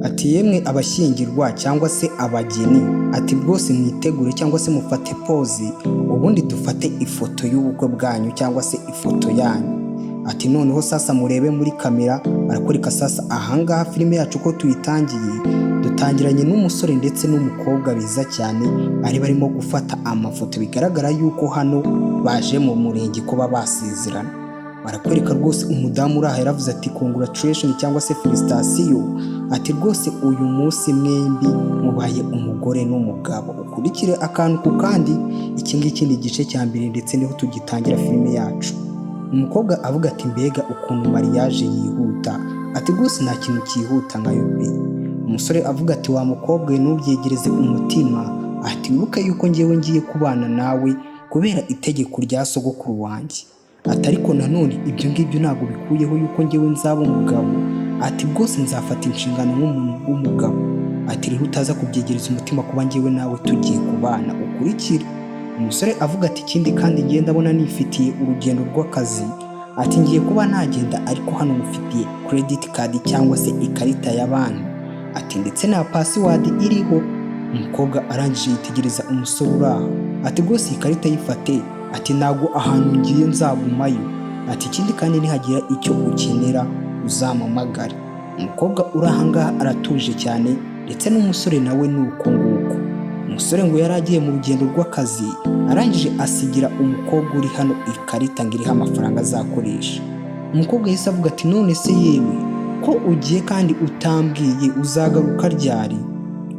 ati yemwe abashyingirwa cyangwa se abageni, ati rwose mwitegure cyangwa se mufate pose ubundi dufate ifoto y'ubukwe bwanyu cyangwa se ifoto yanyu. Ati noneho sasa murebe muri kamera. Barakwereka sasa ahangaha filime yacu ko tuyitangiye, dutangiranye n'umusore ndetse n'umukobwa biza cyane bari barimo gufata amafoto, bigaragara yuko hano baje mu murenge kuba basezerana. Barakwereka rwose umudamu uraha yaravuze ati congratulation cyangwa se felicitation, ati rwose uyu munsi mwembi mubaye umugore n'umugabo. Ukurikire akantu ku kandi, iki ngiki ni igice cya mbere ndetse niho tugitangira filime yacu. Umukobwa avuga ati mbega ukuntu mariage yihuta, ati rwose nta kintu cyihuta nkayo pe. Umusore avuga ati wa mukobwa ntubyegereze umutima, ati wibuke yuko ngewe ngiye kubana nawe kubera itegeko rya sogokuru wanjye. Ati ariko nanone ibyo ngibyo ntabwo bikuyeho yuko ngewe nzaba umugabo, ati rwose nzafata inshingano nk'umuntu w'umugabo. Ati rero utaza kubyegereza umutima kuba ngewe nawe tugiye kubana. Ukurikire. Umusore avuga ati ikindi kandi ngiye ndabona nifitiye urugendo rw'akazi, ati ngiye kuba nagenda ariko hano mufitiye credit card cyangwa se ikarita ya banki, ati ndetse na password iriho. Umukobwa arangije yitegereza umusore uraha, ati rwose iyi karita yifate, ati ntabwo ahantu ngiye nzagumayo, ati ikindi kandi nihagira icyo ukenera uzampamagare. Umukobwa uri ahangaha aratuje cyane ndetse n'umusore nawe ni uko nguko. Umusore ngo yari agiye mu rugendo rw'akazi, arangije asigira umukobwa uri hano ikarita ngo iriho amafaranga azakoresha. Umukobwa yahise avuga ati none se yewe ko ugiye kandi utambwiye uzagaruka ryari?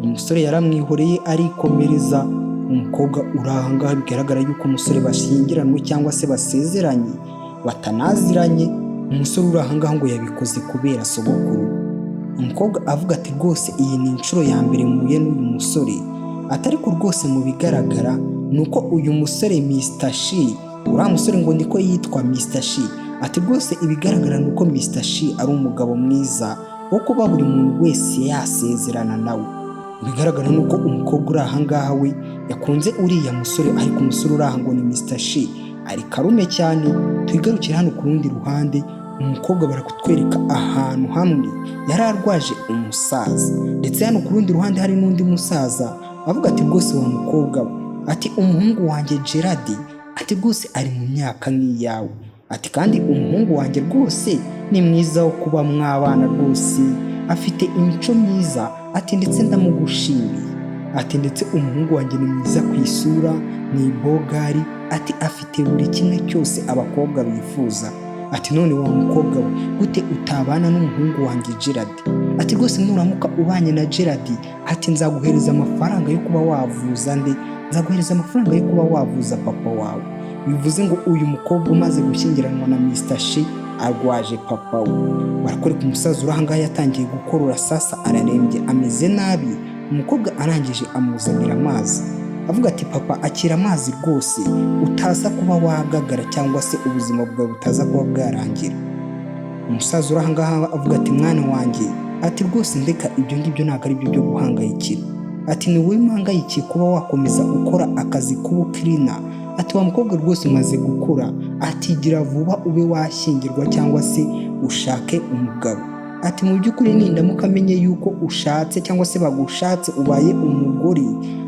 Umusore yaramwihoreye arikomereza. Umukobwa uri ahangaha bigaragara yuko umusore bashyingiranwe cyangwa se basezeranye batanaziranye. Umusore uri ahangaha ngo yabikoze kubera sogokuru. Umukobwa avuga ati rwose iyi ni inshuro ya mbere mpuye n'uyu musore, atari ko rwose mu bigaragara nuko uyu musore Mr. Shi, uriya musore ngo ndiko yitwa Mr. Shi, ati rwose ibigaragara nuko Mr. Shi ari umugabo mwiza wo kuba buri muntu wese yasezerana nawe. Bigaragara nuko umukobwa uri ahangaha we yakunze uriya musore, ariko umusore uri aha ngo ni Mr. Shi ari karume cyane. Twigarukira hano ku rundi ruhande, umukobwa barakutwereka ahantu hamwe yari arwaje umusaza, ndetse hano ku rundi ruhande hari n'undi musaza avuga ati rwose wa mukobwa we, ati umuhungu wanjye Gerard, ati rwose ari mu myaka nk'iyawe, ati kandi umuhungu wanjye rwose ni mwiza wo kuba mwabana, rwose afite imico myiza, ati ndetse ndamugushimiye, ati ndetse umuhungu wanjye ni mwiza ku isura, ni bogari, ati afite buri kimwe cyose abakobwa bifuza. Ati none wa mukobwa we gute utabana n'umuhungu wanjye Gerard? Ati rwose nuramuka ubanye na Gerard, ati nzaguhereza amafaranga yo kuba wavuza nzaguhereza amafaranga yo kuba wavuza papa wawe. Bivuze ngo uyu mukobwa umaze gushyingiranwa na Mr. Shi arwaje papa we. Barakwereka umusaza uri ahangaha yatangiye gukorora, sasa ararembye ameze nabi. Umukobwa arangije amuzanira amazi, avuga ati papa akira amazi rwose utaza kuba wagagara cyangwa se ubuzima bwawe butaza kuba bwarangira. Umusaza uri ahangaha avuga ati mwana wanjye, ati rwose ndeka ibyo ngibyo ntabwo ari byo byo guhangayikira, ati ni wowe mpangayikiye kuba wakomeza ukora akazi k'ubukirina. Ati wa mukobwa rwose umaze gukura, ati gira vuba ube washyingirwa cyangwa se ushake umugabo. Ati mu by'ukuri nindamuka amenye yuko ushatse cyangwa se bagushatse ubaye umugore,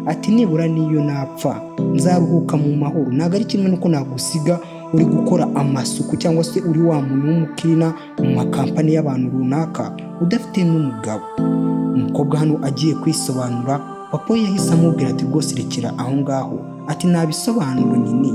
ati nibura niyo napfa nzaruhuka mu mahoro, ntabwo ari kimwe nuko nagusiga uri gukora amasuku cyangwa se uri wa muntu w'umukirina mu makampani y'abantu runaka udafite n'umugabo. Umukobwa hano agiye kwisobanura, papa we yahise amubwira ati rwose rekera aho ngaho, ati nabisobanuro nyine.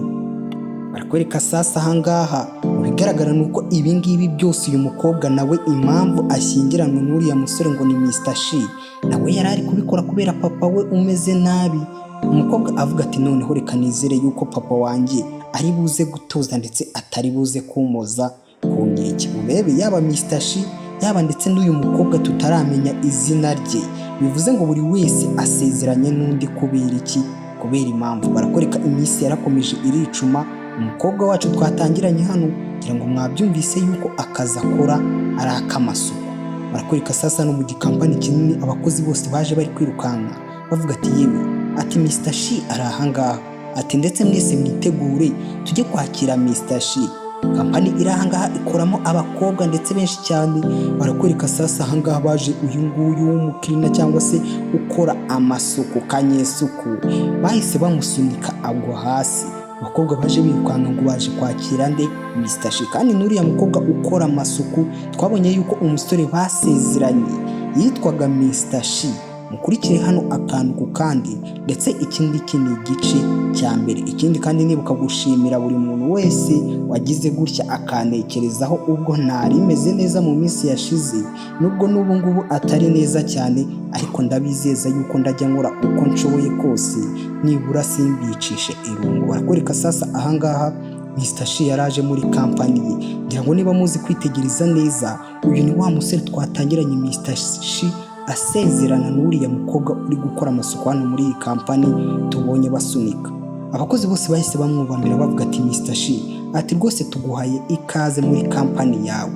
Barakwereka sasa ahangaha bigaragara nuko ibi ngibi byose uyu mukobwa nawe impamvu ashyingiranwe n'uriya musore ngo ni Mr. Shi, nawe yari ari kubikora kubera papa we umeze nabi. Umukobwa avuga ati noneho reka nizere yuko papa wanjye ari buze gutuza ndetse atari buze kumoza ku nkeke. Urebe yaba Mr. Shi yaba ndetse n'uyu mukobwa tutaramenya izina rye, bivuze ngo buri wese asezeranye n'undi kubera iki? Kubera impamvu. Barakwereka iminsi yarakomeje iricuma. Umukobwa wacu twatangiranye hano kugira ngo mwabyumvise yuko akazi akora ari akamasuku. Barakwereka sasa no mu gikampani kinini abakozi bose baje bari kwirukanka bavuga ati yewe, ati Mr. Shi ari ahangaha, ati ndetse mwese mwitegure tujye kwakira Mr. Shi. kampani iri ahangaha ikoramo abakobwa ndetse benshi cyane. Barakwereka sasa ahangaha baje uyu nguyu w'umukirina cyangwa se ukora amasuku kanyesuku, bahise bamusunika agwa hasi. Abakobwa baje birukanka ngo baje kwakira nde? Mr. Shi. Kandi n'uriya mukobwa ukora amasuku twabonye yuko umusore basezeranye yitwaga Mr. Shi. Mukurikire hano akantu ku kandi, ndetse ikindi ni igice cya mbere. Ikindi kandi nibuka gushimira buri muntu wese wagize gutya akanekerezaho, ubwo ntari meze neza mu minsi yashize, nubwo n'ubu ngubu atari neza cyane, ariko ndabizeza yuko ndajya nkora uko nshoboye kose nibura simbicishe irungu. Barakwereka sasa ahangaha Mr. Shi yaraje muri kampani ye. Ngira ngo niba muzi kwitegereza neza, uyu ni wa musore twatangiranye Mr. Shi asezerana n'uriya mukobwa uri gukora amasuku hano muri iyi kampani tubonye basunika. Abakozi bose bahise bamwubamira bavuga ati Mr. Shi, ati rwose tuguhaye ikaze muri kampani yawe.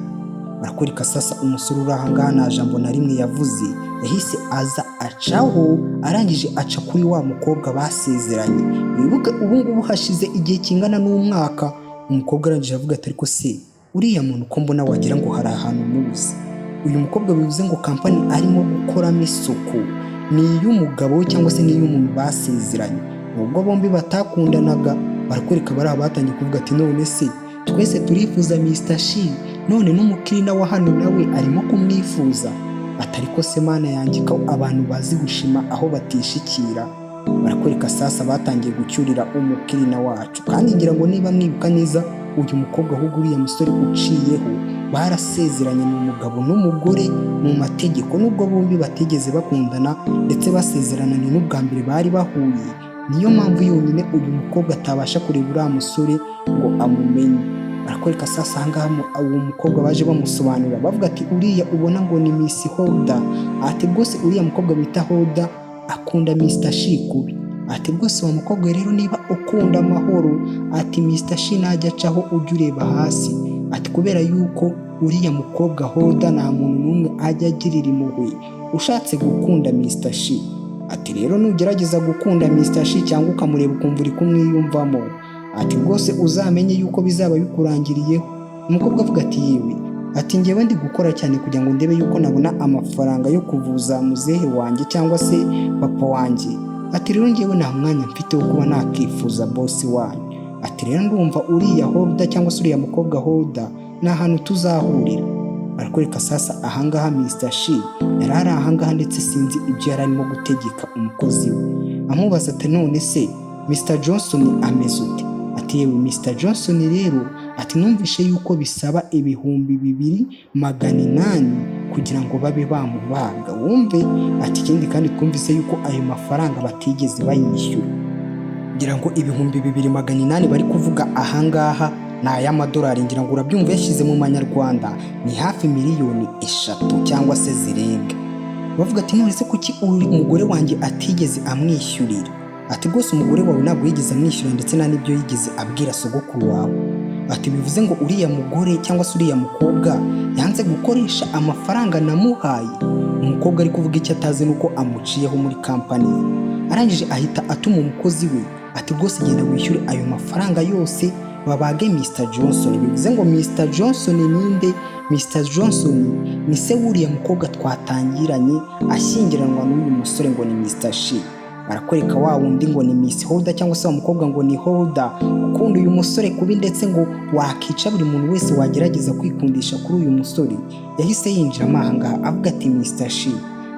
Barakwereka sasa umusore uri ahangaha nta jambo na rimwe yavuze, yahise aza acaho, arangije aca kuri wa mukobwa basezeranye. Wibuke ubu ngubu hashize igihe kingana n'umwaka. Umukobwa arangije avuga ati ariko se uriya muntu ko mbona wagira ngo hari ahantu muzi. Uyu mukobwa bivuze ngo kampani arimo gukoramo isuku ni iy'umugabo cyangwa se ni iy'umuntu basezeranye, nubwo bombi batakundanaga. Barakwereka bari abatangiye kuvuga ati none se twese turifuza Mr. Shi, none n'umukirina wa hano nawe arimo kumwifuza. Atari ko se mana yanjye ko abantu bazi gushima aho batishikira. Barakwereka sasa batangiye gucyurira umukirina wacu. Kandi ngira ngo niba mwibuka neza, uyu mukobwa ahubwo uriya musore uciyeho barasezeranye n'umugabo n'umugore mu mategeko, nubwo bombi batigeze bakundana ndetse basezerana ni n'ubwa mbere bari bahuye. Niyo mpamvu yonyine uyu mukobwa atabasha kureba uriya musore ngo amumenye. Barakwereka sasa ahangaha uwo mukobwa baje bamusobanurira bavuga ati uriya ubona ngo ni Miss Holda, ati rwose uriya mukobwa bita Holda akunda Mr. Shi kubi. Ati rwose wa mukobwa rero niba ukunda amahoro, ati Mr. Shi najya acaho ujya ureba hasi. Ati kubera yuko uriya mukobwa Holda nta muntu n'umwe ajya agirira impuhwe ushatse gukunda Mr. Shi. Ati rero nugerageza gukunda Mr. Shi cyangwa ukamureba ukumva uri kumwiyumvamo, ati rwose uzamenye yuko bizaba bikurangiriyeho. Umukobwa avuga ati yewe, ati ngewe ndi gukora cyane kugira ngo ndebe yuko nabona amafaranga yo kuvuza muzehe wanjye cyangwa se papa wanjye. Ati rero ngewe nta mwanya mfite wo kuba nakifuza boss wanyu. Ati rero ndumva uriya Holda cyangwa se uriya mukobwa Holda ni ahantu tuzahurira. Barakwereka sasa ahangaha Mr. Shi yarari ahangaha ndetse sinzi ibyo yari arimo gutegeka umukozi we. Amubaza ati none se Mr. Johnson ameze ute? Ati yewe Mr. Johnson rero, ati numvishe yuko bisaba 2,800 kugira ngo babe bamubaga wumve. Ati ikindi kandi twumvise yuko ayo mafaranga batigeze bayishyura. Ngira ngo 2,800 bari kuvuga ahangaha ni ay'amadolari. Ngira ngo urabyumva yashyize mu manyarwanda ni hafi miliyoni 3 cyangwa se zirenga. Bavuga ati none se kuki umugore wanjye atigeze amwishyurira? Ati rwose umugore wawe ntabwo yigeze amwishyura ndetse nta n'ibyo yigeze abwira sogokuru wawe. Ati bivuze ngo uriya mugore cyangwa se uriya mukobwa yanze gukoresha amafaranga namuhaye. Umukobwa ari kuvuga icyo atazi nuko amuciyeho muri kampani. Arangije ahita atuma umukozi we ati rwose genda wishyure ayo mafaranga yose babage Mr. Johnson. Bivuze ngo Mr. Johnson ninde? Mr. Johnson ni se wuriya mukobwa twatangiranye ashyingiranwa n'uyu musore ngo ni Mr. Shi. Barakwereka wa wundi ngo ni Miss Holda cyangwa se wa mukobwa ngo ni Holda ukunda uyu musore kubi, ndetse ngo wakica buri muntu wese wagerageza kwikundisha kuri uyu musore. Yahise yinjira amahanga avuga ati Mr. Shi,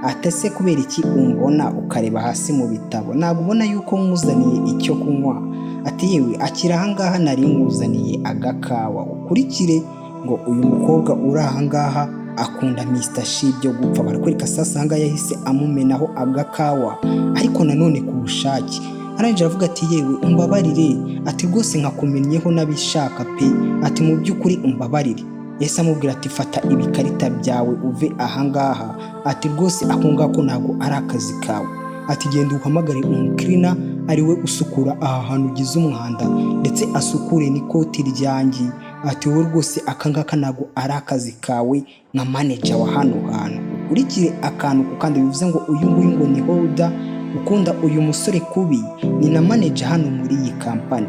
atese kubera iki umbona ukareba hasi mu bitabo? Ntabwo ubona yuko nkuzaniye icyo kunywa? Ati yewe akira ahangaha nari nkuzaniye agakawa ukurikire. Ngo uyu mukobwa uri ahangaha akunda Mr. Shi byo gupfa. Barakwereka sasa ahangaha yahise amumenaho agakawa ariko nanone ku bushake. Arangije avuga ati yewe umbabarire, ati rwose nkakumenyeho nabishaka pe, ati mu by'ukuri umbabarire. Yahise amubwira ati fata ibikarita byawe uve ahangaha, ati rwose ako ngako ntabwo ari akazi kawe. Ati genda uhamagare umukirina ariwe usukura aha hantu ugize umwanda ndetse asukure n'ikoti ryanjye. Ati wowe rwose akangaka ntabwo ari akazi kawe nka manager wa hano hantu. Ukurikire akantu ku kandi. Bivuze ngo uyu nguyu ngo ni Holda ukunda uyu musore kubi, ni na manager hano muri iyi kampani.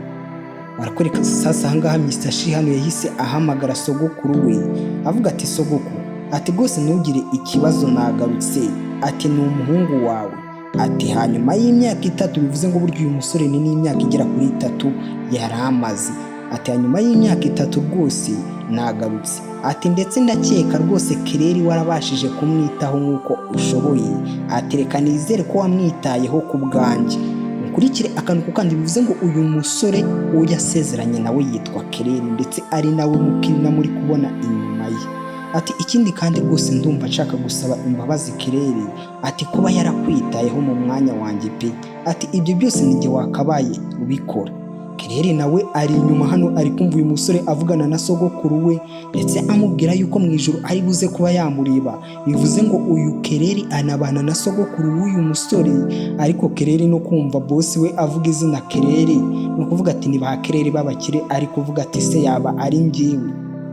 barakwereka sasa ahangaha Mr. Shi hano yahise ahamagara sogokuru we avuga ati sogokuru, ati rwose ntugire ikibazo nagarutse, ati ni umuhungu wawe, ati hanyuma y'imyaka 3, bivuze ngo burya uyu musore ni n'imyaka igera kuri 3 yari amaze, ati hanyuma y'imyaka 3 rwose nagarutse, ati ndetse ndakeka rwose Claire warabashije kumwitaho nk'uko ushoboye, ati reka nizere ko wamwitayeho ku bwanjye. Mukurikire akantu ko kandi bivuze ngo uyu musore uwo yasezeranye nawe yitwa Claire ndetse ari nawe mukirina muri kubona inyuma ye. Ati ikindi kandi rwose ndumva nshaka gusaba imbabazi Claire, ati kuba yarakwitayeho mu mwanya wanjye pe, ati ibyo byose ninjye wakabaye ubikora. Claire nawe ari inyuma hano ari kumva uyu musore avugana na sogokuru we ndetse amubwira yuko mu ijoro ari buze kuba yamureba, bivuze ngo uyu Claire anabana na sogokuru w'uyu musore, ariko Claire no kumva boss we avuga izina Claire no kuvuga ati ni ba Claire babakire, ari kuvuga ati se yaba ari njyewe.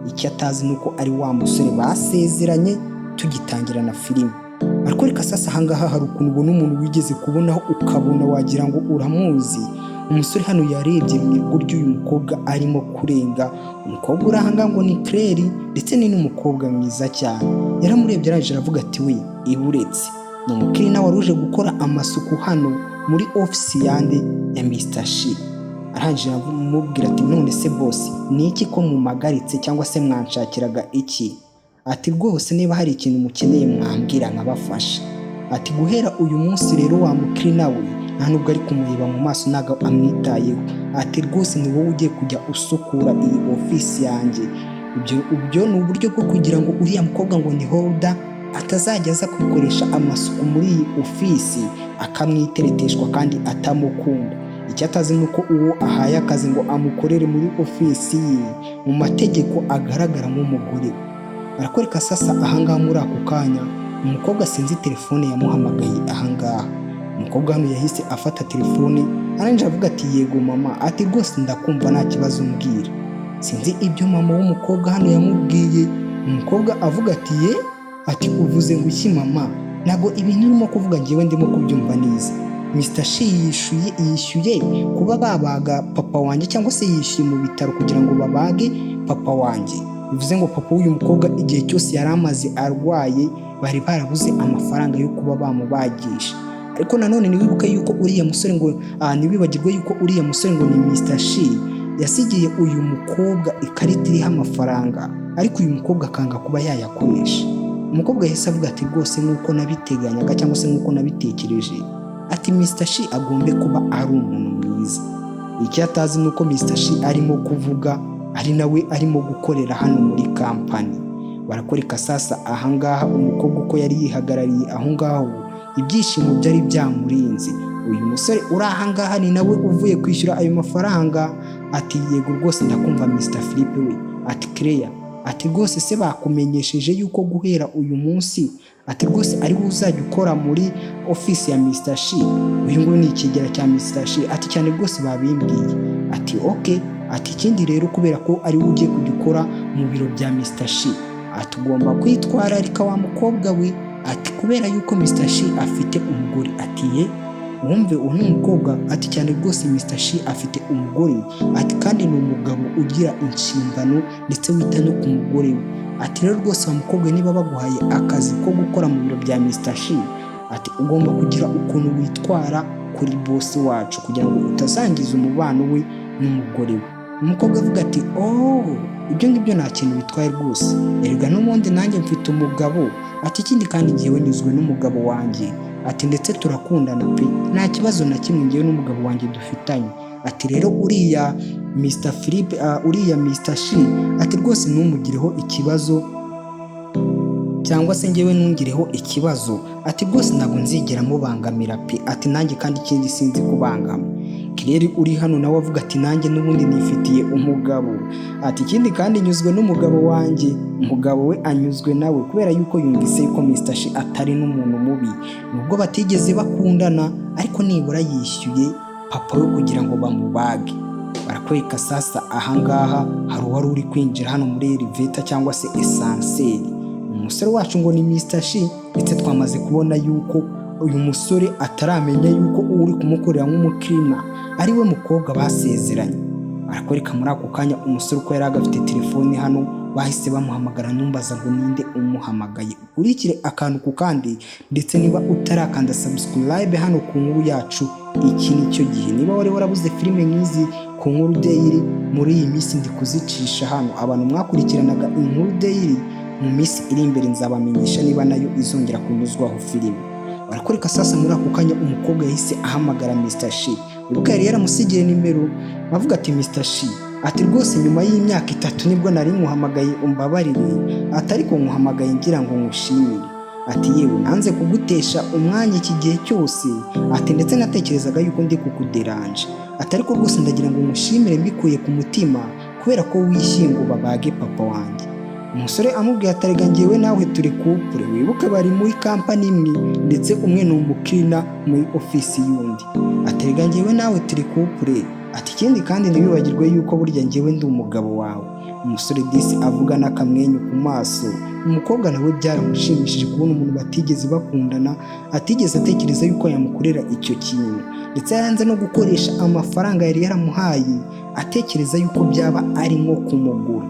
Icyo atazi nuko ari wa musore basezeranye tugitangira na filime. Ariko sasa ahangaha hari ukuntu ubona umuntu wigeze kubonaho ukabona wagira ngo uramuzi. Umusore hano yarebye mu iburyo uyu mukobwa arimo kurenga, umukobwa uri ahangaha ngo ni Claire ndetse ni n'umukobwa mwiza cyane. Yaramurebye araje aravuga ati we iburetse ni umukirina wari uje gukora amasuku hano muri office yande ya Mr. Shi. Aranje aramubwira ati none se boss ni iki ko mumagaritse cyangwa se mwanshakiraga iki? Ati rwose niba hari ikintu mukeneye mwambwira nkabafasha. Ati guhera uyu munsi rero wa mukirina we nta nubwo ari kumureba mu maso naga amwitayeho, ati rwose ni wowe ugiye kujya usukura iyi office yanjye. Ibyo ni uburyo bwo kugira ngo uriya mukobwa ngo ni Holder atazajya aza kwikoresha amasuku muri iyi office akamwitereteshwa kandi atamukunda. Icyo atazi nuko uwo ahaye akazi ngo amukorere muri office ye mu mategeko agaragara nk'umugore. Barakwereka sasa ahangaha muri ako kanya umukobwa sinzi telefone yamuhamagaye ahangaha. Umukobwa hano yahise afata telefone aranje avuga ati yego mama, ati rwose ndakumva nta kibazo mbwira. Sinzi ibyo mama w'umukobwa hano yamubwiye. Umukobwa avuga ati ye, ati uvuze ngo iki mama? Nago ibintu urimo kuvuga ngiye ndimo kubyumva neza. Mr. Shi yishyuye kuba babaga papa wanjye cyangwa se yishyuye mu bitaro kugira ngo babage papa wanjye. Bivuze ngo papa w'uyu mukobwa igihe cyose yari amaze arwaye bari barabuze amafaranga yo kuba bamubagisha. Ariko nanone niwibuke yuko uriya musore ngo niwibagirwe yuko uriya musore ngo ni Mr. Shi yasigiye uyu mukobwa ikarita iriho amafaranga, ariko uyu mukobwa akanga kuba yayakoresha. Umukobwa yahise avuga ati rwose nuko nabiteganyaga cyangwa se nuko nabitekereje, ati Mr. Shi agombe kuba ari umuntu mwiza. Icyo atazi nuko Mr. Shi arimo kuvuga ari nawe arimo gukorera hano muri kampani. Barakwereka sasa ahangaha umukobwa uko yari yihagarariye ahongaho, ibyishimo byari byamurinze. Uyu musore uri ahangaha ni nawe uvuye kwishyura ayo mafaranga. Ati yego rwose ndakumva Mr. Philippe we. Ati Claire, ati rwose se bakumenyesheje yuko guhera uyu munsi ati rwose ari uzajya ukora muri office ya Mr. Shi? Uyu nguyu ni ikigera cya Mr. Shi. Ati cyane rwose babimbwiye. Ati okay, ati ikindi rero kubera ko ari ugiye kugikora mu biro bya Mr. Shi, ati ugomba kwitwararika wa mukobwa we. Ati kubera yuko Mr. Shi afite umugore. Ati ye wumve uyu mukobwa, ati cyane rwose Mr. Shi afite umugore, ati kandi ni umugabo ugira inshingano ndetse wita no ku mugore we. Ati rero rwose wa mukobwa niba baguhaye akazi ko gukora mu biro bya Mr. Shi, ati ugomba kugira ukuntu witwara kuri boss wacu kugira ngo utazangiza umubano we n'umugore we. Umukobwa avuga ati ibyo ngibyo nta kintu bitwaye rwose, erega n'ubundi nanjye mfite umugabo. Ati ikindi kandi ngiyewe nyuzwe n'umugabo wanjye, ati ndetse turakundana pe, nta kibazo na kimwe ngiyewe n'umugabo wanjye dufitanye. Ati rero uriya Mr. Philippe uriya Mr. Shi, ati rwose ntumugireho ikibazo cyangwa se ngewe ntungireho ikibazo. Ati rwose ntabwo nzigera mubangamira pe, ati nanjye kandi ikindi sinzi kubangama. Claire uri hano nawe avuga ati nanjye n'ubundi nifitiye umugabo. Ati ikindi kandi nyuzwe n'umugabo wanjye, umugabo we anyuzwe nawe kubera yuko yumvise yuko Mr. Shi atari n'umuntu mubi, nubwo batigeze bakundana ariko nibura yishyuye papa we kugira ngo bamubage. Barakwereka sasa ahangaha hari uwari uri kwinjira hano muri elevator cyangwa se ascenseur. Umusore wacu ngo ni Mr. Shi ndetse twamaze kubona yuko uyu musore ataramenya yuko uri kumukorera nk'umukirina ari we mukobwa basezeranye. arakwereka muri ako kanya umusore uko yari agafite telefone hano bahise bamuhamagara, numbaza ngo ninde umuhamagaye. Ukurikire akantu ku kandi, ndetse niba utarakanda subscribe hano ku nkuru yacu, iki nicyo gihe. Niba wari warabuze filime nk'izi ku Nkuru Daily, muri iyi minsi ndi kuzicisha hano. Abantu mwakurikiranaga Inkuru Daily, mu minsi iri imbere nzabamenyesha niba nayo izongera kunyuzwaho filime. Barakwereka sasa muri ako kanya umukobwa yahise ahamagara Mr. She. Ubwo yari yaramusigiye nimero, avuga ati Mr. She, ati rwose nyuma y'imyaka 3 nibwo nari nkuhamagaye umbabarire, ati ariko nkuhamagaye ngira ngo ngushimire, ati yewe nanze kugutesha umwanya iki gihe cyose, ati ndetse natekerezaga yuko ndi kukuderanje, ati ariko rwose ndagira ngo ngushimire mbikuye ku mutima kubera ko wishyuye ngo babage papa wanjye. Umusore amubwiye ati arega njyewe nawe turi couple, wibuke bari muri company imwe ndetse umwe ni umukirina muri office yundi, ati arega njyewe nawe turi couple, ati ikindi kandi ntibibagirwe yuko burya njyewe ndi umugabo wawe. Umusore disi avuga n'akamwenyu ku maso. Umukobwa nawe byaramushimishije kubona umuntu batigeze bakundana, atigeze atekereza yuko yamukorera icyo kintu, ndetse yanze no gukoresha amafaranga yari yaramuhaye atekereza yuko byaba ari nko kumugura.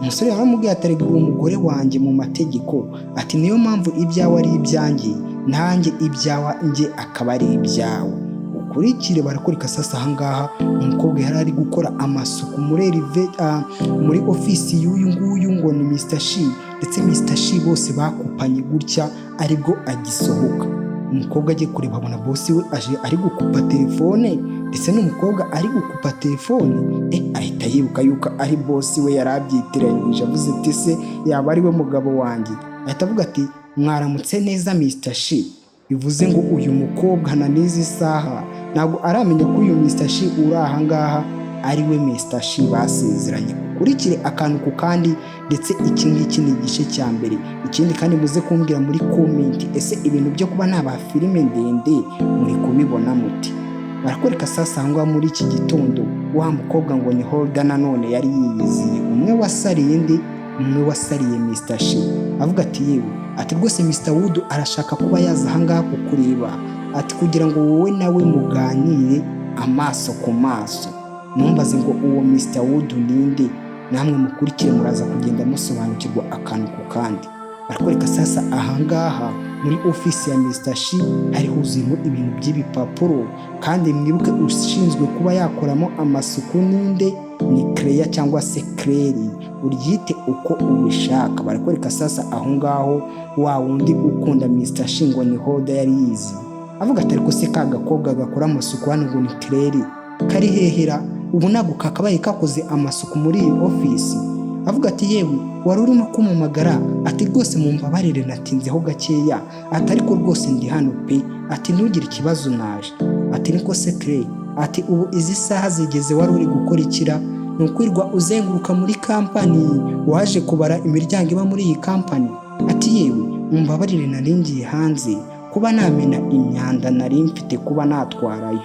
Umusore yaramubwiye ati arega uwo mugore wanjye mu mategeko, ati niyo mpamvu ibyawe ari ibyanjye, nanjye ibyawa nge akaba ari ibyawe. Ukurikire barakoreka sasa ahangaha umukobwa yari ari gukora amasuku muri office y'uyu nguyu ngo ni Mr. She, ndetse Mr. She bose bakupanye gutya aribwo agisohoka. Umukobwa agiye kureba abona boss we aje ari gukupa telefone, ndetse n'umukobwa ari gukupa telefone, ahita yibuka yuko ari boss we yarabyitiranyije, avuze ati se yaba ari we mugabo wanjye. Ahita avuga ati mwaramutse neza Mr. She, bivuze ngo uyu mukobwa na n'izi saha ntabwo aramenya ko uyu Mr. She uri ahangaha ari we Mr. She basezeranye. Ukurikire akantu ku kandi, ndetse iki ngiki ni igice cya mbere. Ikindi kandi muze kumbwira muri comment, ese ibintu byo kuba naba filime ndende muri kubibona muti? Barakwereka sasa ahangaha muri iki gitondo wa mukobwa ngo ni Holda nanone yari yiyiziye, umwe wasariye Mr. She, avuga ati yewe, ati rwose Mr. Wood arashaka kuba yaza ahangaha kukureba, ati kugira ngo wowe nawe muganire amaso ku maso. Numbaze ngo uwo Mr. Wood ninde? Namwe mukurikire muraza kugenda musobanukirwa akantu ku kandi. Barakwereka sasa ahangaha muri office ya Mr. She hari huzuyemo ibintu by'ibipapuro, kandi mwibuke ushinzwe kuba yakoramo amasuku ninde? Ni Cleya cyangwa se Claire, uryite uko ubishaka. Barakwereka sasa aho ngaho wa wundi ukunda Mr. She ngo ni Holda yari yizi, avuga ati ariko se ka gakobwa gakora amasuku hano ngo ni Claire kari hehera, ubu ntabwo kakabaye kakoze amasuku muri iyi office? Avuga ati yewe wari urimo kumumagara, ati rwose mumbabarire natinzeho gakeya, ati ariko rwose ndi hano pe, ati ntugire ikibazo naje. Ati niko se Claire, ati ubu izi saha zigeze wari uri gukora ikira? Nukwirwa uzenguruka muri company waje kubara imiryango iba muri iyi company? Ati yewe mumbabarire naringiye hanze kuba namena imyanda nari mfite kuba natwarayo.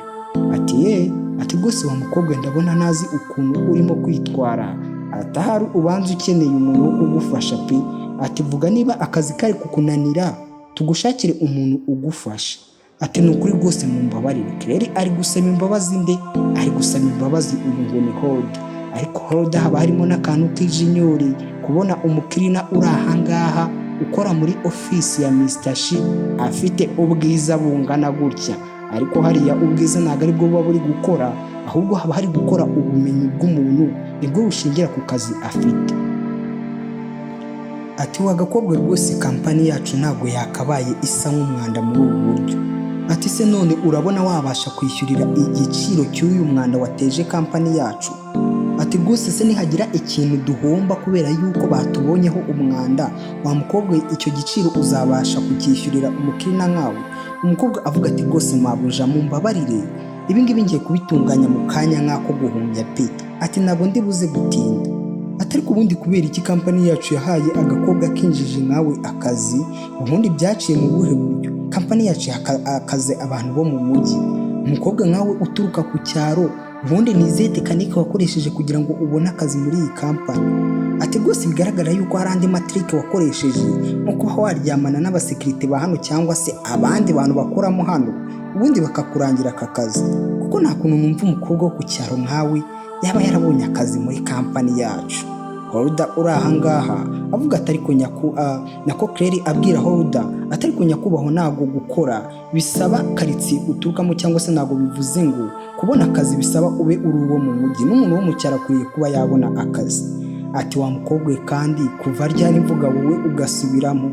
Ati ati rwose wa mukobwa ndabona nazi ukuntu urimo kwitwara, atahari ubanza ukeneye umuntu wo kugufasha pe, ati vuga niba akazi kari kukunanira tugushakire umuntu ugufasha. Ati nukuri rwose mumbabarire. Claire ari gusaba imbabazi nde? Ari gusaba imbabazi uyu ngo ni Holda. Ariko Holda haba harimo n'akantu k'ijinyori, kubona umukirina uri ahangaha ukora muri office ya Mr. She afite ubwiza bungana gutya, ariko hariya ubwiza ntabwo ari bwo buba buri gukora, ahubwo haba hari gukora ubumenyi bw'umuntu, nibwo bushingira ku kazi afite. Ati wagakobwa rwose company yacu ntabwo yakabaye isa nk'umwanda muri ubu buryo. Ati se none urabona wabasha kwishyurira igiciro cy'uyu mwanda wateje company yacu? Ati rwose se nihagira ikintu duhomba kubera yuko batubonyeho umwanda, wa mukobwa icyo giciro uzabasha kukishyurira umukirina nkawe? Umukobwa avuga ati rwose mabuja mumbabarire, ibi ngibi ngiye kubitunganya mu kanya nk'ako guhumbya pe, ati ntabwo ndi buze gutinda. Ati ariko ubundi kubera iki company yacu yahaye agakobwa kinjije nkawe akazi? Ubundi byaciye mu buhe buryo? Company yacu akaze abantu bo mu mujyi, umukobwa nkawe uturuka ku cyaro, ubundi ni izihe tekinike wakoresheje kugira ngo ubone akazi muri iyi company? Ati rwose bigaragara yuko hari andi matrike wakoresheje, nko kuba waryamana n'abasekirite ba hano cyangwa se abandi bantu bakoramo hano, ubundi bakakurangira aka kazi. Kuko nta kuntu numva umukobwa wo ku cyaro nkawe yaba yarabonye akazi muri kampani yacu. Holder uri ahangaha avuga ati ariko nako Claire abwira Holder ati ariko nyakubahwa ntago gukora bisaba karitsiye uturukamo cyangwa se ntago bivuze ngo kubona akazi bisaba ube uri uwo mu mujyi, n'umuntu wo mu cyaro akwiye kuba yabona akazi. Ati wa mukobwa kandi kuva ryari mvuga wowe ugasubiramo,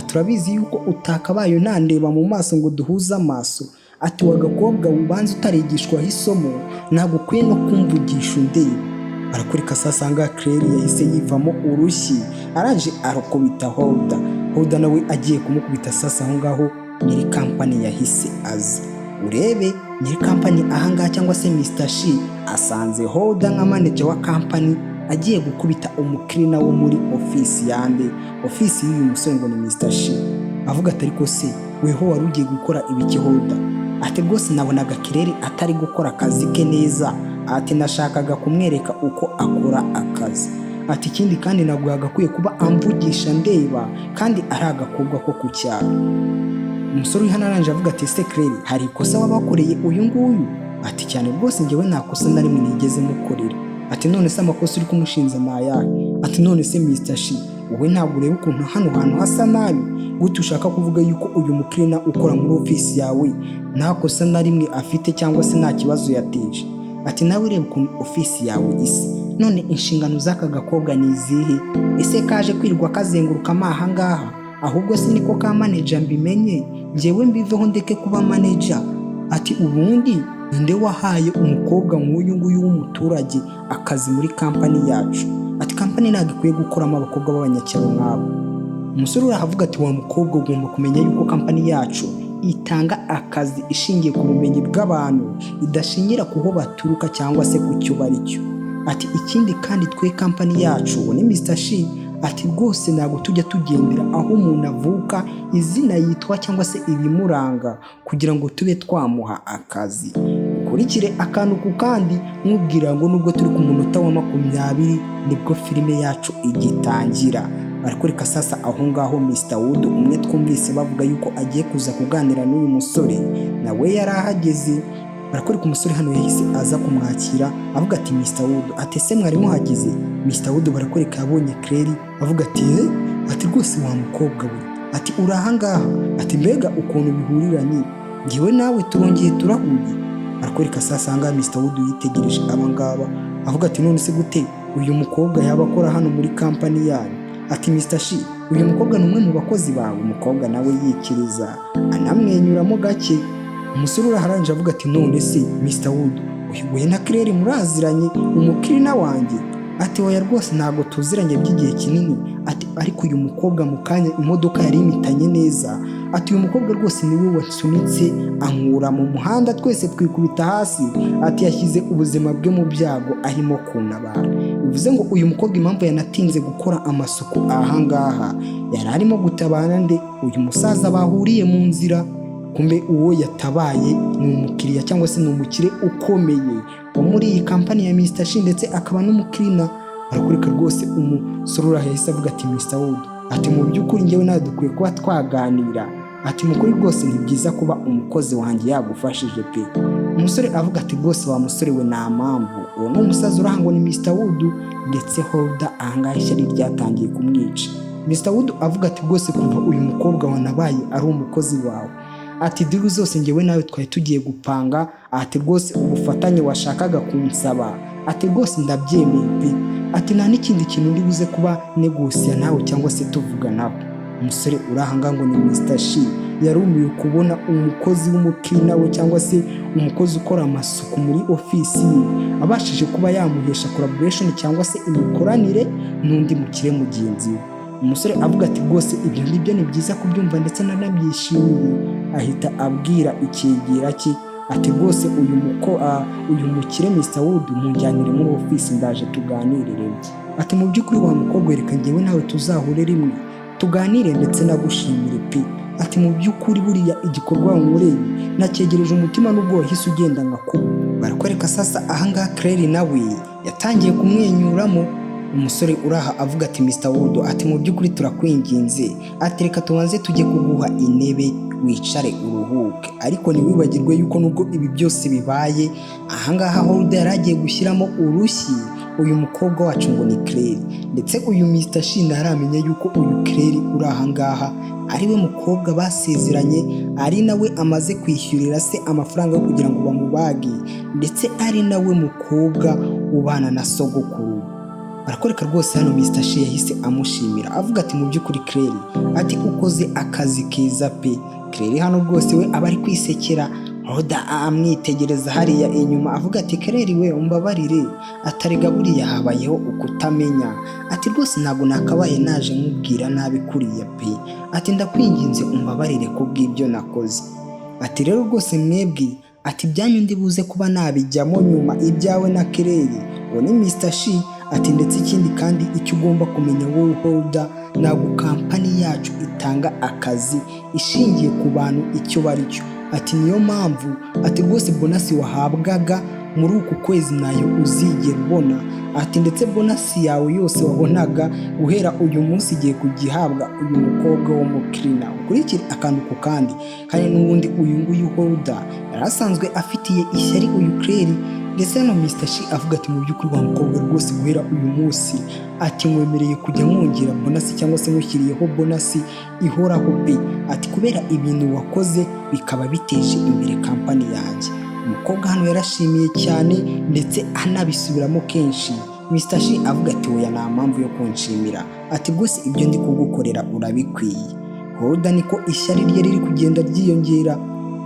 turabizi yuko utakabaye nandeba mu maso ngo duhuze amaso. Ati wagakobwa ubanza utarigishwa isomo ntago ukwiye no kumvugisha undeba. Barakurika sasa anga Claire yahise yivamo urushyi araje arakubita Holder nawe agiye kumukubita sasa aho ngaho nyiri kampani yahise aza. Urebe nyiri kampani ahangaha cyangwa se Mr. Shi asanze Holder nka manager wa kampani agiye gukubita umukirina wo muri ofisi y'uyu musore ngo ni Mr. Shi. Avuga ati ariko se weho wari ugiye gukora ibiki Holder? Ati rwose nabonaga Claire atari gukora akazi ke neza, ati nashakaga kumwereka uko akora akazi. Ati ikindi kandi ntabwo yagakwiye kuba amvugisha ndeba kandi ari agakobwa ko ku cyaro. Umusore uri hano aranje avuga ati se Claire hari ikosa wabakoreye uyu nguyu? Ati cyane rwose njyewe nta kosa na rimwe nigeze mukorera. Ati none se amakosa uri kumushinza nayahe? Ati none se Mr. Shi wowe ntabwo ureba ukuntu hano hantu hasa nabi gute ushaka kuvuga yuko uyu mukirina ukora muri ofisi yawe nta kosa na rimwe afite cyangwa se nta kibazo yateje? Ati nawe ureba ukuntu ofisi yawe isa, none inshingano z'aka gakobwa ni izihe? Ese kaje kwirirwa kazenguruka ahangaha? Ahubwo se niko ka manager mbimenye njyewe mbiveho ndeke kuba manager? Ati ubundi nde wahaye umukobwa nk'uyu nguyu w'umuturage akazi muri kampani yacu? Ati kampani ntabwo ikwiye gukoramo abakobwa b'abanyacyaro nk'abo. Umusore urahavuga ati wa mukobwa ugomba kumenya yuko kampani yacu itanga akazi ishingiye ku bumenyi bw'abantu idashingira kuho baturuka cyangwa se ku cyo bari cyo. Ati ikindi kandi twe kampani yacu ni Mr. Shi, ati rwose ntabwo tujya tugendera aho umuntu avuka, izina yitwa cyangwa se ibimuranga kugira ngo tube twamuha akazi. Kurikire akantu ku kandi nkubwira ngo nubwo turi ku munota wa 20 nibwo filime yacu igitangira. Barakurika sasa aho ngaho Mr. Wood umwe twumvise bavuga yuko agiye kuza kuganira n'uyu musore nawe yarahageze. Barakurika umusore hano yahise aza kumwakira avuga ati Mr. Wood ati se mwari muhagize? Mr. Wood barakurika yabonye Claire avuga ati ati rwose wa mukobwa we, ati urahangaha? Ati mbega ukuntu bihuriranye ngiwe nawe turongeye turahuye. Barakurika sasa anga Mr. Wood yitegereje abangaba avuga ati none se gute uyu mukobwa yaba akora hano muri kampani yanyu? Ati Mr. Shi uyu mukobwa ni umwe mu bakozi bawe. Umukobwa nawe yikiriza anamwenyuramo gake. Umusore uraharanje avuga ati none se Mr. Wood uyu na Claire muraziranye umukirina wanjye? Ati oya rwose ntabwo tuziranye by'igihe kinini. Ati ariko uyu mukobwa mu kanya imodoka yari imitanye neza. Ati uyu mukobwa rwose niwe wansunitse ankura mu muhanda twese twikubita hasi. Ati yashyize ubuzima bwe mu byago arimo kuntabara. Bivuze ngo uyu mukobwa impamvu yanatinze gukora amasuku ahangaha yari arimo gutabana nde uyu musaza bahuriye mu nzira. Kumbe uwo yatabaye ni umukiriya cyangwa se ni umukire ukomeye wo muri iyi kampani ya Mr. Shi ndetse akaba n'umukirina. Barakurika rwose umusore urahise avuga ati Mr. Wood ati mu by'ukuri njyewe nawe dukwiye kuba twaganira. Ati mukuri rwose ni byiza kuba umukozi wanjye yagufashije pe. Umusore avuga ati rwose wa musore we nta mpamvu, uwo ni umusaza urahango ni Mr. Wood ndetse Holder ahangaha ishyari ryatangiye kumwica. Mr. Wood avuga ati rwose kuva uyu mukobwa wanabaye ari umukozi wawe, ati diru zose njyewe nawe twari tugiye gupanga. Ati rwose ubufatanye washakaga kunsaba ati rwose ndabyemeye pe. Ati nta n'ikindi kintu ndi buze kuba negosiya nawe cyangwa se tuvuga nawe. Umusore urahanga ngo ni Mr. Shi yarumiwe kubona umukozi w'umukirina we cyangwa se umukozi ukora amasuku muri ofisi ye abashije kuba yamuhesha collaboration cyangwa se imikoranire n'undi mukire mugenzi we. Umusore avuga ati rwose ibyo ngibyo ni byiza kubyumva ndetse nanabyishimiye. Ahita abwira ikigira cye ati rwose uyu mukire Mr. Wood mujyanire muri ofisi ndaje tuganirire. Ati mu by'ukuri wa mukobwa reka njyewe nawe tuzahure rimwe tuganire ndetse nagushimire pe. Ati mu by'ukuri buriya igikorwa nkoreye nakegereje umutima n'ubwo wahise ugenda nkakuba. Barakwereka sasa ahangaha Claire nawe yatangiye kumwenyuramo. Umusore uraha avuga ati Mr. Wood ati mu by'ukuri turakwinginze ati reka tubanze tujye kuguha intebe wicare uruhuke. Ariko ntiwibagirwe yuko nubwo ibi byose bibaye, ahangaha Holder yari agiye gushyiramo urushyi uyu mukobwa wacu ngo ni Claire, ndetse uyu Mr. Shi ntaramenya yuko uyu Claire uri ahangaha ari we mukobwa basezeranye, ari nawe amaze kwishyurira se amafaranga yo kugira ngo bamubage, ndetse ari nawe mukobwa ubana na sogokuru. Barakoreka rwose hano Mr. Shi yahise amushimira avuga ati mu by'ukuri Claire ati ukoze akazi keza pe. Claire hano rwose we aba ari kwisekera, Holder amwitegereza hariya inyuma avuga ati Claire we umbabarire, atarega buriya habayeho ukutamenya, ati rwose ntabwo nakabaye naje nkubwira nabi kuriya pe, ati ndakwinginze umbabarire kubw'ibyo nakoze. Ati rero rwose mwebwe ati byanyu ndi buze kuba nabijyamo nyuma ibyawe na Claire uwo ni Mr. Shi. Ati ndetse ikindi kandi icyo ugomba kumenya wowe Holder, ntabwo kampani yacu itanga akazi ishingiye ku bantu icyo bari cyo. Ati niyo mpamvu ati rwose bonasi wahabwaga muri uku kwezi nayo uzigera ubona. Ati ndetse bonasi yawe yose wabonaga guhera uyu munsi igiye kugihabwa uyu mukobwa wo mu Cleaner. Ukurikire akantu ku kandi n'ubundi uyu nguyu Holder yari asanzwe afitiye ishyari uyu Claire, ndetse hano Mr. Shi avuga ati mu by'ukuri wa mukobwa rwose guhera uyu munsi ati mwemereye kujya mwongera bonasi cyangwa se mushyiriyeho bonasi ihoraho pe. Ati kubera ibintu wakoze bikaba biteje imbere kampani yanjye. Umukobwa hano yarashimiye cyane ndetse anabisubiramo kenshi. Mr. Shi avuga ati oya nta mpamvu yo kunshimira, ati rwose ibyo ndi kugukorera urabikwiye. Holder niko ishyari rye riri kugenda ryiyongera.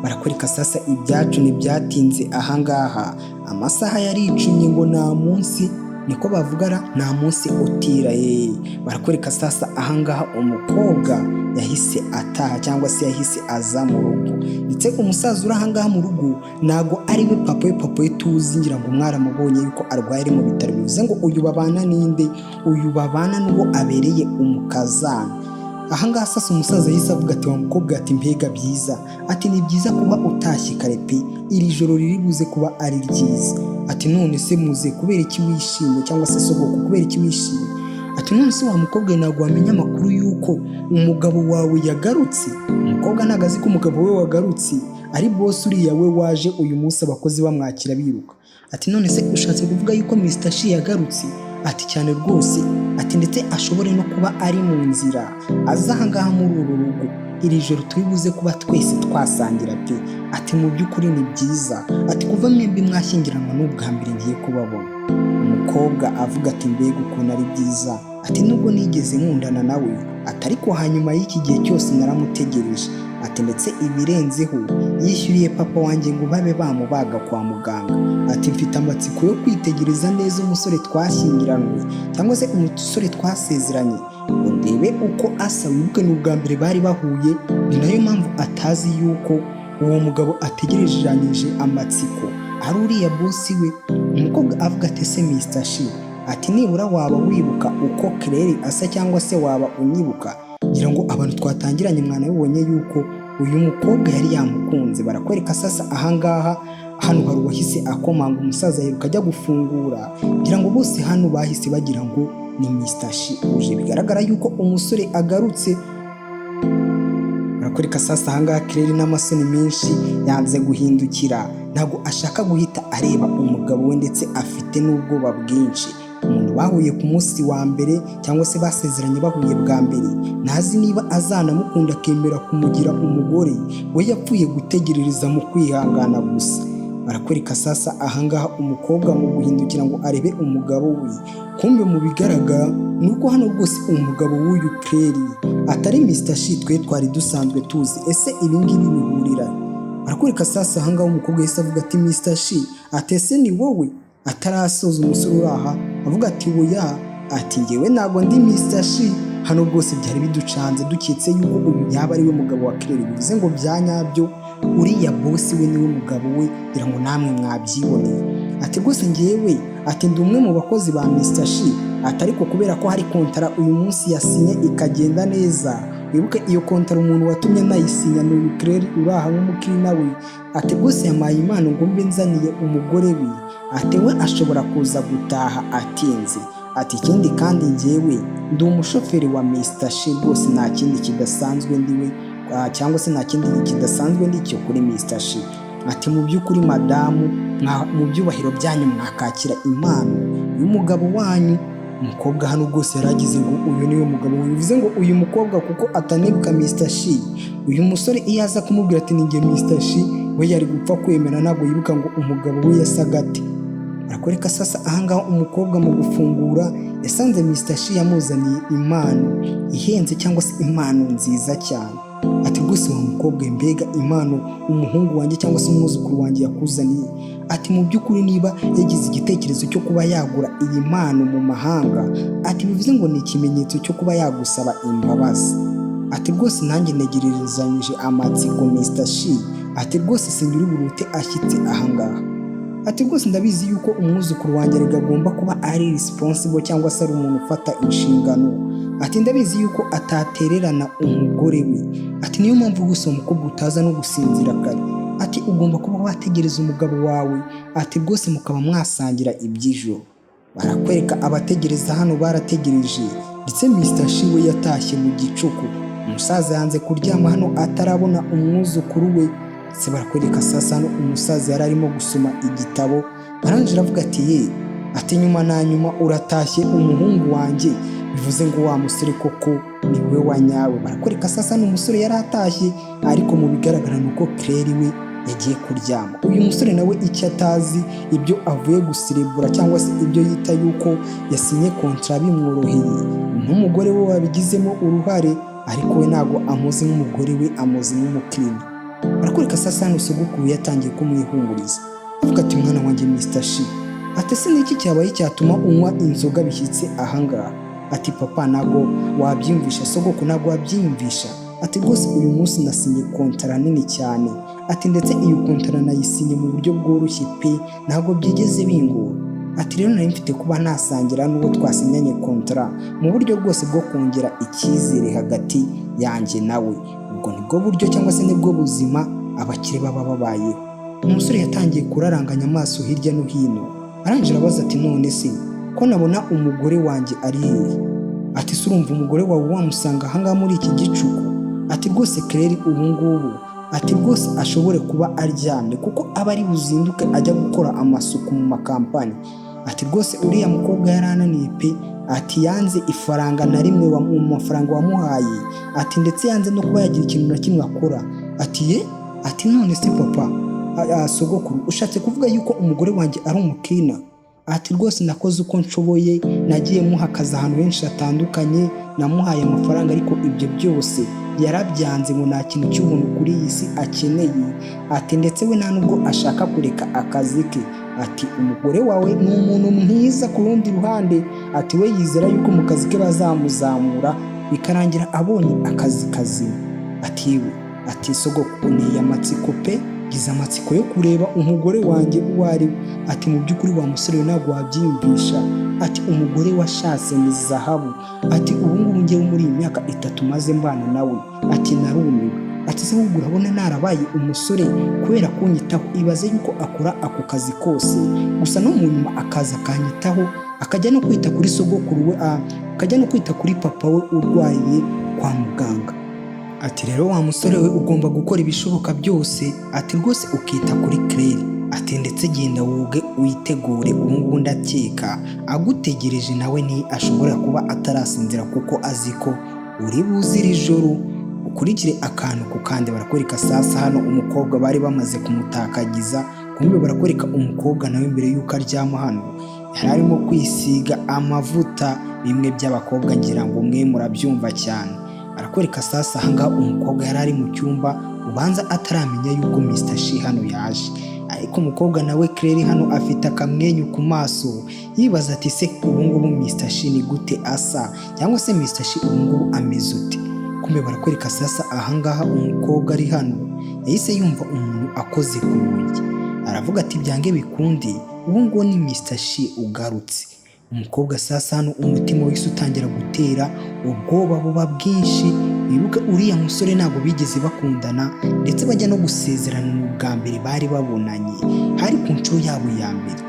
Barakoreka sasa ibyacu ntibyatinze ahangaha, amasaha yaricumye ngo nta munsi niko bavugara nta munsi utira ye. Barakoreka sasa ahangaha umukobwa yahise ataha cyangwa se yahise aza mu rugo, ndetse umusaza uri ahangaha mu rugo ntago ari we papa we tuzi, ngira ngo mwaramubonye yuko arwaye ari mu bitaro, bivuze ngo uyu babana ninde? Uyu babana n'uwo abereye umukazana. Ahangaha sasa umusaza yahise avuga ati wa mukobwa ati mbega byiza, ati ni byiza kuba utashye kare pe, iri joro riri buze kuba ari ryiza. Ati none se muze kubera iki wishimye, cyangwa se sogoko kubera iki wishimye? Ati none se wa mukobwa ntabwo wamenya amakuru yuko umugabo wawe yagarutse? Umukobwa ntabwo azi ko umugabo we wagarutse, ari boss uriya we waje uyu munsi abakozi bamwakira biruka. Ati none se ushatse kuvuga yuko Mr. Shi yagarutse? Ati cyane rwose, ati ndetse ashobore no kuba ari mu nzira aza ahangaha muri uru rugo, iri joro turi buze kuba twese twasangira pe. Ati mu by'ukuri ni byiza, ati kuva mwembi mwashyingiranwa n'ubwa mbere ngiye kubabona. Umukobwa avuga ati mbega ukuntu ari byiza, ati nubwo nigeze nkundana nawe, ati ariko hanyuma y'iki gihe cyose naramutegereje. Ati ndetse ibirenzeho yishyuriye papa wanjye ngo babe bamubaga kwa muganga. Ati mfite amatsiko yo kwitegereza neza umusore twashyingiranwe cyangwa se umusore twasezeranye ngo ndebe uko asa. Wibuke n'ubwa mbere bari bahuye, ni nayo mpamvu atazi yuko uwo mugabo ategerejanyije amatsiko ari uriya boss we. Umukobwa avuga ati se Mr. Shi, ati nibura waba wibuka uko Claire asa cyangwa se waba unyibuka? Ngira ngo abantu twatangiranye mwana bibonye yuko uyu mukobwa yari yamukunze. Barakwereka sasa ahangaha hano hari uwahise akomanga, umusaza yiruka ajya gufungura, ngira ngo bose hano bahise bagira ngo ni Mr. Shi uje, bigaragara yuko umusore agarutse. Barakoreka sasa ahangaha Claire n'amasoni menshi yanze guhindukira, ntabwo ashaka guhita areba umugabo we, ndetse afite n'ubwoba bwinshi. Umuntu bahuye ku munsi wa mbere cyangwa se basezeranye bahuye bwa mbere, ntazi niba azanamukunda akemera kumugira umugore we, yapfuye gutegerereza mu kwihangana gusa. Barakwereka sasa ahangaha umukobwa mu guhindukira ngo arebe umugabo we, kumbe mu bigaragara nuko hano rwose umugabo w'uyu Claire atari Mr. Shi twe twari dusanzwe tuzi. Ese ibi ngibi bihurira? Barakwereka sasa ahangaha umukobwa yahise avuga ati Mr. Shi, atese ni wowe? Atarasoza umusore uraha avuga ati oya, ati ngewe ntabwo ndi Mr. Shi. Hano rwose byari biducanze duketse yuko uyu yaba ari we mugabo wa Claire, bivuze ngo byanyabyo uriya boss we niwe mugabo we, ngira ngo namwe mwabyiboneye. Ati rwose ngewe ati ndi umwe mu bakozi ba Mr. Shi, ati ariko kubera ko hari kontara uyu munsi yasinye ikagenda neza. Wibuke iyo kontara umuntu watumye nayisinya ni uyu Claire uraha nk'umukirina we. Ati rwose yamaye impano ngo mbe nzaniye umugore we, ati we ashobora kuza gutaha atinze. Ati ikindi kandi ngewe ndi umushoferi wa Mr. Shi rwose nta kindi kidasanzwe ndiwe. cyangwa se nta kindi kidasanzwe n'icyo kuri Mr. Shi. Ati mu by'ukuri madamu, mu byubahiro byanyu mwakakira impano y'umugabo wanyu. Umukobwa hano rwose yaragize ngo uyu niwe mugabo we, bivuze ngo uyu mukobwa kuko atanibuka Mr. Shi, uyu musore iyo aza kumubwira ati ninjye Mr. Shi, we yari gupfa kwemera, ntabwo yibuka ngo umugabo we yasaga ate. Barakwereka sasa ahangaha umukobwa mu gufungura yasanze Mr. Shi yamuzaniye impano ihenze cyangwa se impano nziza cyane. Ati rwose wa mukobwa, mbega impano umuhungu wanjye cyangwa se umwuzukuru wanjye yakuzaniye. Ati mu by'ukuri niba yagize igitekerezo cyo kuba yagura iyi mpano mu mahanga, ati bivuze ngo ni ikimenyetso cyo kuba yagusaba imbabazi. Ati rwose nanjye ntegerezanyije amatsiko Mr. Shi. Ati rwose sinyuri burute ashyitse ahangaha. Ati rwose ndabizi yuko umwuzukuru wanjye agomba kuba ari responsible cyangwa se ari umuntu ufata inshingano. Ati ndabizi yuko atatererana umugore we. Ati niyo mpamvu gusa umukobwa utaza no gusinzira kare. Ati ugomba kuba wategereza umugabo wawe. Ati rwose mukaba mwasangira iby'ijoro. Barakwereka abategereza hano barategereje, ndetse Mr. Shi we yatashye mu gicuku. Umusaza yanze kuryama hano atarabona umwuzukuru we. Se barakwereka sasa hano umusaza yari arimo gusoma igitabo. Barangije avuga ati ye, ati nyuma na nyuma uratashye umuhungu wanjye, bivuze ngo wa musore koko ni we wanyawe. Barakwereka sasa n'umusore yari atashye, ariko mu bigaragara nuko Claire we yagiye kuryama. Uyu musore nawe icyo atazi, ibyo avuye gusirebura cyangwa se ibyo yita yuko yasinye kontra bimworoheye, n'umugore we wabigizemo uruhare, ariko we ntago amuzi nk'umugore we, amuzi nk'umukirina. Barakwereka sasa n'usogokuru yatangiye kumwihumuriza, avuga ati mwana wanjye Mr. Shi, ati se niki cyabaye cyatuma unywa inzoga bishyitse ahangaha. Ati papa ntago wabyiyumvisha, sogoko ntago wabyiyumvisha. Ati rwose uyu munsi nasinye kontara nini cyane. Ati ndetse iyo kontara nayisinye mu buryo bworoshye pe, ntago byigeze bingora. Ati rero nari mfite kuba nasangira n'uwo twasinyanye kontara mu buryo bwose bwo kongera icyizere hagati yanjye nawe. Ubwo nibwo buryo cyangwa se nibwo buzima abakire baba babayeho. Umusore yatangiye kuraranganya amaso hirya no hino, arangije arabaza ati none se ko nabona umugore wanjye ari hehe? Ati se urumva umugore wawe wamusanga ahangaha muri iki gicuku? Ati rwose Claire ubu ngubu, ati rwose ashobore kuba aryamye kuko aba ari buzinduke ajya gukora amasuku mu makampani. Ati rwose uriya mukobwa yarananiye pe. Ati yanze ifaranga na rimwe mu mafaranga wamuhaye. Ati ndetse yanze no kuba yagira ikintu na kimwe akora. Ati ye, ati none se papa, sogokuru ushatse kuvuga yuko umugore wanjye ari umukina? Ati rwose nakoze uko nshoboye, nagiye muha akazi ahantu henshi hatandukanye, namuhaye amafaranga, ariko ibyo byose yarabyanze ngo nta kintu cy'ubuntu kuri iyi si akeneye. Ati ndetse we nta nubwo ashaka kureka akazi ke. Ati umugore wawe ni umuntu mwiza ku rundi ruhande. Ati we yizera yuko mu kazi ke bazamuzamura bikarangira abonye akazi kazima. Ati we, ati sogoko unteye amatsiko pe, gize amatsiko yo kureba umugore wanjye uwo ari we. Ati mu by'ukuri wa musore ntabwo wabyiyumvisha. Ati umugore washatse ni zahabu. Ati ubu ngubu ngewe muri iyi myaka 3 maze mbana nawe. Ati narumiwe. Ati se ubwo urabona narabaye umusore kubera kunyitaho. Ibaze yuko akora ako kazi kose, gusa no mu nyuma akaza akanyitaho, akajya no kwita kuri sogokuru we, akajya no kwita kuri papa we urwaye kwa muganga. Ati rero wa musore we ugomba gukora ibishoboka byose. Ati rwose ukita kuri Claire. Ati ndetse genda woge witegure, ubu ngubu ndakeka agutegereje nawe ni ashobora kuba atarasinzira kuko azi ko uri buzira ijoro. Ukurikire akantu ku kandi. Barakwereka sasa hano umukobwa bari bamaze kumutakagiza, kumbe barakwereka umukobwa nawe mbere yuko aryama hano yari arimo kwisiga amavuta, bimwe by'abakobwa ngira ngo mwe murabyumva cyane. Barakwereka sasa ahangaha umukobwa yari ari mu cyumba, ubanza ataramenya yuko Mr. Shi hano yaje, ariko umukobwa nawe Claire hano afite akamwenyu ku maso, yibaza ati se ubu ngubu Mr. Shi ni gute asa, cyangwa se Mr. Shi ubu ngubu ameze ute? Kumbe barakwereka sasa ahangaha umukobwa ari hano yahise yumva umuntu akoze ku rugi, aravuga ati byange bikundi ubu ngubu ni Mr. Shi ugarutse. Umukobwa sasa hano umutima wese utangira gutera, ubwoba buba bwinshi. Bibuka uriya musore ntabwo bigeze bakundana, ndetse bajya no gusezerana bwa mbere bari babonanye, hari ku nshuro yabo ya mbere.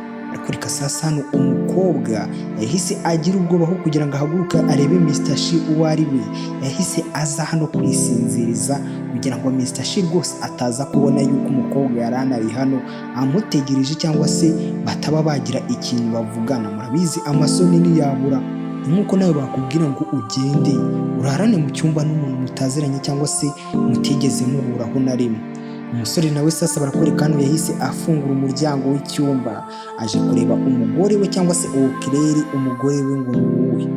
barakurika sasa hano umukobwa yahise agira ubwoba aho kugira ngo ahaguruke arebe Mr. Shi uwo ari we, yahise aza hano kwisinziriza kugira ngo Mr. Shi rwose ataza kubona yuko umukobwa yari anari hano amutegereje cyangwa se bataba bagira ikintu bavugana. Murabizi amasoni ntiyabura, nk'uko nawe bakubwira ngo ugende urarane mu cyumba n'umuntu mutaziranye cyangwa se mutigeze muhuraho na rimwe. Umusore nawe sasa barakwereka hano yahise afungura umuryango w'icyumba aje kureba umugore we cyangwa se uwo Claire umugore we ngo ni uwuhe.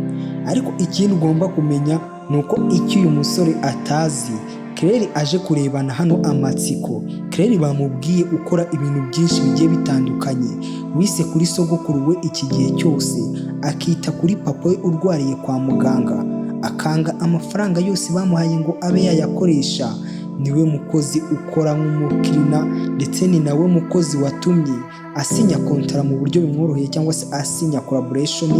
Ariko ikintu ugomba kumenya ni uko icyo uyu musore atazi, Claire aje kurebana hano amatsiko. Claire bamubwiye ukora ibintu byinshi bigiye bitandukanye, wise kuri sogokuru we iki gihe cyose, akita kuri papa we urwariye kwa muganga, akanga amafaranga yose bamuhaye ngo abe yayakoresha. Niwe mukozi ukora nk'umukirina ndetse ni nawe mukozi watumye asinya kontara mu buryo bumworoheye cyangwa se asinya collaboration,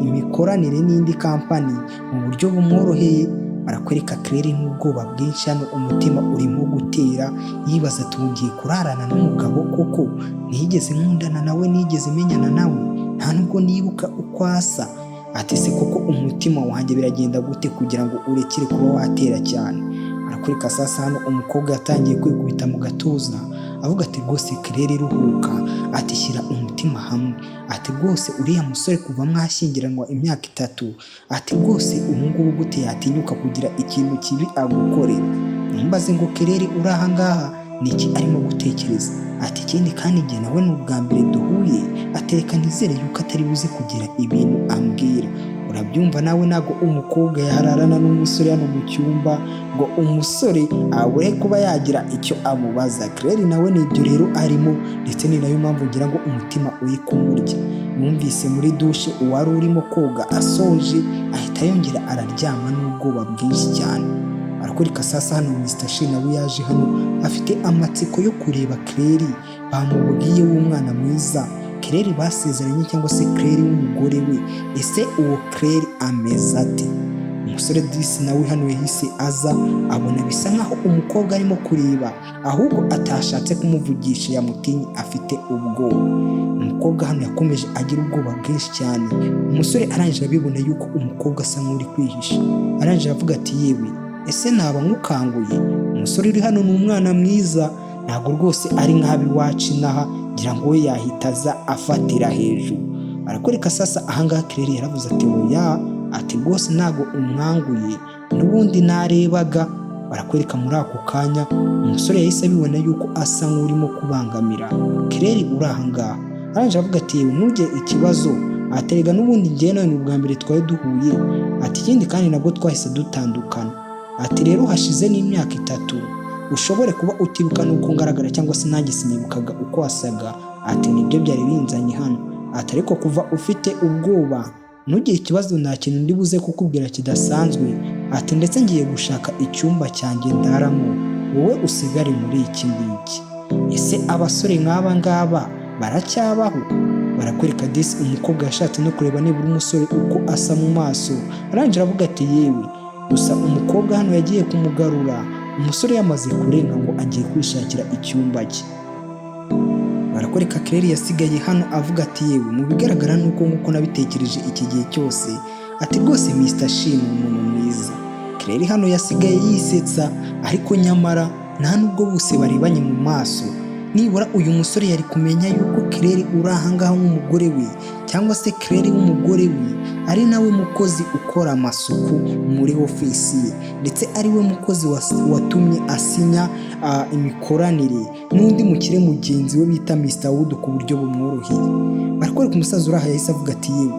imikoranire n'indi kampani mu buryo bumworoheye. Barakwereka Claire n'ubwoba bwinshi hano, umutima urimo gutera yibaza ati ngiye kurarana n'umugabo koko, nigeze nkundana nawe, nigeze menyana nawe, nta nubwo nibuka uko asa. Ati se koko umutima wanjye biragenda gute kugira ngo urekere kuba watera cyane. Barakurika sasa hano umukobwa yatangiye kwikubita mu gatuza avuga ati rwose Claire ruhuka, ati shyira umutima hamwe, ati rwose uriya musore kuva mwashyingiranwa imyaka 3, ati rwose ubungubu gute yatinyuka kugira ikintu kibi agukorera. Mbaze ngo Claire uri aha ngaha niki arimo gutekereza. Ati ikindi kandi njye nawe ni ubwa mbere duhuye, atereka nizere yuko atari buze kugira ibintu ambwira. Urabyumva nawe ntago umukobwa yahararana n'umusore hano mu cyumba ngo umusore abure kuba yagira icyo amubaza. Claire nawe nibyo rero arimo, ndetse ni nayo mpamvu ngira ngo umutima uri kumurya. Numvise muri dushe uwari urimo koga asoje ahita yongera araryama n'ubwoba bwinshi cyane. Barakurika sasa hano Mr. Shi nawe yaje hano afite amatsiko yo kureba Claire bamubwiye w'umwana mwiza, Claire basezeranye cyangwa se Claire w'umugore we. Ese uwo Claire ameze ate? Umusore disi nawe hano yahise aza abona bisa nkaho umukobwa arimo kureba, ahubwo atashatse kumuvugisha, yamutinye afite ubwoba. Umukobwa hano yakomeje agira ubwoba bwinshi cyane. Umusore arangije abibona yuko umukobwa asa nk'uri kwihisha, arangije avuga ati yewe ese naba nkukanguye? Umusore uri hano ni umwana mwiza, ntabwo rwose ari nk'abiwacu inaha, ngira ngo we yahita aza afatira hejuru. Barakoreka sasa ahangaha Claire yaravuze ati oya, ati rwose ntabwo umwanguye, n'ubundi narebaga. Barakwereka muri ako kanya umusore yahise abibona yuko asa nk'urimo kubangamira Claire uri ahangaha. Arangije avuga ati yewe ntugire ikibazo, aterega n'ubundi njye nawe ni ubwa mbere twari duhuye, ati ikindi kandi nabwo twahise dutandukana, ati rero hashize n'imyaka 3, ushobore kuba utibuka nuko ngaragara cyangwa se nanjye sinibukaga uko wasaga, ati nibyo byari binzanye hano, ati ariko kuva ufite ubwoba ntugire ikibazo, nta kintu ndi buze kukubwira kidasanzwe, ati ndetse ngiye gushaka icyumba cyanjye ndaramo, wowe usigare muri iki ngiki. Ese abasore nk'aba ngaba baracyabaho? Barakwereka disi umukobwa yashatse no kureba nibura umusore uko asa mu maso, arangije avuga ati yewe, gusa umukobwa hano yagiye kumugarura, umusore yamaze kurenga ngo agiye kwishakira icyumba cye. Barakoreka Claire yasigaye hano avuga ati yewe mu bigaragara nuko nkuko nabitekereje iki gihe cyose, ati rwose Mr. Shi ni umuntu mwiza. Claire hano yasigaye yisetsa, ariko nyamara nta nubwo bose barebanye mu maso. Nibura uyu musore yari kumenya yuko Claire uri ahangaha nk'umugore we, cyangwa se Claire w'umugore we ari nawe mukozi ukora amasuku muri ofisi ye, ndetse ari we mukozi watumye asinya imikoranire n'undi mukire mugenzi we bita Mr. Wood ku buryo bumworoheye. Barakwereka umusaza uraha yahise avuga ati yewe,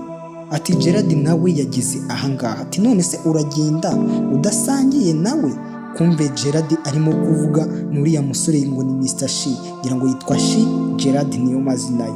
ati Gerard nawe yageze ahangaha, ati none se uragenda udasangiye nawe? Kumbe Gerard arimo kuvuga n'uriya musore ngo ni Mr. Shi, ngira ngo yitwa Shi Gerard niyo mazina ye.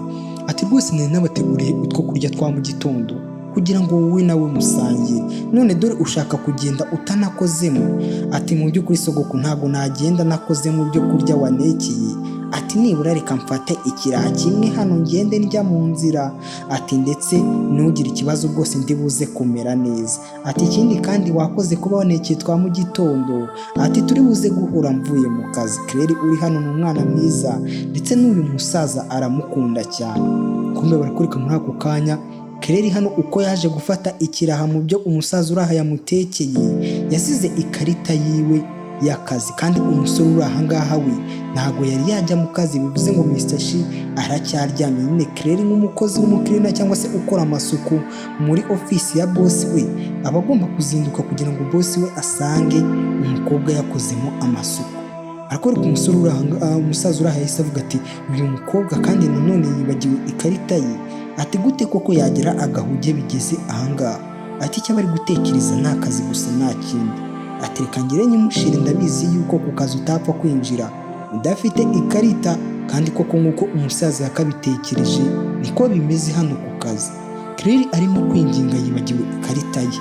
Ati rwose nari nabateguriye utwo kurya twa mu gitondo kugira ngo wowe nawe musangire, none dore ushaka kugenda utanakozemo. Ati mu by'ukuri sogoko ntabwo nagenda nakozemo byo kurya wanekeye, ati nibura reka mfate ikiraha kimwe hano ngende njya mu nzira, ati ndetse ntugire ikibazo rwose ndi buze kumera neza, ati ikindi kandi wakoze kuba wanekeye twa mu gitondo, ati turi buze guhura mvuye mu kazi. Claire uri hano ni umwana mwiza, ndetse n'uyu musaza aramukunda cyane. kumbe barakwereka muri ako kanya Claire hano uko yaje gufata ikiraha mu byo umusaza uraha yamutekeye, yasize ikarita yiwe y'akazi, kandi umusore uri aha ngaha we ntabwo yari yajya mu kazi, bivuze ngo Mr. Shi aracyaryamye. Nyine Claire nk'umukozi w'umukirina cyangwa se ukora amasuku muri ofisi ya boss we aba agomba kuzinduka kugira ngo boss we asange umukobwa yakozemo amasuku. Arakwereka umusore uri aha ngaha, umusaza uri aha yahise avuga ati uyu mukobwa kandi nanone yibagiwe ikarita ye, ati gute koko yagira agahuge bigeze aha ngaha, ati icyo bari gutekereza ni akazi gusa nta kindi, ati reka ngire nyimushire, ndabizi yuko ku kazi utapfa kwinjira udafite ikarita, kandi koko nk'uko umusaza yakabitekereje niko bimeze hano ku kazi. Claire arimo kwinginga yibagiwe ikarita ye,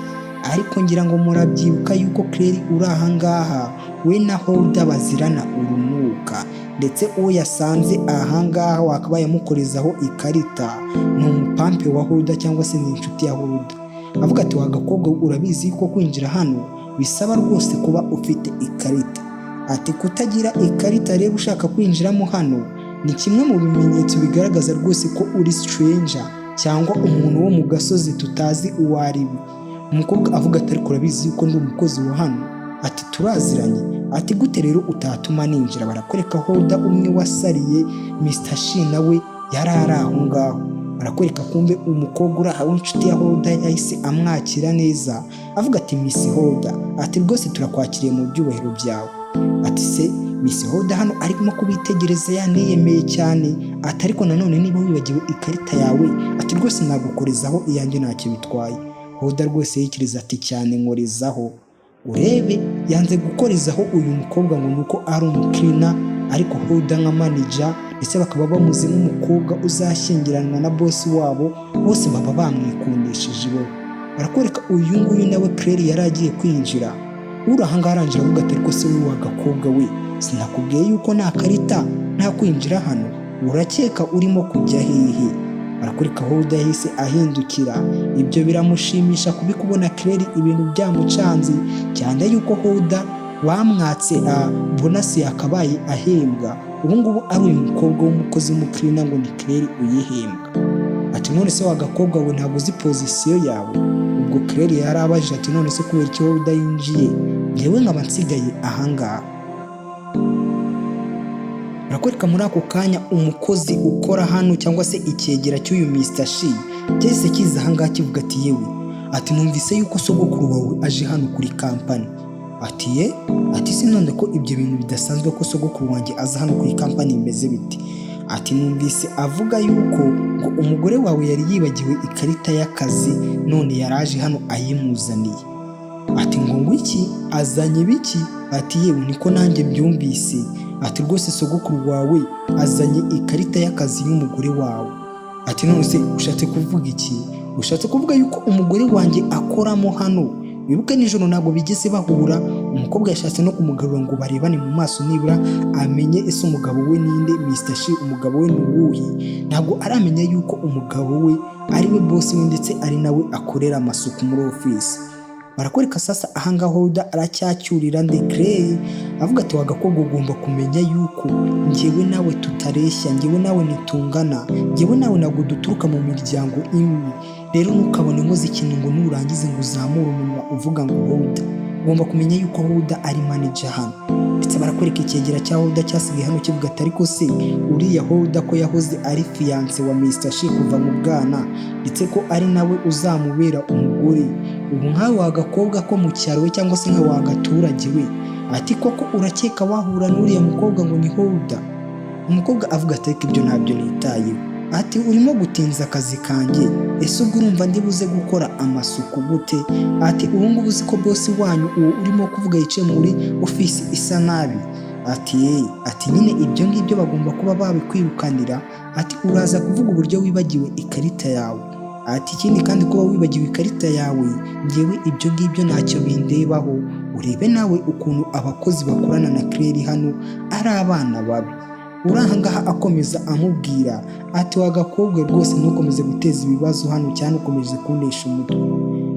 ariko ngira ngo murabyibuka yuko Claire uri aha ngaha we na Hulda bazirana urunuka, ndetse uwo yasanze aha ngaha wakaba yamukorezaho ikarita ni umupampe wa Hulda cyangwa se ni inshuti ya Hulda. Avuga ati wa gakobwa urabizi ko kwinjira hano bisaba rwose kuba ufite ikarita, ati kutagira ikarita rero ushaka kwinjiramo hano ni kimwe mu bimenyetso bigaragaza rwose ko uri stranger cyangwa umuntu wo mu gasozi tutazi uwo ari we. Umukobwa avuga ati ariko urabizi yuko ndi umukozi wa hano, ati turaziranye, ati gute rero utatuma ninjira. Barakwereka Hulda umwe wasariye Mr. Shi nawe yari ari aho ngaho, barakwereka kumbe umukobwa uri aho inshuti ya Hulda yahise amwakira neza, avuga ati Miss Hulda, ati rwose turakwakiriye mu byubahiro byawe. Ati se Miss Hulda hano arimo kubitegereza yaniyemeye cyane, ati ariko nanone niba wibagiwe ikarita yawe, ati rwose nagukorezaho iyanjye ntacyo bitwaye. Hulda rwose yikiriza ati cyane nkorezaho urebe, yanze gukorezaho uyu mukobwa ngo nuko ari umukirina, ariko Hulda nka manager ndetse bakaba bamuzi nk'umukobwa uzashyingiranwa na boss wabo, bose baba bamwikundishije bo. Barakwereka uyu nguyu nawe Claire yari agiye kwinjira, uri aha ngaha arangira avuga ati ariko se wowe wa gakobwa we sinakubwiye yuko nta karita nta kwinjira hano, urakeka urimo kujya hehe? Barakwereka Hulda yahise ahindukira, ibyo biramushimisha kubikubona Claire ibintu byamucanze cyane yuko Hulda bamwatse bonus yakabaye ahembwa, ubu ngubu ari uyu mukobwa w'umukozi w'umukirina ngo ni Claire uyihembwa. Ati none se wa gakobwa we ntabwo uzi position yawe? Ubwo Claire yarabajije ati none se kubera icyo Hulda yinjiye ngewe nkaba nsigaye aha ngaha. Barakwereka muri ako kanya umukozi ukora hano cyangwa se icyegera cy'uyu Mr. Shi cyese kiza aha ngaha kivuga ati yewe, ati numvise yuko sogokuru wawe aje hano kuri kampani. Ati ye, ati sinonde ko ibyo bintu bidasanzwe ko sogokuru wanjye aza hano kuri kampani bimeze biti. Ati numvise avuga yuko ngo umugore wawe yari yibagiwe ikarita y'akazi none yaraje hano ayimuzaniye. Ati ngo ngwiki azanye biki? Ati yewe niko nanjye byumvise, ati rwose sogokuru wawe azanye ikarita y'akazi y'umugore wawe. Ati none se ushatse kuvuga iki? Ushatse kuvuga yuko umugore wanjye akoramo hano? Wibuke nijoro ntabwo bigeze bahura, umukobwa yashatse no kumugarura ngo barebane mu maso nibura amenye ese umugabo we ninde, Mr. Shi umugabo we ni uwuhe. Ntabwo aramenya yuko umugabo we ari we boss we ndetse ari nawe akorera amasuku muri office. Barakwereka sasa aha ngaha Hulda aracyacyurira Claire avuga ati wa gakobwa ugomba kumenya yuko njyewe nawe tutareshya, njyewe nawe nitungana, njyewe nawe ntabwo duturuka mu miryango imwe, rero ntukabone nkoze ikintu ngo nurangize ngo uzamure umunwa uvuga ngo Hulda. Ugomba kumenya yuko Hulda ari manager hano. Ndetse barakwereka icyegera cya Hulda cyasigaye hano kivuga ati ariko se uriya Hulda ko yahoze ari fiance wa Mr. Shi kuva mu bwana, ndetse ko ari nawe uzamubera umugore, ubu nkawe wa gakobwa ko mu cyaro we cyangwa se nka wa gaturage we, ati koko urakeka wahura n'uriya mukobwa ngo ni Hulda? Umukobwa avuga ati ariko ibyo ntabyo nitayeho, ati urimo gutinza akazi kanjye, ese ubwo urumva ndibuze gukora amasuku gute? Ati ubu ngubu uzi ko boss wanyu uwo urimo kuvuga yicaye muri office isa nabi? Ati nyine ibyo ngibyo bagomba kuba babikwirukanira, ati uraza kuvuga uburyo wibagiwe ikarita yawe. Ati ikindi kandi kuba wibagiwe ikarita yawe ngewe ibyo ngibyo ntacyo bindebaho, urebe nawe ukuntu abakozi bakorana na Claire hano ari abana babi. Uraha ngaha akomeza amubwira ati wa gakobwa rwose ntukomeze guteza ibibazo hano cyane ukomeje kunesha umutwe.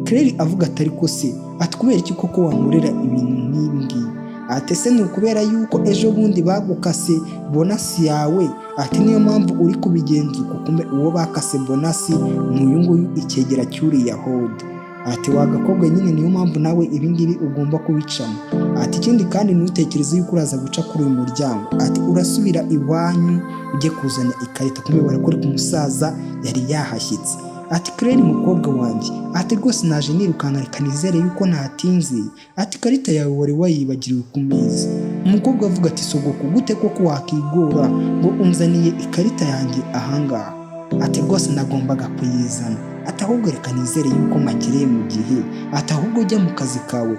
Claire avuga ati ariko se ati kubera iki koko wankorera ibintu nk'ibi ngibi? ati ese ni ukubera yuko ejo bundi bagukase bonasi yawe, ati niyo mpamvu uri kubigenza uko, kumbe uwo bakase bonasi ni uyu nguyu icyegera cy'uriya Howard. Ati wagakobwa nyine niyo mpamvu nawe ibingibi ugomba kubicamo. Ati ikindi kandi ntutekereze yuko uraza guca kuri uyu muryango, ati urasubira iwanyu ujye kuzana ikarita, kumbe barakora ku musaza yari yahashyitse. Ati Claire mukobwa wanjye, ati rwose naje nirukanka reka nizere yuko ntatinze, ati ikarita yawe wari wayibagiriwe ku meza. Umukobwa avuga ati sogoko gute koko wakigora ngo unzaniye ikarita yanjye ahangaha, ati rwose nagombaga kuyizana, ati ahubwo reka nizere yuko magiriye mu gihe, ati ahubwo ujya mu kazi kawe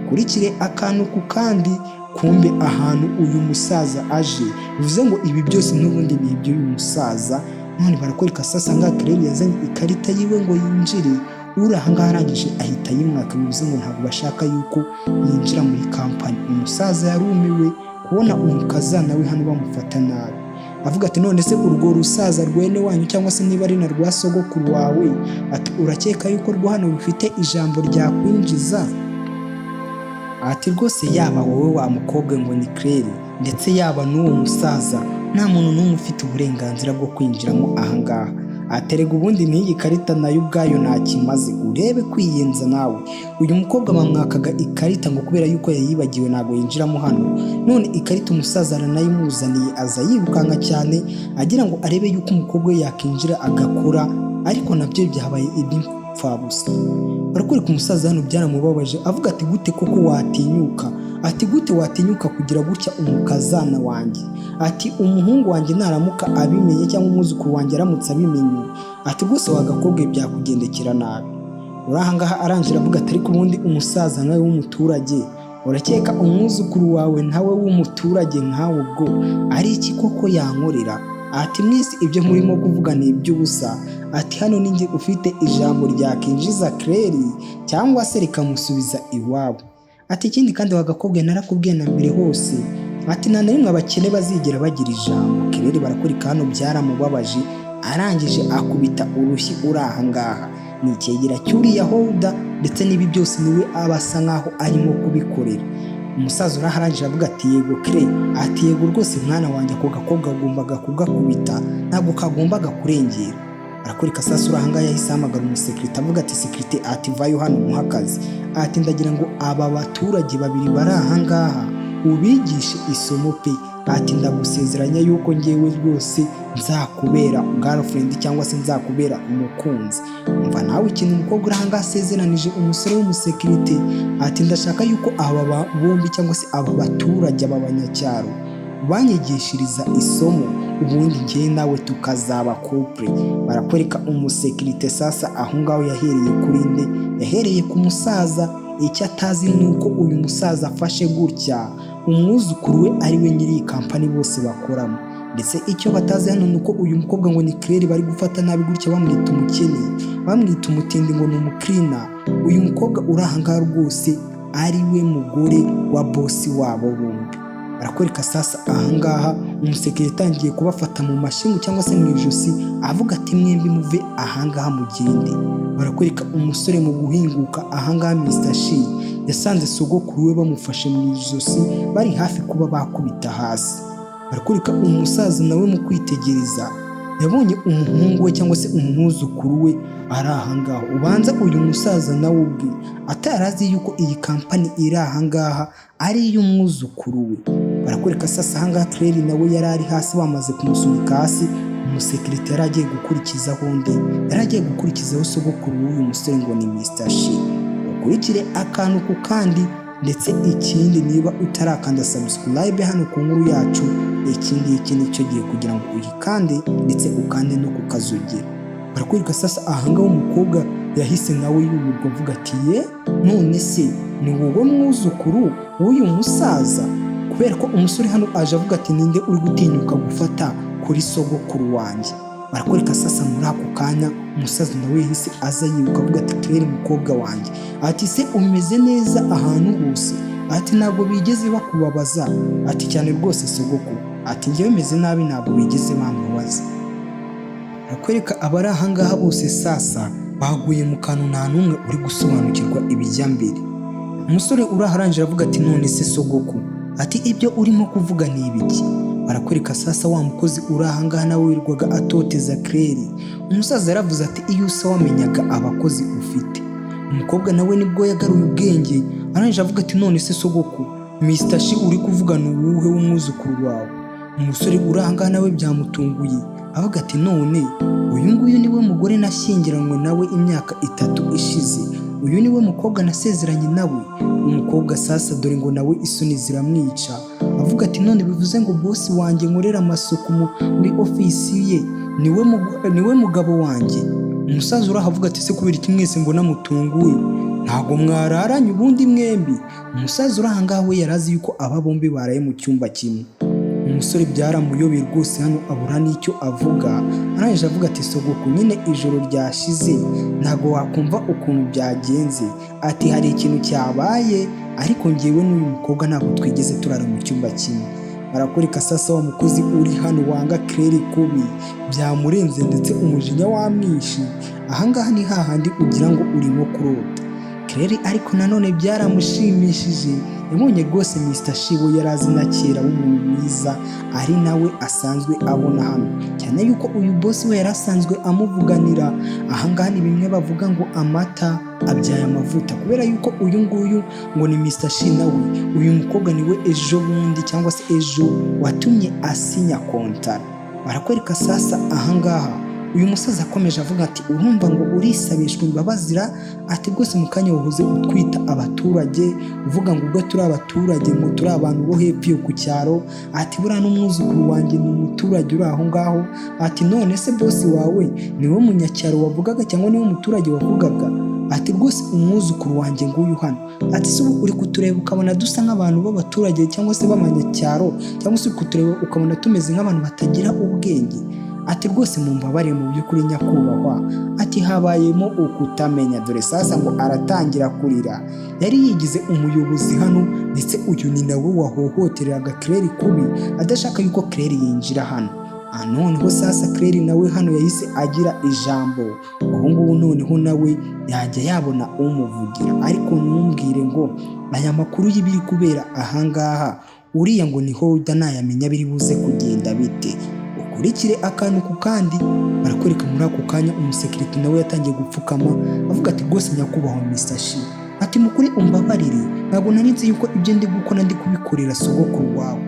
ukurikire akantu ku kandi. Kumbe ahantu uyu musaza aje bivuze ngo ibi byose n'ubundi ni iby'uyu musaza. None barakwereka sasa ngaha Claire yazanye ikarita yiwe ngo yinjire, uri ahangaha arangije ahita yimwaka, bivuze ngo ntabwo bashaka yuko yinjira muri kampani. Umusaza yarumiwe kubona umukazana we hano bamufata nabi, avuga ati none se urwo rusaza rwene wanyu cyangwa se niba ari na rwa sogokuru wawe, ati urakeka yuko rwo hano rufite ijambo rya kwinjiza? Ati rwose yaba wowe wa mukobwa ngo ni Claire ndetse yaba n'uwo musaza nta muntu n'umwe ufite uburenganzira bwo kwinjiramo ahangaha. Aterega ubundi n'iyi karita nayo ubwayo ntakimaze, urebe kwiyenza nawe. Uyu mukobwa bamwakaga ikarita ngo kubera yuko yayibagiwe ntabwo yinjiramo hano, none ikarita umusaza aranayimuzaniye aza yirukanka cyane agira ngo arebe yuko umukobwa we yakinjira agakora, ariko nabyo byabaye iby'imfabusa. Barakwereka umusaza hano byaramubabaje, avuga ati gute koko watinyuka, ati gute watinyuka kugira gutya umukazana wanjye, ati umuhungu wanjye naramuka abimenye cyangwa umwuzukuru wanjye aramutse abimenye, ati rwose wagakobwe byakugendekera nabi. Urahangaha arangira avuga ati ariko ubundi umusaza nawe w'umuturage, urakeka umwuzukuru wawe nawe w'umuturage nkawe ubwo ari iki koko yankorera? Ati mwese ibyo murimo kuvuga ni iby'ubusa, ati hano ninjye ufite ijambo ryakinjiza Claire cyangwa se rikamusubiza iwabo. Ati ikindi kandi wagakobwe narakubwiye na mbere hose, ati nta na rimwe abakene bazigera bagira ijambo. Claire barakwereka hano byaramubabaje, arangije akubita urushyi uri ahangaha ni icyegera cy'uriya Howard, ndetse n'ibi byose niwe aba asa nkaho arimo kubikorera. Umusaza uraharangije avuga ati yego Claire, ati yego rwose mwana wanjye ako gakobwa agombaga kugakubita, ntabwo kagombaga kurengera. Barakwereka sasa urahangaha yahise ahamagara umusekirite avuga ati sekirite, ati vayo hano muhakazi, ati ndagira ngo aba baturage babiri bari ahangaha ubigishe isomo pe, ati ndagusezeranya yuko ngewe rwose nzakubera girlfriend cyangwa se nzakubera umukunzi. Umva nawe ikintu umukobwa urahangaha asezeranije umusore w'umusekirite, ati ndashaka yuko aba bombi cyangwa se aba baturage b'abanyacyaro banyigishiriza isomo, ubundi ngewe nawe tukazaba couple. Barakwereka umusekirite sasa aho ngaho yahereye kuri nde, yahereye ku musaza. Icyo atazi ni uko uyu musaza afashe gutya umwuzukuru we ari we nyiri iyi kampani bose bakoramo, ndetse icyo batazi hano ni uko uyu mukobwa ngo ni Claire bari gufata nabi gutya, bamwita umukene, bamwita umutindi ngo ni umukrina. Uyu mukobwa uri ahangaha rwose ari we mugore wa bosi wabo bombi. Barakwereka sasa ahangaha umusekirite atangiye kubafata mu mashingu cyangwa se mu ijosi, avuga ati mwembi muve ahangaha mugende. Barakwereka umusore mu guhinguka ahangaha Mr. Shi yasanze sogokuru we bamufashe mu ijosi bari hafi kuba bakubita hasi. Barakwereka umusaza nawe mu kwitegereza yabonye umuhungu we cyangwa se umwuzukuru we ari ahangaha. Ubanza uyu musaza nawe ubwe atarazi yuko iyi kampani iri ahangaha ari iy'umwuzukuru we. Barakwereka sasa ahangaha Claire nawe yari ari hasi bamaze kumusunika hasi. Umusekirite yari agiye gukurikizaho undi, yari agiye gukurikizaho sogokuru w'uyu musore ngo ni Mr. Shi. Ukurikire akantu ku kandi, ndetse ikindi niba utarakanda subscribe hano ku nkuru yacu, iki ngiki nicyo gihe kugira ngo uyikande ndetse ukande no kukazogera. Barakwereka sasa ahangaho umukobwa yahise nawe yumirwa avuga ati ye none se ni wowe mwuzukuru w'uyu musaza? Kubera ko umusore hano aje avuga ati ninde uri gutinyuka gufata kuri sogokuru wanjye. Barakwereka sasa muri ako kanya umusaza nawe yahise aza yiruka avuga ati Claire mukobwa wanjye, ati se umeze neza ahantu hose, ati ntabwo bigeze bakubabaza? Ati cyane rwose sogokuru, ati njyewe meze nabi ntabwo bigeze bamubaza. Barakwereka abari ahangaha bose sasa baguye mu kantu, nta n'umwe uri gusobanukirwa ibijya mbere. Umusore uraharangije avuga ati none se sogoku, ati ibyo urimo kuvuga ni ibiki? Barakwereka sasa wa mukozi uri ahangaha nawe wirirwaga atoteza Claire. Umusaza yaravuze ati iyo usa wamenyaga abakozi ufite. Umukobwa nawe nibwo yagaruye ubwenge arangije avuga ati none se sogoku, Mr. Shi uri kuvuga ni uwuhe w'umwuzukuru wawe? Umusore uri ahangaha nawe byamutunguye avuga ati none uyu nguyu niwe mugore nashyingiranywe nawe imyaka 3 ishize, uyu niwe mukobwa nasezeranye nawe. Umukobwa sasa dore ngo nawe isoni ziramwica avuga ati none bivuze ngo boss wanjye nkorera amasuku muri ofisi ye niwe mugabo wanjye? Umusaza urahavuga ati se kubera iki mwese mbona mutunguye, ntago mwararanye ubundi mwembi? Umusaza urahangaha we yarazi yuko aba bombi baraye mu cyumba kimwe. Umusore byaramuyobeye rwose hano abura n'icyo avuga arangije avuga ati sogoku nyine ijoro ryashize ntago wakumva ukuntu byagenze, ati hari ikintu cyabaye ariko ngewe n'uyu mukobwa ntabwo twigeze turara mu cyumba kimwe. Barakwereka sasa wa mukozi uri hano wanga Claire kubi byamurenze ndetse umujinya wamwishi. Ahangaha ni hahandi ugira ngo urimo kurota. Claire ariko nanone byaramushimishije, yabonye rwose Mr. Shi we yarazi na kera w'umuntu mwiza ari nawe asanzwe abona hano, cyane yuko uyu boss we yarasanzwe amuvuganira. Ahangaha ni bimwe bavuga ngo amata abyaye amavuta, kubera yuko uyu nguyu ngo ni Mr. Shi nawe uyu mukobwa niwe ejo bundi cyangwa se ejo watumye asinya kontara. Barakwereka sasa ahangaha uyu musaza akomeje avuga ati urumva ngo urisabishwa imbabazira, ati rwose mu kanya wahoze utwita abaturage uvuga ngo ubwo turi abaturage ngo turi abantu bo hepfo ku cyaro, ati buriya n'umwuzukuru wanjye ni umuturage uri aho ngaho, ati none se boss wawe niwe munyacyaro wavugaga cyangwa niwe muturage wavugaga? Ati rwose umwuzukuru wanjye nguyu hano. Ati se ubu uri kutureba ukabona dusa nk'abantu b'abaturage cyangwa se b'amanyacyaro, cyangwa se uri kutureba ukabona tumeze nk'abantu batagira ubwenge? Ati rwose mumbabarire mu by'ukuri nyakubahwa, ati habayemo ukutamenya. Dore sasa ngo aratangira kurira, yari yigize umuyobozi hano ndetse uyu ni nawe wahohotereraga Claire kubi adashaka yuko Claire yinjira hano. Noneho sasa Claire nawe hano yahise agira ijambo, ubu ngubu noneho nawe yajya yabona umuvugira. Ariko ntumbwire ngo aya makuru y'ibiri kubera ahangaha uriya ngo ni Holder nayamenya biri buze kugenda bite? Ukurikire akantu ku kandi. Barakwereka muri ako kanya umusekirite nawe yatangiye gupfukama avuga ati rwose nyakubahwa Mr. Shi, ati mukuri umbabarire ntabwo nari nzi yuko ibyo ndi gukora ndi kubikorera sogokuru wawe.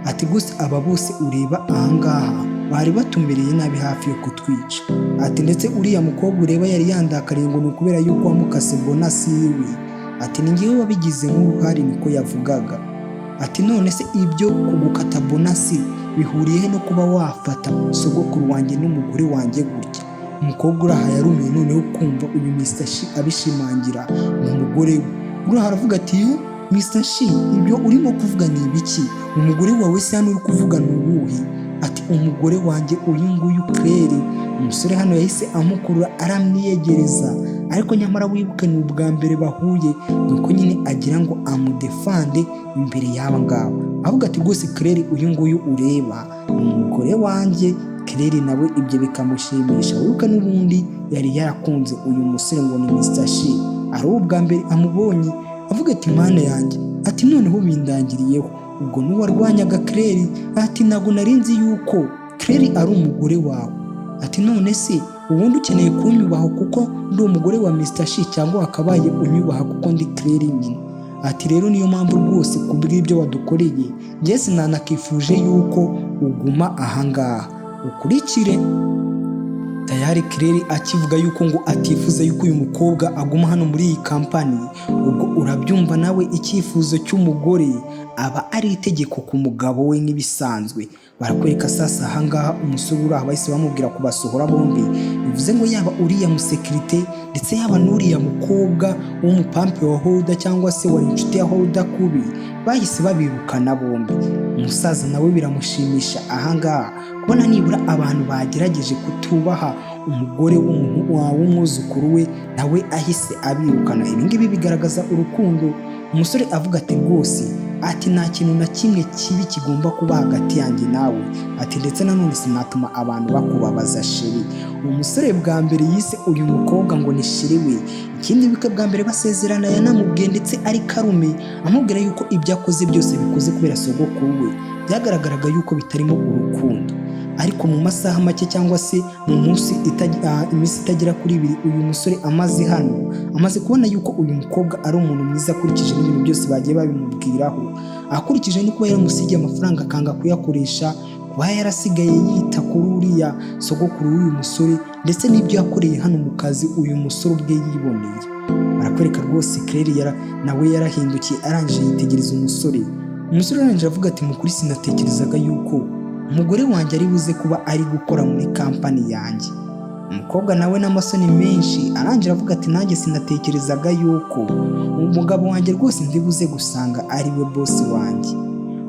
Ati rwose aba bose ureba ahangaha bari batumbereye nabi hafi yo kutwica. Ati ndetse uriya mukobwa ureba yari yandakariye ngo ni ukubera yuko wamukase bonasi yiwe, ati ni ngewe wabigizemo uruhare niko yavugaga. Ati none se ibyo kugukata bonasi bihuriye no kuba wafata sogokuru wanjye n'umugore wanjye gutya? Umukobwa uraha yarumiye noneho kumva uyu Mr. Shi abishimangira umugore we. Uraha aravuga ati Mr. Shi ibyo urimo kuvuga ni ibiki? Umugore wawe se hano uri kuvuga ni uwuhe? Ati umugore wanjye uyu nguyu Claire. Umusore hano yahise amukurura aramwiyegereza, ariko nyamara wibuke ni ubwa mbere bahuye nuko nyine agira ngo amudefande imbere y'aba ngaba. Avuga ati rwose Claire uyu nguyu ureba ni umugore wanjye. Claire nawe ibyo bikamushimisha, wibuke n'ubundi yari yarakunze uyu musore ngo ni Mr. Shi, ari ubwa mbere amubonye. Avuga ati mana yanjye, ati noneho bindangiriyeho ubwo n'uwarwanyaga Claire. Ati ntabwo nari nzi yuko Claire ari umugore wawe. Ati none se ubundi ukeneye kunyubaha kuko ndi umugore wa Mr. Shi cyangwa wakabaye unyubaha kuko ndi Claire nyine? Ati rero niyo mpamvu rwose kubw'ibyo wadukoreye njye sinanakifuje yuko uguma ahangaha. Ukurikire tayari Claire akivuga yuko ngo atifuza yuko uyu mukobwa aguma hano muri iyi kampani. Ubwo urabyumva nawe icyifuzo cy'umugore aba ari itegeko ku mugabo we nk'ibisanzwe. Barakwereka sasa ahangaha umusore uraha bahise bamubwira kubasohora bombi, bivuze ngo yaba uriya musekirite ndetse yaba n'uriya mukobwa w'umupampe wa Holder cyangwa se wari inshuti ya Holder kubi bahise babirukana bombi. Umusaza nawe biramushimisha ahangaha kubona nibura abantu bagerageje kutubaha umugore w'umwuzukuru we nawe ahise abirukana. Ibi ngibi bigaragaza urukundo. Umusore avuga ati rwose, ati nta kintu na kimwe kibi kigomba kuba hagati yanjye nawe, ati ndetse nanone sinatuma abantu bakubabaza sheri. uwo musore bwa mbere yise uyu mukobwa ngo ni shiri we. Ikindi bika bwa mbere basezerana yanamubwiye ndetse ari karume amubwira yuko ibyo akoze byose bikoze kubera sogokuru we. Byagaragaraga yuko bitarimo urukundo, ariko mu masaha make cyangwa se mu iminsi itagera kuri 2 uyu musore amaze hano amaze kubona yuko uyu mukobwa ari umuntu mwiza akurikije n'ibintu byose bagiye babimubwiraho, akurikije no kuba yaramusigiye amafaranga akanga kuyakoresha, kuba yarasigaye yita kuri uriya sogokuru w'uyu musore ndetse n'ibyo yakoreye hano mu kazi uyu musore ubwe yiboneye. Barakwereka rwose Claire nawe yarahindukiye arangije yitegereza umusore. Umusore arangije avuga ati mukuri sinatekerezaga yuko umugore wanjye ari buze kuba ari gukora muri kampani yanjye. Umukobwa nawe n'amasoni menshi arangije avuga ati nanjye sinatekerezaga yuko umugabo wanjye rwose ndi buze gusanga ari we boss wanjye.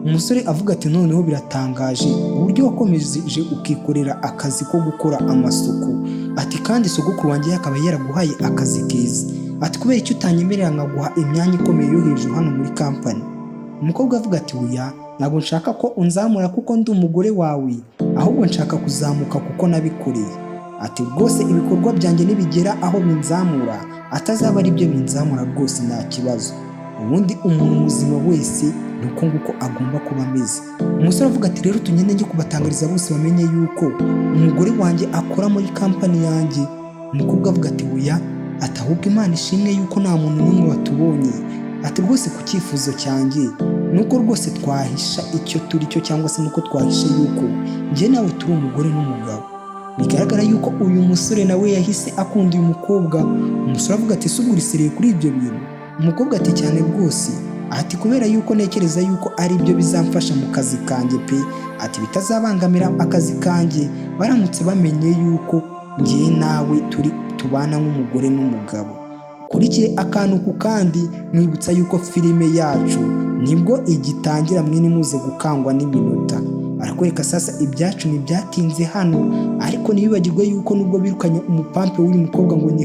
Umusore avuga ati noneho biratangaje uburyo wakomeje ukikorera akazi ko gukora amasuku, ati kandi sogokuru wanjye yakaba yaraguhaye akazi keza, ati kubera icyo utanyemerera nkaguha imyanya ikomeye yo hejuru hano muri kampani. Umukobwa avuga ati oya, ntabwo nshaka ko unzamura kuko ndi umugore wawe, ahubwo nshaka kuzamuka kuko nabikoreye. Ati rwose ibikorwa byanjye nibigera aho binzamura atazaba ari byo binzamura rwose nta kibazo. Ubundi umuntu muzima wese nuko nguko agomba kuba ameze. Umusore avuga ati rero tunyene njye kubatangariza bose bamenye yuko umugore wanjye akora muri kampani yanjye. Umukobwa avuga ati oya, ati ahubwo Imana ishimwe yuko nta muntu n'umwe watubonye. Ati rwose ku cyifuzo cyanjye nuko rwose twahisha icyo turi cyo cyangwa se nuko twahishe yuko njye nawe turi umugore n'umugabo. Bigaragara yuko uyu musore nawe yahise akunda uyu mukobwa. Umusore avuga ati sugurisiriye kuri ibyo bintu. Umukobwa ati cyane rwose, ati kubera yuko nekereza yuko ari byo bizamfasha mu kazi kanjye pe, ati bitazabangamira akazi kanjye baramutse bamenye yuko njye nawe tubana nk'umugore n'umugabo. Kurikiye akantu ku kandi mwibutsa yuko filime yacu nibwo igitangira mwene muze gukangwa n'iminota. Barakwereka sasa ibyacu ntibyatinze hano, ariko ntibibagirwe yuko nubwo birukanye umupampe w'uyu mukobwa ngo ni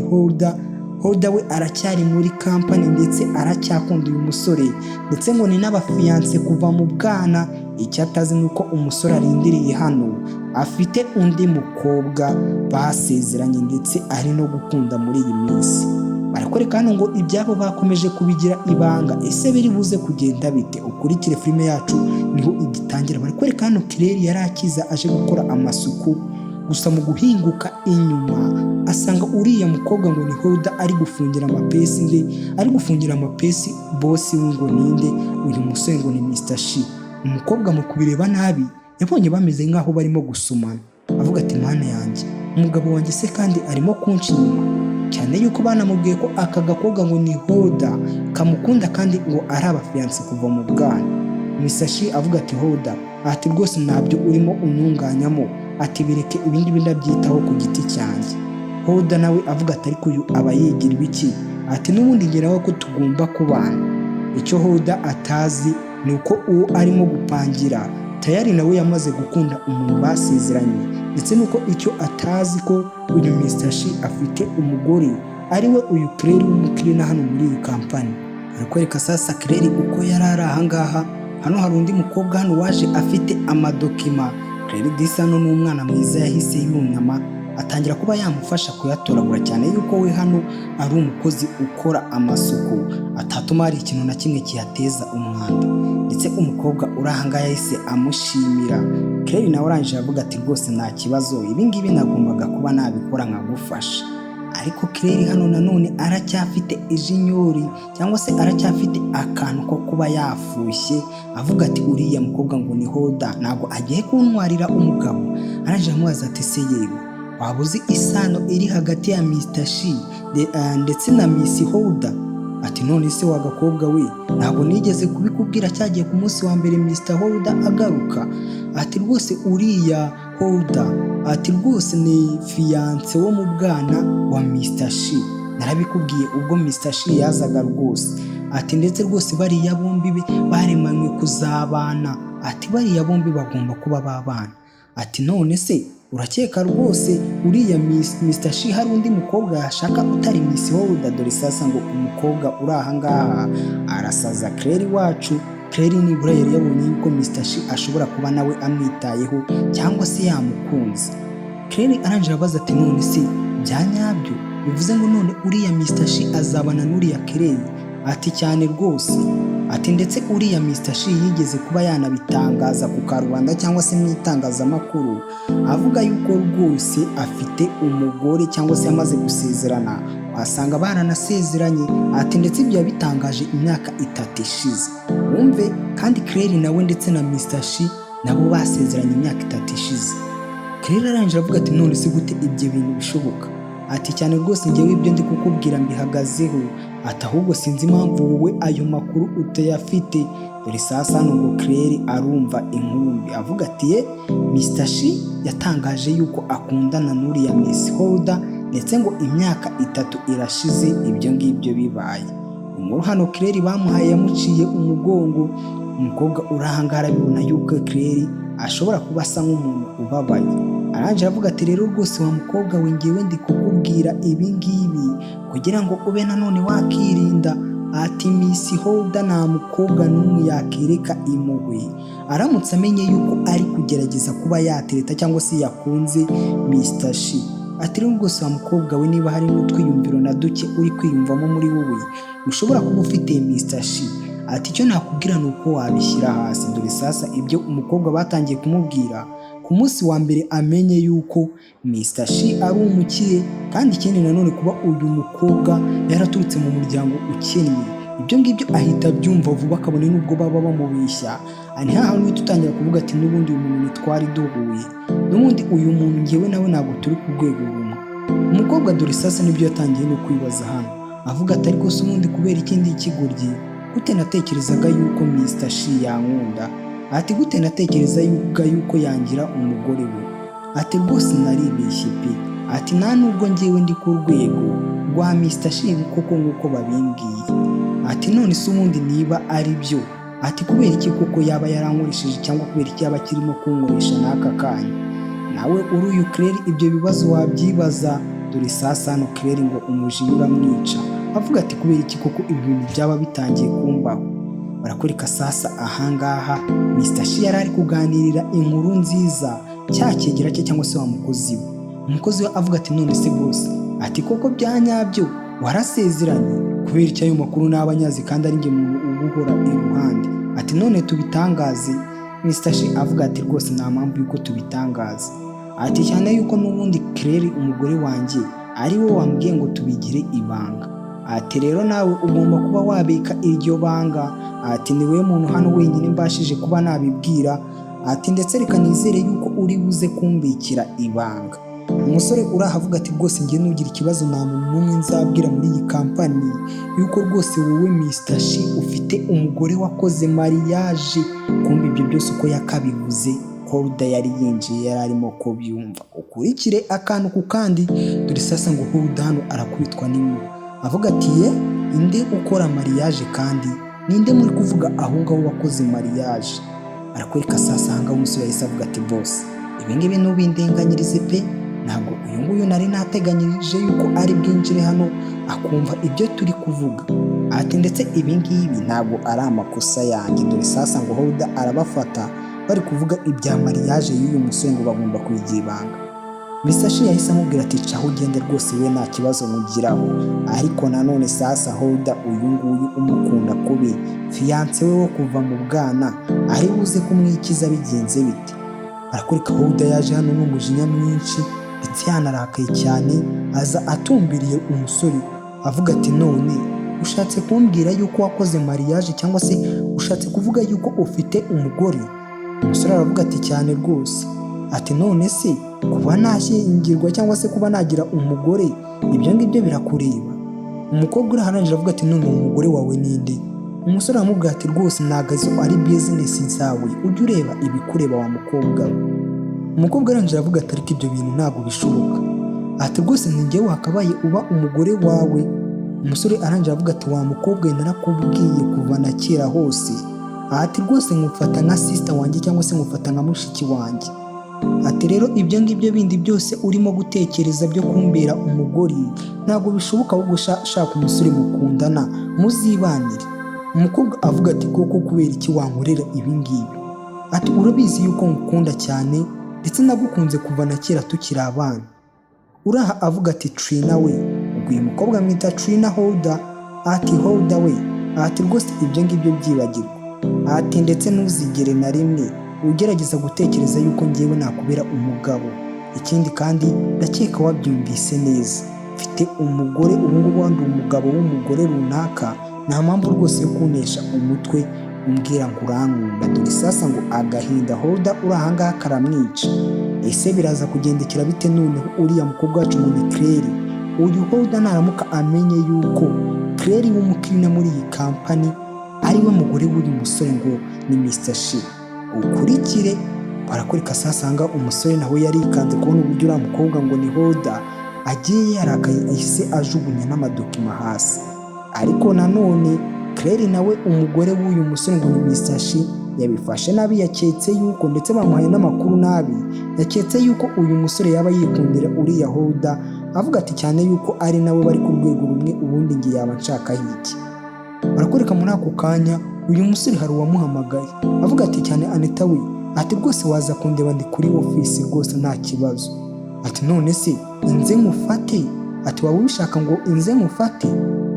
Holda we aracyari muri kampani ndetse aracyakunda uyu musore, ndetse ngo ni n'abafiyanse kuva mu bwana. Icyo atazi nuko umusore arindiriye hano afite undi mukobwa basezeranye ndetse ari no gukunda muri iyi minsi. Barakwereka hano ngo ibyabo bakomeje kubigira ibanga. Ese biri buze kugenda bite? Ukurikire filime yacu niho igitangira. Barakwereka hano Claire yari akiza aje gukora amasuku, gusa mu guhinguka inyuma asanga uriya mukobwa ngo ni Holda ari gufungira amapesi boss ngo ninde uyu musore ngo ni Mr. Shi. Umukobwa mu kubireba nabi yabonye bameze nkaho barimo gusumana, avuga ati mana yanjye, umugabo wanjye se kandi arimo kunca inyuma, cyane yuko banamubwiye ko aka gakobwa ngo ni Holda kamukunda kandi ngo ari abafiyanse kuva mu bwana. Mr. Shi avuga ati Holda, ati rwose ntabyo urimo unyunganyamo, ati bireke ibindi ndabyitaho ku giti cyanjye. Holda nawe avuga ati ariko uyu aba yigira ibiki, ati n'ubundi ngeraho ko tugomba kubana. Icyo Holda atazi ni uko uwo arimo gupangira tayari nawe yamaze gukunda umuntu basezeranye, ndetse nuko icyo atazi ko uyu Mr. Shi afite umugore ari we uyu Claire w'umukire hano muri iyi kampani. Barakwereka sasa Claire uko yari ari ahangaha. Hano hari undi mukobwa hano waje afite amadokima. Claire disano n'umwana mwiza yahise yunama atangira kuba yamufasha kuyatoragura, cyane yuko we hano ari umukozi ukora amasuku atatuma hari ikintu na kimwe kiyateza umwanda. Ndetse umukobwa uri ahangaha yahise amushimira. Claire nawe arangije avuga ati rwose nta kibazo, ibi ngibi nagombaga kuba nabikora nkagufasha. Ariko Claire hano nanone aracyafite ijinyori cyangwa se aracyafite akantu ko kuba yafushye, avuga ati uriya mukobwa ngo ni Holda ntabwo agiye kuntwarira umugabo. Arangije amubaza ati se yewe waba uzi isano iri hagati ya Mr. Shi ndetse na Miss Holda? Ati none se wa gakobwa we, ntabwo nigeze kubikubwira cyagiye ku munsi wa mbere Mr. Holda agaruka? Ati rwose uriya Holda, ati rwose ni fiyanse wo mu bwana wa Mr. Shi, narabikubwiye ubwo Mr. Shi yazaga rwose. Ati ndetse rwose bariya bombi baremanywe kuzabana, ati bariya bombi bagomba kuba babana. Ati none se urakeka rwose uriya Mr. Shi hari undi mukobwa yashaka utari Miss Holda? Dore sasa ngo umukobwa uri ahangaha arasaza Claire wacu. Claire nibura yari yabonye yuko Mr. Shi ashobora kuba nawe amwitayeho cyangwa se yamukunze. Claire arangije abaza ati none se bya nyabyo bivuze ngo none uriya Mr. Shi azabana n'uriya Claire? Ati cyane rwose. Ati ndetse uriya Mr. Shi yigeze kuba yanabitangaza ku karubanda cyangwa se mu itangazamakuru avuga yuko rwose afite umugore cyangwa se yamaze gusezerana, wasanga baranasezeranye. Ati ndetse ibyo yabitangaje imyaka 3 ishize. Wumve kandi Claire nawe ndetse na Mr. Shi nabo basezeranye imyaka 3 ishize. Claire arangije avuga ati none se gute ibyo bintu bishoboka? Ati cyane rwose njyewe ibyo ndi kukubwira mbihagazeho. Ati ahubwo sinzi impamvu wowe ayo makuru utayafite. Dore sasa ngo Claire arumva inkumbi avuga ati Mr. Shi yatangaje yuko akundana n'uriya Miss Holder ndetse ngo imyaka 3 irashize ibyo ngibyo bibaye. Inkuru hano Claire bamuhaye yamuciye umugongo. Umukobwa urahangara bibona yuko Claire ashobora kuba asa nk'umuntu ubabaye. Arangije avuga ati rero rwose wa mukobwa we ngewe ndi kukubwira ibi ngibi kugira ngo ube nanone wakirinda. Ati Miss Holder nta mukobwa n'umwe yakireka impuhwe aramutse amenye yuko ari kugerageza kuba yatereta cyangwa se yakunze Mr. Shi. Ati rero rwose wa mukobwa we niba hari n'utwiyumviro na duke uri kwiyumvamo muri wowe ushobora kuba ufite Mr. Shi. Ati icyo nakubwira ni uko wabishyira hasi. Dore sasa ibyo umukobwa batangiye kumubwira ku munsi wa mbere amenye yuko Mr. Shi ari umukire kandi ikindi nanone kuba uyu mukobwa yaraturutse mu muryango ukennye. Ibyo ngibyo ahita byumva vuba akabone nubwo baba bamubishya. Ani hahandi tutangira kuvuga ati n'ubundi uyu muntu twari duhuye, n'ubundi uyu muntu ngewe nawe ntabwo turi ku rwego rumwe. Umukobwa dore sasa nibyo yatangiye no kwibaza hano avuga ati ariko se ubundi kubera ikindi kigoryi gute natekerezaga yuko Mr. Shi yankunda? Ati gute natekereza yuko yangira umugore we? Ati rwose naribeshye pe. Ati nta nubwo ngewe ndi ku rwego rwa Mr. Shi koko nk'uko babimbwiye. Ati none se ubundi niba ari byo, ati kubera iki koko yaba yarankoresheje cyangwa kubera iki yaba kirimo kunkoresha n'aka kanya? Nawe uri uyu Claire ibyo bibazo wabyibaza. Dore sasa hano Claire ngo umujinya uramwica avuga ati kubera iki koko ibintu byaba bitangiye kumbaho? Barakwereka sasa ahangaha Mr. Shi yari ari kuganirira inkuru nziza cya cyegera cye cyangwa se wa mukozi we. Umukozi we avuga ati none se boss, ati koko bya nyabyo warasezeranye? Kubera icyo ayo makuru n'abanyazi kandi ari nge muntu ubuhora iruhande. Ati none tubitangaze? Mr. Shi avuga ati rwose nta mpamvu yuko tubitangaza. Ati cyane yuko n'ubundi Claire umugore wanjye ari we wambwiye ngo tubigire ibanga. Ati rero nawe ugomba kuba wabika iryo banga. Ati niwe muntu hano wenyine mbashije kuba nabibwira. Ati ndetse reka nizere yuko uri buze kumbikira ibanga. Umusore urahavuga ati rwose ngiye nugira ikibazo nta muntu n'umwe nzabwira muri iyi kampani yuko rwose wowe Mr. Shi ufite umugore wakoze mariage. Kumva ibyo byose uko yakabivuze Holder yari yinjiye yari arimo ko byumva. Ukurikire akantu ku kandi. Dore sasa ngo Holder hano arakubitwa n'inkuru avuga ati inde ukora mariage kandi ninde muri kuvuga aho ngaho wakoze mariage? Arakwereka sasa hanga umusore yahise avuga ati boss ibi ngibi n'ubindenganyirize pe, ntabwo uyu nguyu nari nateganyirije yuko ari bwinjire hano akumva ibyo turi kuvuga. Ati ndetse ibi ngibi ntabwo ari amakosa yanjye. Dore sasa ngo Holder arabafata bari kuvuga ibya mariage y'uyu musore ngo bagomba kuyigira ibanga. Mr. Shi yahise amubwira ati caho ugende rwose we nta kibazo mugiraho. Ariko nanone sasa Holder uyu nguyu umukunda kubi fiance we wo kuva mu bwana ari buze kumwikiza bigenze bite? Arakwereka Holder yaje hano n'umujinya mwinshi ndetse yanarakaye cyane aza atumbiriye umusore avuga ati none ushatse kumbwira yuko wakoze mariage cyangwa se ushatse kuvuga yuko ufite umugore? Umusore aravuga ati cyane rwose. Ati none se kuba nashyingirwa cyangwa se kuba nagira umugore ibyo ngibyo birakureba? Umukobwa uraharangira avuga ati none umugore wawe ninde? Umusore aramubwira ati rwose nagazo ari business zawe ujye ureba ibikureba wa mukobwa. Umukobwa arangira avuga ati ariko ibyo bintu ntabwo bishoboka. Ati rwose ninjye wakabaye uba umugore wawe. Umusore arangira avuga ati wa mukobwa narakubwiye kuva na kera hose. Ati rwose nkufata nka sister wanjye cyangwa se nkufata nka mushiki wanjye. Ati rero ibyo ngibyo bindi byose urimo gutekereza byo kumbera umugore ntabwo bishoboka, ahubwo shaka umusore mukundana muzibanire. Umukobwa avuga ati koko kubera iki wankorera ibi ngibi? Ati urabizi yuko ngukunda cyane ndetse nagukunze kuva na kera tukiri abana. Uraha avuga ati Trina we, ubwo uyu mukobwa amwita Trina Holder, ati Holder we, ati rwose ibyo ngibyo byibagirwa, ati ndetse ntuzigere na rimwe ugerageza gutekereza yuko ngewe nakubera umugabo. Ikindi kandi ndakeka wabyumvise neza, mfite umugore ubu ngubu wandi umugabo w'umugore runaka, nta mpamvu rwose yo kunesha umutwe umbwira ngo urankunda. Dore sasa ngo agahinda Holder uri ahangaha karamwica. Ese biraza kugendekera bite noneho uriya mukobwa wacu ngo ni Claire? Uyu Holder naramuka amenye yuko Claire w'umukirina muri iyi kampani ari we mugore w'uyu musore ngo ni Mr. Shi. Ukurikire barakwereka sasa hanga umusore nawe yarikanze kubona uburyo uriya mukobwa ngo ni Holder agiye yarakaye, ahise ajugunya n'amadokima hasi. Ariko nanone Claire nawe umugore w'uyu musore ngo ni Mr. Shi yabifashe nabi, yaketse yuko ndetse bamuhaye n'amakuru nabi, yaketse yuko uyu musore yaba yikundira uriya Holder, avuga ati cyane yuko ari nawe bari ku rwego rumwe, ubundi ngiye yaba nshaka iki. Barakwereka muri ako kanya uyu musore hari uwamuhamagaye avuga ati cyane Anita we, ati rwose waza kundeba ndi kuri ofisi rwose nta kibazo. Ati none se inze mufate? Ati waba ubishaka ngo inze mufate?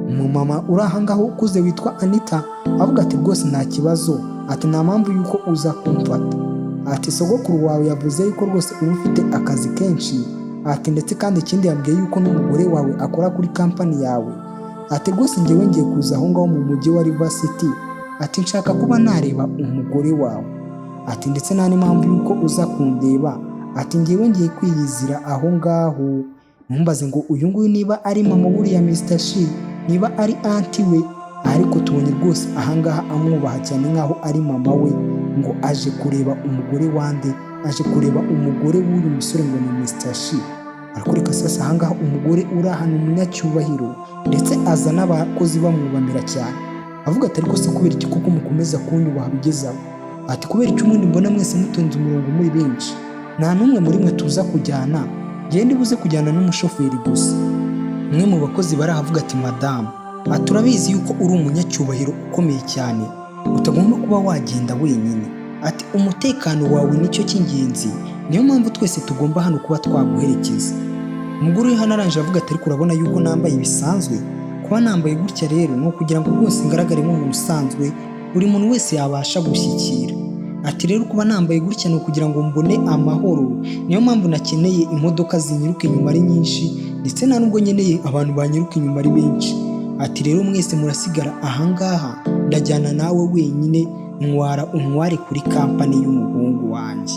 Umumama uri ahangaho ukuze witwa Anita avuga ati rwose nta kibazo, ati nta mpamvu yuko uza kumfata. Ati sogokuru wawe yavuze yuko rwose uba ufite akazi kenshi, ati ndetse kandi ikindi yambwiye yuko n'umugore wawe akora kuri kampani yawe. Ati rwose ngewe ngiye kuza aho ngaho mu mujyi wa River City, ati nshaka kuba nareba umugore wawe. Ati ndetse nta n'impamvu yuko uza kundeba, ati ngewe ngiye kwiyizira aho ngaho. Ntumbaze ngo uyu nguyu niba ari mama buriya Mr. Shi, niba ari anti we, ariko tubonye rwose ahangaha amwubaha cyane nkaho ari mama we, ngo aje kureba umugore wande, aje kureba umugore w'uyu musore ngo ni Mr. Shi. Arakureka sasa ahangaha umugore uri ahantu umunyacyubahiro, ndetse aza n'abakozi bamwubamira cyane, avuga ati ariko se kubera iki kuko mukomeza kunyubaha bigezaho? Ati kubera icyo ubundi mbona mwese mutonze umurongo muri benshi, nta n'umwe muri mwe tuza kujyana, genda buze kujyana n'umushoferi gusa. Umwe mu bakozi barahavuga ati madamu, turabizi yuko uri umunyacyubahiro ukomeye cyane, utagomba kuba wagenda wenyine. Ati umutekano wawe nicyo cy'ingenzi, niyo mpamvu twese tugomba hano kuba twaguherekeza. Umugore hano aranje avuga ati ariko urabona yuko nambaye bisanzwe, kuba nambaye gutya rero ni ukugira ngo rwose ngaragare nk'umuntu usanzwe buri muntu wese yabasha gushyikira. Ati rero kuba nambaye gutya ni ukugira ngo mbone amahoro, niyo mpamvu nakeneye imodoka zinyiruka inyuma ari nyinshi, ndetse nta nubwo nkeneye abantu banyiruka inyuma ari benshi. Ati rero mwese murasigara ahangaha, ndajyana nawe wenyine, untware kuri kampani y'umuhungu wanjye.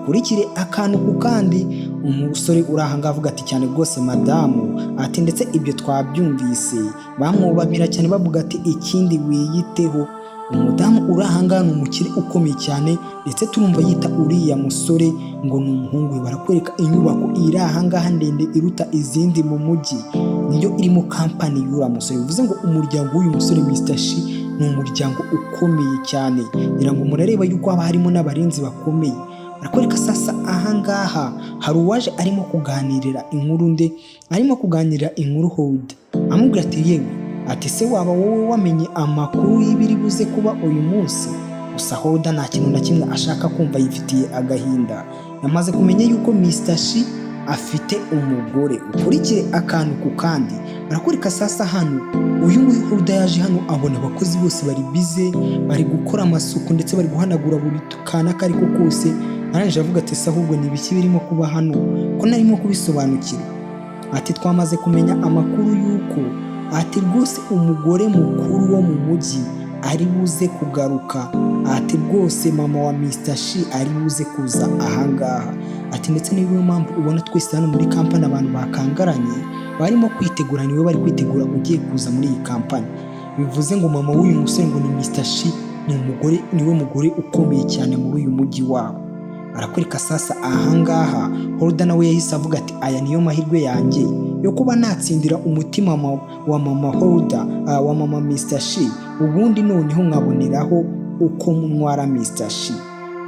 Ukurikire akantu ku kandi. Umusore uri ahangaha avuga ati cyane rwose madamu, ati ndetse ibyo twabyumvise, bamwubamira cyane bavuga ati ikindi wiyiteho. Umudamu uri ahangaha ni umukire ukomeye cyane, ndetse turumva yita uriya musore ngo ni umuhungu we. Barakwereka inyubako iri ahangaha ndende iruta izindi mu mujyi, niyo irimo kampani y'uriya musore. Bivuze ngo umuryango w'uyu musore Mr. Shi ni umuryango ukomeye cyane, ngira ngo murareba yuko haba harimo n'abarinzi bakomeye. Barakwereka sasa ahangaha hari uwaje arimo kuganirira inkuru nde, arimo kuganirira inkuru Holder, amubwira ati yewe, ati se waba wowe wamenye amakuru y'ibiri buze kuba uyu munsi? Gusa Holder nta kintu na kimwe ashaka kumva, yifitiye agahinda, yamaze kumenya yuko Mr. Shi afite umugore. Ukurikire akantu ku kandi. Barakwereka sasa hano uyu nguyu Holder yaje hano abona abakozi bose bari bize, bari gukora amasuku ndetse bari guhanagura buri tukana kariko kose. Aranje avuga ati se ahubwo ni ibiki birimo kuba hano ko narimo kubisobanukira? Ati twamaze kumenya amakuru yuko ati rwose umugore mukuru wo mu mujyi ari buze kugaruka, ati rwose mama wa Mr. Shi ari buze kuza ahangaha. Ati ndetse niyo mpamvu ubona twese hano muri kampani abantu bakangaranye barimo kwitegura, niwe bari kwitegura ugiye kuza muri iyi kampani. Bivuze ngo mama w'uyu musore ngo ni Mr. Shi niwe mugore ukomeye cyane muri uyu mujyi wabo. Barakwereka sasa ahangaha Holder nawe yahise avuga ati aya niyo mahirwe yanjye yo kuba natsindira umutima wa mama Holder, wa mama Mr. Shi, ubundi noneho nkaboneraho uko ntwara Mr. Shi.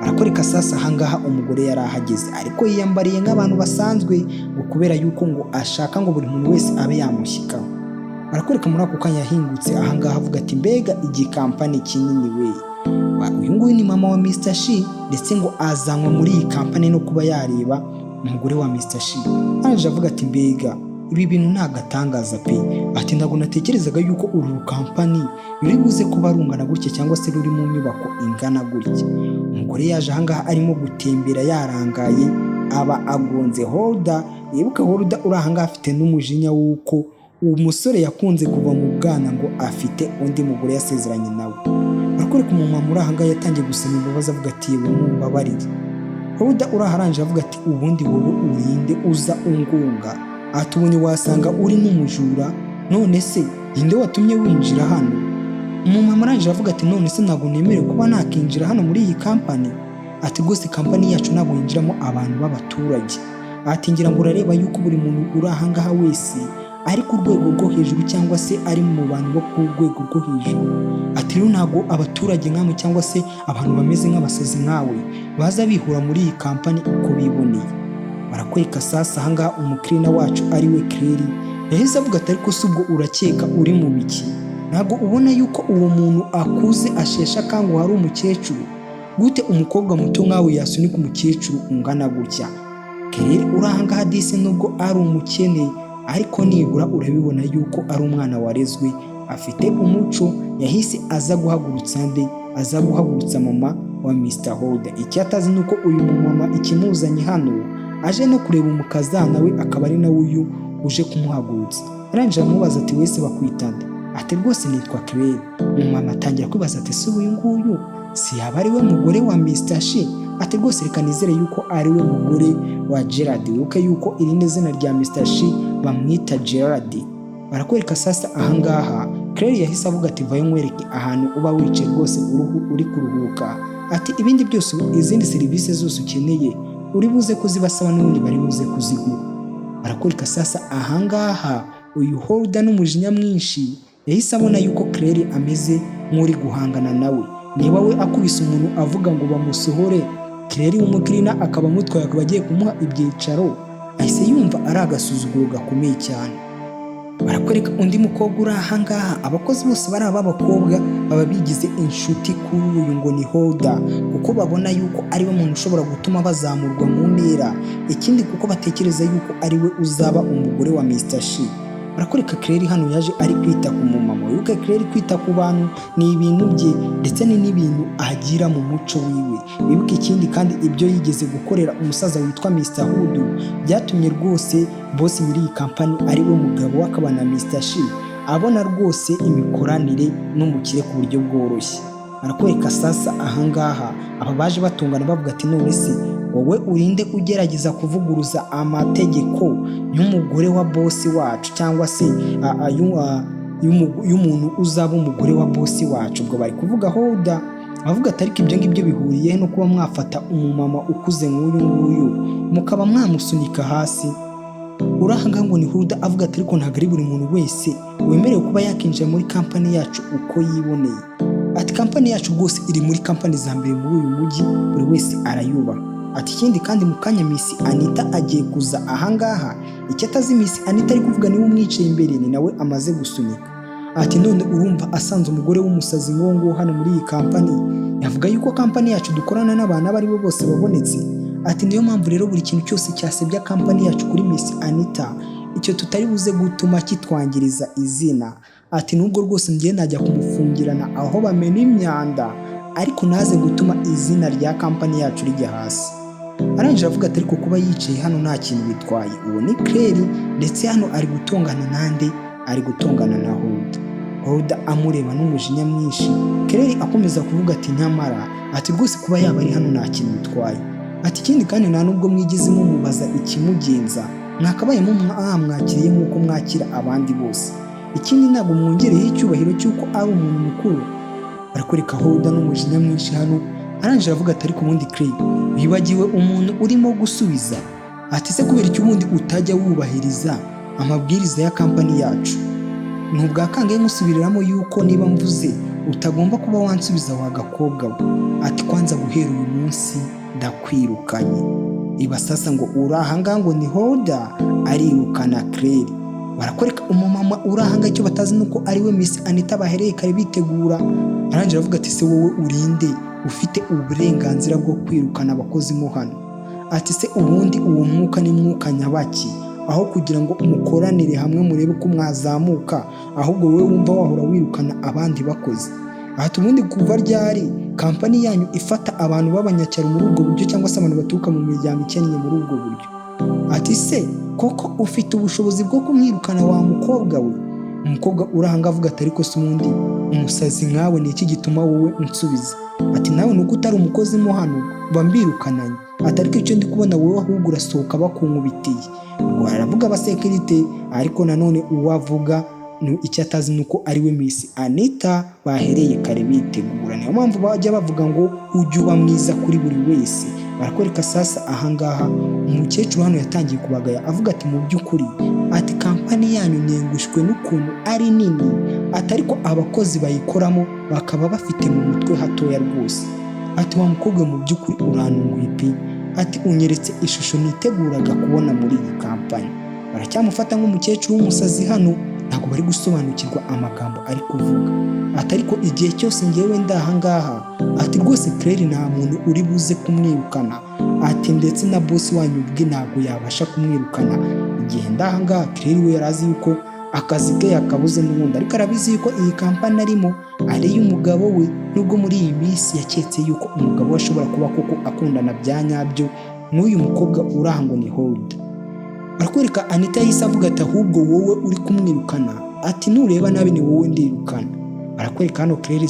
Barakwereka sasa ahangaha umugore yari ahageze, ariko yiyambariye nk'abantu basanzwe ngo kubera yuko ngo ashaka ngo buri muntu wese abe yamushyikaho. Barakwereka muri ako kanya yahingutse ahangaha avuga ati mbega igikampani kinini we, uyu nguyu ni mama wa Mr. Shi ndetse ngo azanwa muri iyi kampani no kuba yareba umugore wa Mr. Shi. Arangije avuga ati mbega ibi bintu ni agatangaza pe, ati ntabwo natekerezaga yuko uru kampani ruri buze kuba rungana gutya cyangwa se ruri mu nyubako ingana gutya. Umugore yaje ahangaha arimo gutembera yarangaye aba agonze Holder. Yibuka Holder uri ahangaha afite n'umujinya w'uko uwo musore yakunze kuva mu bwana ngo afite undi mugore yasezeranye nawe. Barakwereka umumama uri ahangaha yatangiye gusaba imbabazi avuga ati yewe mumbabarire. Holder uri aharangije avuga ati ubundi wowe urinde uza ungunga, ati ubundi wasanga uri n'umujura, none se ninde watumye winjira hano? Umumama arangije avuga ati none se ntabwo nemerewe kuba nakinjira hano muri iyi kampani? Ati rwose kampani yacu ntabwo yinjiramo abantu b'abaturage. Ati ngira ngo urareba yuko buri muntu uri ahangaha wese ari ku rwego rwo hejuru cyangwa se ari mu bantu bo ku rwego rwo hejuru. Ati rero ntabwo abaturage nkamwe cyangwa se abantu bameze nk'abasazi nkawe baza bihura muri iyi kampani uko biboneye. Barakwereka sasa ahangaha umukirina wacu ari we Claire yahise avuga ati ariko si ubwo urakeka uri mu biki? Ntabwo ubona yuko uwo muntu akuze ashesha akanguha ari umukecuru? Gute umukobwa muto nkawe yasunika umukecuru ungana gutya? Claire uri ahangaha dise nubwo ari umukene ariko nibura urabibona yuko ari umwana warezwe afite umuco. Yahise aza guhagurutsa mama wa Mr. Holder. Icyo atazi nuko uyu mumama ikimuzanye hano aje no kureba umukazana we, akaba ari nawe uyu uje kumuhagurutsa. Arangije amubaza ati wese bakwita nde? Ati rwose nitwa Claire. Umumama atangira kwibaza ati se uyu nguyu si yaba ari we mugore wa Mr. Shi? Ati rwose reka nizere yuko ari we mugore wa Gerard. Wibuke yuko irindi zina rya Mr. Shi bamwita Gerard. Barakwereka sasa ahangaha Claire yahise avuga ati vayo nkwereke ahantu uba wicaye rwose uri kuruhuka. Ati ibindi byose, izindi serivisi zose ukeneye uri buze kuzibasaba n'ubundi bari buze kuziguha. Barakwereka sasa ahangaha uyu Holder n'umujinya mwinshi yahise abona yuko Claire ameze nk'uri guhangana nawe. Niba we akubise umuntu avuga ngo bamusohore, Claire w'umukirina akaba amutwaye akaba agiye kumuha ibyicaro, ahise yumva ari agasuzuguro gakomeye cyane. Barakwereka undi mukobwa uri ahangaha. Abakozi bose bari ab'abakobwa baba bigize inshuti kuri uyu ngo ni Holder, kuko babona yuko ari we muntu ushobora gutuma bazamurwa mu ntera. Ikindi kuko batekereza yuko ari we uzaba umugore wa Mr. Shi. Barakwereka Claire hano yaje ari kwita ku mumama. Wibuke Claire kwita ku bantu ni ibintu bye ndetse ni n'ibintu agira mu muco wiwe. Wibuke ikindi kandi ibyo yigeze gukorera umusaza witwa Mr. Hudu byatumye rwose boss muri iyi kampani ari we mugabo w'akaba na Mr. Shi abona rwose imikoranire n'umukire ku buryo bworoshye. Barakwereka sasa ahangaha aba baje batungana bavuga ati none se wowe urinde ugerageza kuvuguruza amategeko y'umugore wa boss wacu cyangwa se y'umuntu uzaba umugore wa boss wacu? Ubwo bari kuvuga Holder avuga ati ariko ibyo ngibyo bihuriye no kuba mwafata umumama ukuze nk'uyu nguyu mukaba mwamusunika hasi? Urahanga ngo ni Holder avuga ati ariko ntabwo ari buri muntu wese wemerewe kuba yakinjira muri kampani yacu uko yiboneye. Ati kampani yacu rwose iri muri kampani za mbere muri uyu mujyi, buri wese arayubaha. Ati ikindi kandi mu kanya Miss Anita agiye kuza ahangaha. Icyo atazi Miss Anita ari kuvuga niwe umwicaye imbere ni nawe amaze gusunika. Ati none urumva asanze umugore w'umusazi ngo hano muri iyi kampani, yavuga yuko kampani yacu dukorana n'abantu abo ari bo bose babonetse. Ati niyo mpamvu rero buri kintu cyose cyasebya kampani yacu kuri Miss Anita icyo tutari buze gutuma kitwangiriza izina. Ati nubwo rwose ngiye najya kumufungirana aho bamena imyanda ariko naze gutuma izina rya kampani yacu rijya hasi. Arangije avuga ati ariko kuba yicaye hano nta kintu bitwaye. Uwo ni Claire ndetse hano ari gutongana nande? Ari gutongana na Holder amureba n'umujinya mwinshi. Claire akomeza kuvuga ati nyamara ati rwose kuba yaba ari hano nta kintu bitwaye. Ati ikindi kandi nta nubwo mwigeze mumubaza ikimugenza, mwakabaye mwakiriye nk'uko mwakira abandi bose. Ikindi ntabwo mwongereye icyubahiro cy'uko ari umuntu mukuru. Barakwereka Holder n'umujinya mwinshi hano. Arangije avuga ati ariko ubundi Claire wibagiwe umuntu urimo gusubiza? Ati se kubera icyo ubundi utajya wubahiriza amabwiriza ya kampani yacu? Ntubwakangaye musubiriramo yuko niba mvuze utagomba kuba wansubiza wa gakobwa we. Ati kwanza guhera uyu munsi ndakwirukanye. Iba sasa ngo urahanga ngo ni Holder arirukana Claire. Barakwereka umumama urahanga icyo batazi nuko ari we Miss Anita bahereye kare bitegura. Arangije avuga ati se wowe urinde ufite uburenganzira bwo kwirukana abakozi mo hano. Ati se ubundi uwo mwuka ni mwuka nyabaki, aho kugira ngo mukoranire hamwe murebe ko mwazamuka, ahubwo wowe wumva wahora wirukana abandi bakozi. Ati ubundi kuva ryari kampani yanyu ifata abantu b'abanyacyaro muri ubwo buryo, cyangwa se abantu baturuka mu miryango ikennye muri ubwo buryo? Ati se koko ufite ubushobozi bwo kumwirukana wa mukobwa we? Umukobwa urahanga avuga ati ariko se ubundi umusazi nkawe ni iki gituma wowe unsubiza? Ati nawe nuko utari umukozi mo hano bambirukananye. Ati ariko icyo ndi kubona wowe ahubwo urasohoka bakunkubitiye. Ubwo aravuga abasekirite, ariko nanone uwavuga icyo atazi nuko ari we Miss Anita bahereye kare bitegura. Niyo mpamvu bajya bavuga ngo ujye uba mwiza kuri buri wese. Barakwereka sasa ahangaha umukecuru hano yatangiye kubagaya avuga ati mu by'ukuri ati kampani yanyu nengushwe n'ukuntu ari nini, ati ariko abakozi bayikoramo bakaba bafite mu mutwe hatoya rwose. Ati wa mukobwa mu by'ukuri urantunguye pe, ati unyeretse ishusho niteguraga kubona muri iyi kampani. Baracyamufata nk'umukecuru w'umusazi hano, ntabwo bari gusobanukirwa amagambo ari kuvuga. Ati ariko igihe cyose ngewe ndahangaha, ati rwose Claire nta muntu uri buze kumwirukana. Ati ndetse na boss wanyu ubwe ntabwo yabasha kumwirukana. Igihe ndahangaha Claire we yarazi yuko akazi ke yakabuze n'ubundi, ariko arabizi yuko iyi kampani arimo ari y'umugabo we, nubwo muri iyi minsi yaketse yuko umugabo we ashobora kuba koko akundana bya nyabyo n'uyu mukobwa urahango ni Holda. Barakwereka Anita yahise avuga ati ahubwo wowe uri kumwirukana, ati nureba nabi ni wowe ndirukana. Barakwereka hano Claire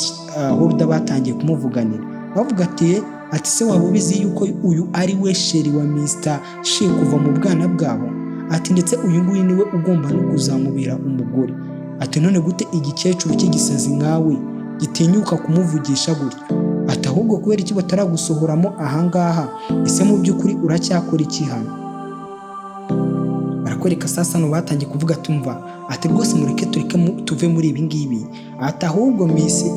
Holda batangiye kumuvuganira bavuga ati se waba ubizi yuko uyu ari we sheri wa Mr. She kuva mu bwana bwabo? Ati ndetse uyu nguyu niwe ugomba no kuzamubera umugore. Ati none gute igikecuru cy'igisazi nkawe gitinyuka kumuvugisha gutyo? Ati ahubwo kubera iki bataragusohoramo ahangaha? Ese mu by'ukuri uracyakora iki hano? Barakwereka sasa no batangiye kuvuga tumva. Ati rwose mureke tuve muri ibi ngibi. Ati ahubwo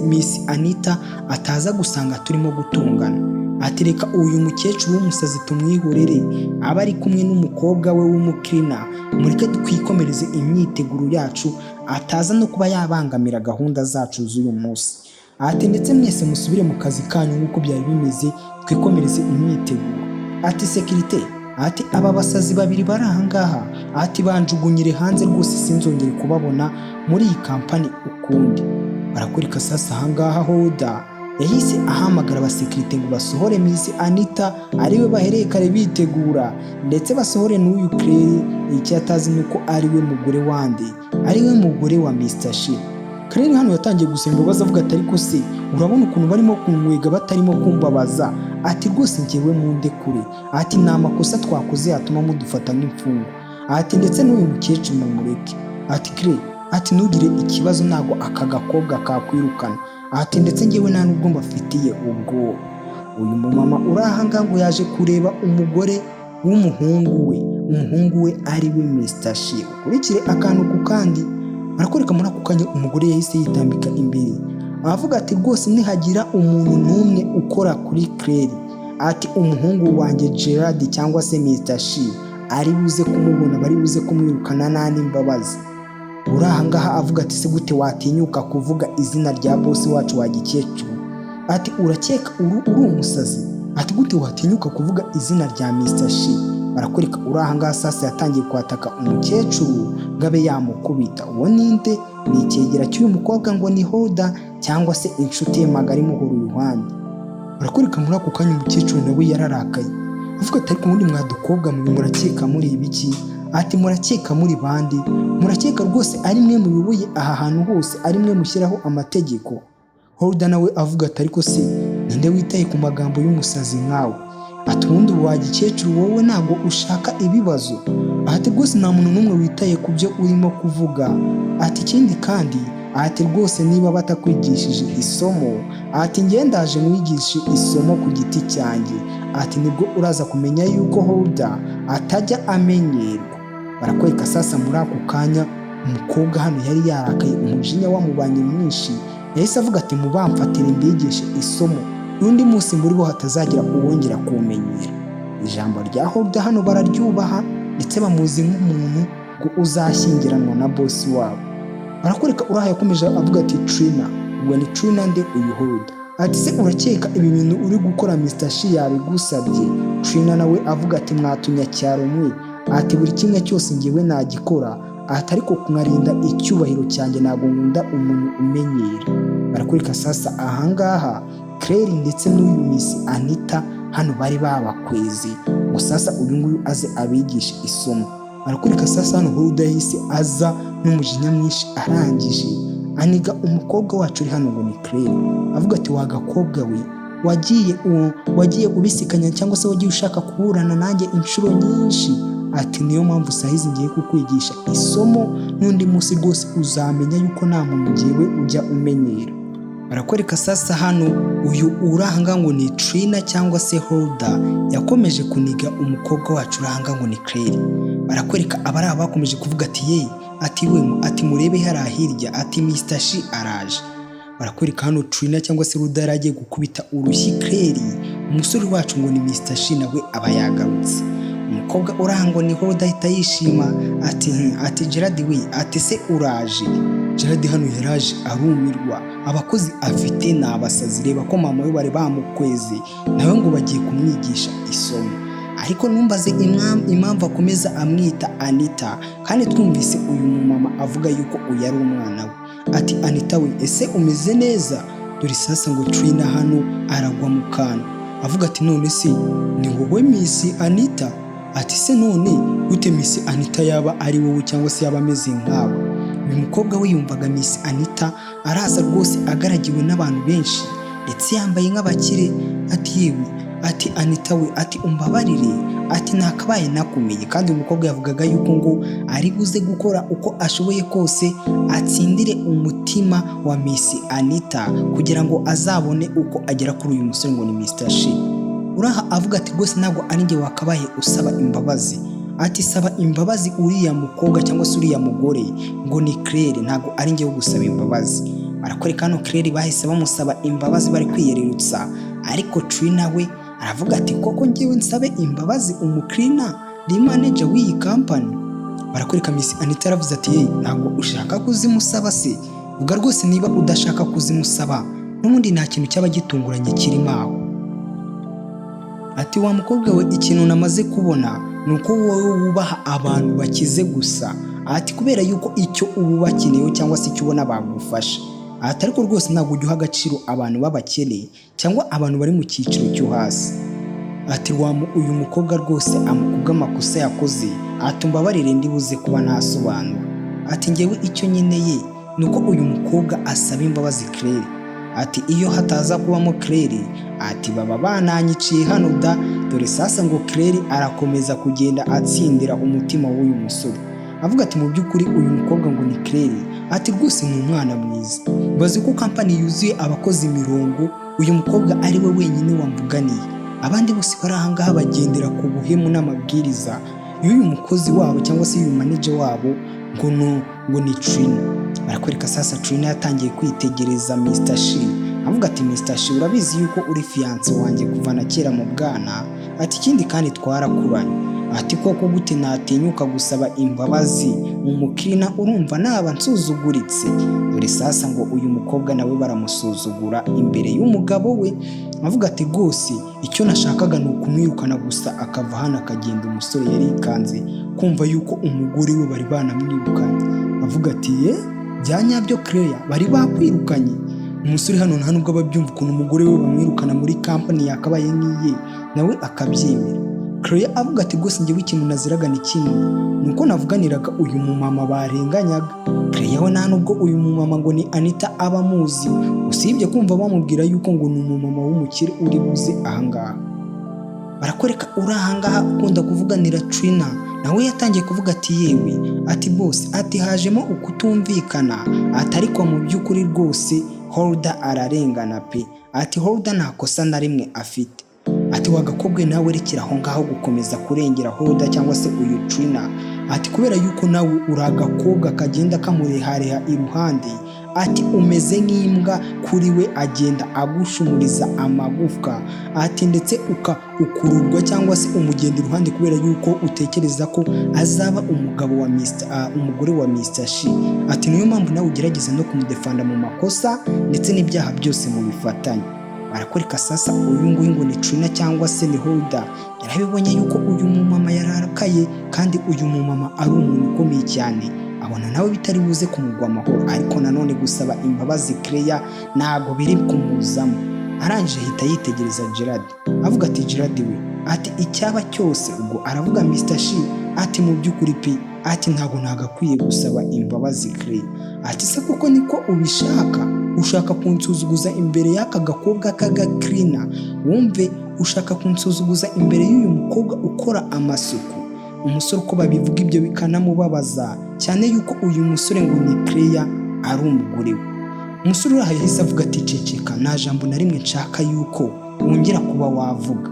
Miss Anita ataza gusanga turimo gutungana. Ati reka uyu mukecuru w'umusazi tumwihorere aba ari kumwe n'umukobwa we w'umukirina, mureke twikomereze imyiteguro yacu, ataza no kuba yabangamira gahunda zacu z'uyu munsi. Ati ndetse mwese musubire mu kazi kanyu nk'uko byari bimeze, twikomereze imyiteguro. Ati sekirite, ati aba basazi babiri bari ahangaha, ati banjugunyire hanze rwose sinzongere kubabona muri iyi kampani ukundi. Barakwereka sasa ahangaha Holda yahise ahamagara abasekirite ngo basohore Miss Anita ariwe bahereye kare bitegura, ndetse basohore n'uyu Claire. Icyo atazi nuko ariwe mugore wande, ariwe mugore wa Mr. She. Claire hano yatangiye gusemba baza avuga ati ariko se urabona ukuntu barimo kunywega batarimo kumbabaza? Ati rwose ngewe munde kure. Ati nta makosa twakoze yatuma mudufata nk'imfungwa. Ati ndetse n'uyu mukecuru mumureke. Ati Claire, ati ntugire ikibazo ntago aka gakobwa kakwirukana. Ati ndetse ngewe nta nubwo mbafitiye ubwo. Uyu mumama urahanga ngo yaje kureba umugore w'umuhungu we ari we Mr. She. Ukurikire akantu ku kandi. Barakwereka muri ako kanya umugore yahise yitambika imbere avuga ati rwose nihagira umuntu n'umwe ukora kuri Claire, ati umuhungu wanjye Gerard cyangwa se Mr. She ari buze kumubona, bari buze kumwirukana nta n'imbabazi. Urahangaha avuga ati se gute watinyuka kuvuga izina rya boss wacu wa gikecuru? Ati urakeka uri umusazi? Ati gute watinyuka kuvuga izina rya Mr. She? Barakwereka urahangaha sasa yatangiye kwataka umukecuru ngabe yamukubita. Uwo ninde? Ni icyegera cy'uyu mukobwa ngo ni Holda cyangwa se inshuti ye magari muhuru iruhande. Barakwereka muri ako kanya umukecuru nawe yararakaye avuga ati ariko ubundi mwadukobwa murakeka muri ibiki? Ati murakeka muri bandi? Murakeka rwose ari mwe muyoboye aha hantu hose, ari mwe mushyiraho amategeko? Holda nawe avuga ati ariko se ninde witaye ku magambo y'umusazi nkawe? Ati ubundi wa gikecuru wowe ntabwo ushaka ibibazo? Ati rwose nta muntu n'umwe witaye ku byo urimo kuvuga. Ati ikindi kandi, ati rwose niba batakwigishije isomo, ati njye ndaje mwigishe isomo ku giti cyanjye. Ati nibwo uraza kumenya yuko Holda atajya amenyerwa. Barakwereka sasa muri ako kanya umukobwa hano yari yarakaye, umujinya wamubanye mwinshi. Yahise avuga ati mubamfatire mbigishe isomo, n'undi munsi muri bo hatazagira uwongera kumenyera. Ijambo rya Holda hano bararyubaha ndetse bamuzi nk'umuntu ngo uzashyingiranwa na boss wabo. Barakwereka uraha yakomeje avuga ati Trina. Ubwo ni Trina nde? Uyu Holda. ati se urakeka ibi bintu uri gukora Mr. Shi yabigusabye? Trina nawe avuga ati mwatunyacyaro mwe, ati buri kimwe cyose ngewe nagikora, ati ariko kunarinda icyubahiro cyanjye ntabwo nkunda umuntu umenyera. Barakurika sasa ahangaha Claire ndetse n'uyu Miss Anita hano bari babakwezi ngo sasa uyu nguyu aze abigisha isomo. Barakurika sasa hano Hulda yahise aza n'umujinya mwinshi arangije aniga umukobwa wacu uri hano ngo ni Claire, avuga ati wagakobwa we wagiye ubisikanya cyangwa se wagiye ushaka kuburana nanjye inshuro nyinshi, ati niyo mpamvu sahizi ngiye kukwigisha isomo n'undi munsi rwose uzamenya yuko nta muntu ngewe ujya umenyera. Barakwereka sasa hano uyu uranga ngo ni Trina cyangwa se Hulda yakomeje kuniga umukobwa wacu uranga ngo ni Claire. Barakwereka abari abakomeje kuvuga ati ye ati murebe hariya hirya ati Mr. Shi araje. Barakwereka hano Trina cyangwa se Hulda yaragiye gukubita urushyi Claire, umusore wacu ngo ni Mr. Shi nawe aba yagarutse. Umukobwa urangwa ni Hulda ahita yishima ati Gerard we ati se uraje? Gerard hano yaraje arumirwa, abakozi afite ni abasazi, reba ko mama we bari bamukwezi nawe ngo bagiye kumwigisha isomo. Ariko numbaze impamvu akomeza amwita Anita kandi twumvise uyu mumama avuga yuko uyu ari umwana we. Ati Anita we ese umeze neza? Dore sasa ngo Trina hano aragwa mu kantu avuga ati none se ni wowe Miss Anita? Ati se none gute Miss Anita yaba ari wowe cyangwa se yaba ameze nkawe? Uyu mukobwa we yumvaga Miss Anita araza rwose agaragiwe n'abantu benshi ndetse yambaye nk'abakire. Ati yewe ati Anita we ati umbabarire ati nakabaye nakumenye. Kandi umukobwa yavugaga yuko ngo ari buze gukora uko ashoboye kose atsindire umutima wa Miss Anita kugira ngo azabone uko agera kuri uyu musore ngo ni Mr. Shi. Uraha avuga ati rwose ntabwo ari njye wakabaye usaba imbabazi, ati saba imbabazi uriya mukobwa cyangwa se uriya mugore ngo ni Claire, ntabwo ari njye wo gusaba imbabazi. Barakwereka hano Claire bahise bamusaba imbabazi bari kwiyererutsa, ariko Trina we aravuga ati koko njyewe nsabe imbabazi umuklina ni manager w'iyi company? Barakwereka Miss Anita aravuze ati ntabwo ushaka kuzimusaba se? Vuga rwose niba udashaka kuzimusaba n'ubundi nta kintu cyaba gitunguranye kirimo aho. Ati wa mukobwa we ikintu namaze kubona nuko wowe wubaha abantu bakize gusa, ati kubera yuko icyo ubu bakeneye cyangwa se icyo ubona bagufasha, ati ariko rwose ntabwo ujya agaciro abantu b'abakene cyangwa abantu bari mu cyiciro cyo hasi. Ati uyu mukobwa rwose amukubwa amakosa yakoze, ati umbabarire ndibuze kuba nasobanura. Ati ngewe icyo nyeneye nuko uyu mukobwa asaba imbabazi Claire, ati iyo hataza kubamo Claire ati baba bananyiciye hano da. Dore sasa ngo Claire arakomeza kugenda atsindira umutima w'uyu musore avuga ati mu by'ukuri uyu mukobwa ngo ni Claire ati rwose ni umwana mwiza. Bazi ko company yuzuye abakozi 100, uyu mukobwa ari we wenyine wamvuganiye, abandi bose bari ahangaha bagendera ku buhemu n'amabwiriza y'uyu mukozi wabo cyangwa se uyu manager wabo ngo ni Trina. Barakwereka sasa Trina yatangiye kwitegereza Mr. Shi avuga ati Mr. Shi urabizi yuko uri fiance wanjye kuva na kera mu bwana, ati ikindi kandi twarakuranye, ati koko gute natinyuka gusaba imbabazi umukina urumva naba nsuzuguritse? Dore sasa ngo uyu mukobwa nawe baramusuzugura imbere y'umugabo we avuga ati rwose icyo nashakaga ni ukumwirukana gusa akava hano akagenda. Umusore yari ikanze kumva yuko umugore we bari banamwirukanye avuga ati byanyabyo Claire bari bakwirukanye? Umusore hano nta nubwo ababyumva ukuntu umugore we bamwirukana muri company yakabaye nk'iye nawe akabyemera. Claire avuga ati rwose njyewe ikintu naziraga ni kimwe, nuko navuganiraga uyu mumama barenganyaga. Claire we nta nubwo uyu mumama ngo ni Anita aba muzi, usibye kumva bamubwira yuko ngo ni umumama w'umukire uri buze ahangaha. Barakwereka uri ahangaha ukunda kuvuganira Trina nawe yatangiye kuvuga ati yewe ati boss ati hajemo ukutumvikana, ati ariko mu by'ukuri rwose Hulda ararengana pe, ati Hulda nta kosa na rimwe afite. Ati wagakobwe nawe rekera aho ngaho gukomeza kurengera Hulda cyangwa se uyu Trina, ati kubera yuko nawe uragakobwa kagenda kamurehareha iruhande, ati umeze nk'imbwa kuri we agenda agushumuriza amagufwa, ati ndetse ukururwa cyangwa se umugenda iruhande kubera yuko utekereza ko azaba umugabo wa umugore wa Mr. Shi. Ati niyo mpamvu nawe ugerageza no kumudefanda mu makosa ndetse n'ibyaha byose mu bifatanye. barakwereka sasa uyu nguyu ngo ni Trina cyangwa se ni Hulda. Yarabibonye yuko uyu mumama yararakaye kandi uyu mumama ari umuntu ukomeye cyane, abona nawe bitari buze kumugwa amahoro, ariko nanone gusaba imbabazi Claire ntago biri kumuzamo. Arangije ahita yitegereza Gerard avuga ati Gerard we ati icyaba cyose, ubwo aravuga Mr. Shi ati mu by'ukuri pe ati ntago nagakwiye gusaba imbabazi Claire, ati se kuko niko ubishaka, ushaka kunsuzuguza imbere y'aka gakobwa k'agakrina, wumve ushaka kunsuzuguza imbere y'uyu mukobwa ukora amasuku. Umusore uko babivuga ibyo bikanamubabaza cyane yuko uyu musore ngo ni Claire ari umugore we. Umusore uraha yahise avuga ati ceceka, nta jambo na rimwe nshaka yuko wongera kuba wavuga.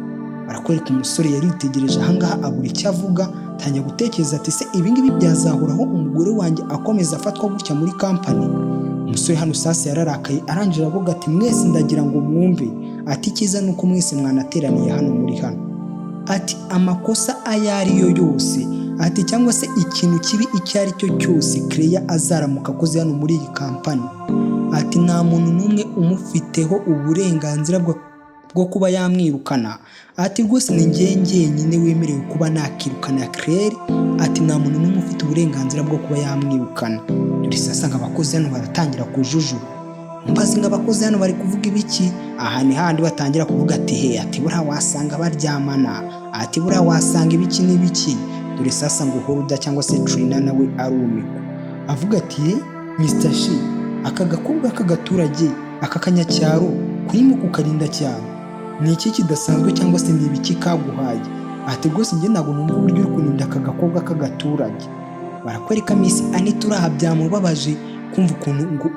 Barakwereka umusore yaritegereje ahangaha abura icyo avuga, tangira gutekereza ati se ibingibi byazahoraho umugore wanjye akomeza afatwa gutya muri kampani? Umusore hano sasa yararakaye, arangije avuga ati mwese ndagira ngo mwumve ati icyiza nuko mwese mwanateraniye hano muri hano, ati amakosa ayo ari yo yose ati cyangwa se ikintu kibi icyo ari cyo cyose Claire azaramuka akoze hano muri iyi kampani, ati nta muntu n'umwe umufiteho uburenganzira bwo kuba yamwirukana, ati rwose ni njyenyine wemerewe kuba nakirukana Claire, ati nta muntu n'umwe ufite uburenganzira bwo kuba yamwirukana. Dore sasa ngo abakozi hano baratangira kujujura, mbazi ngo abakozi hano bari kuvuga ibiki? Aha ni handi batangira kuvuga ati he, ati buriya wasanga baryamana, ati buriya wasanga ibiki n'ibiki. Dore sasa ngo Hulda cyangwa se Trina nawe arumikwa avuga ati Mr. Shi aka gakobwa k'agaturage aka kanyacyaro kurimo kukarinda cyane, ni iki kidasanzwe cyangwa se ni ibiki kaguhaye? Ati rwose njye ntabwo numva uburyo uri kurinda aka gakobwa k'agaturage. Barakwereka Miss Anita uraha byamubabaje kumva ukuntu ngo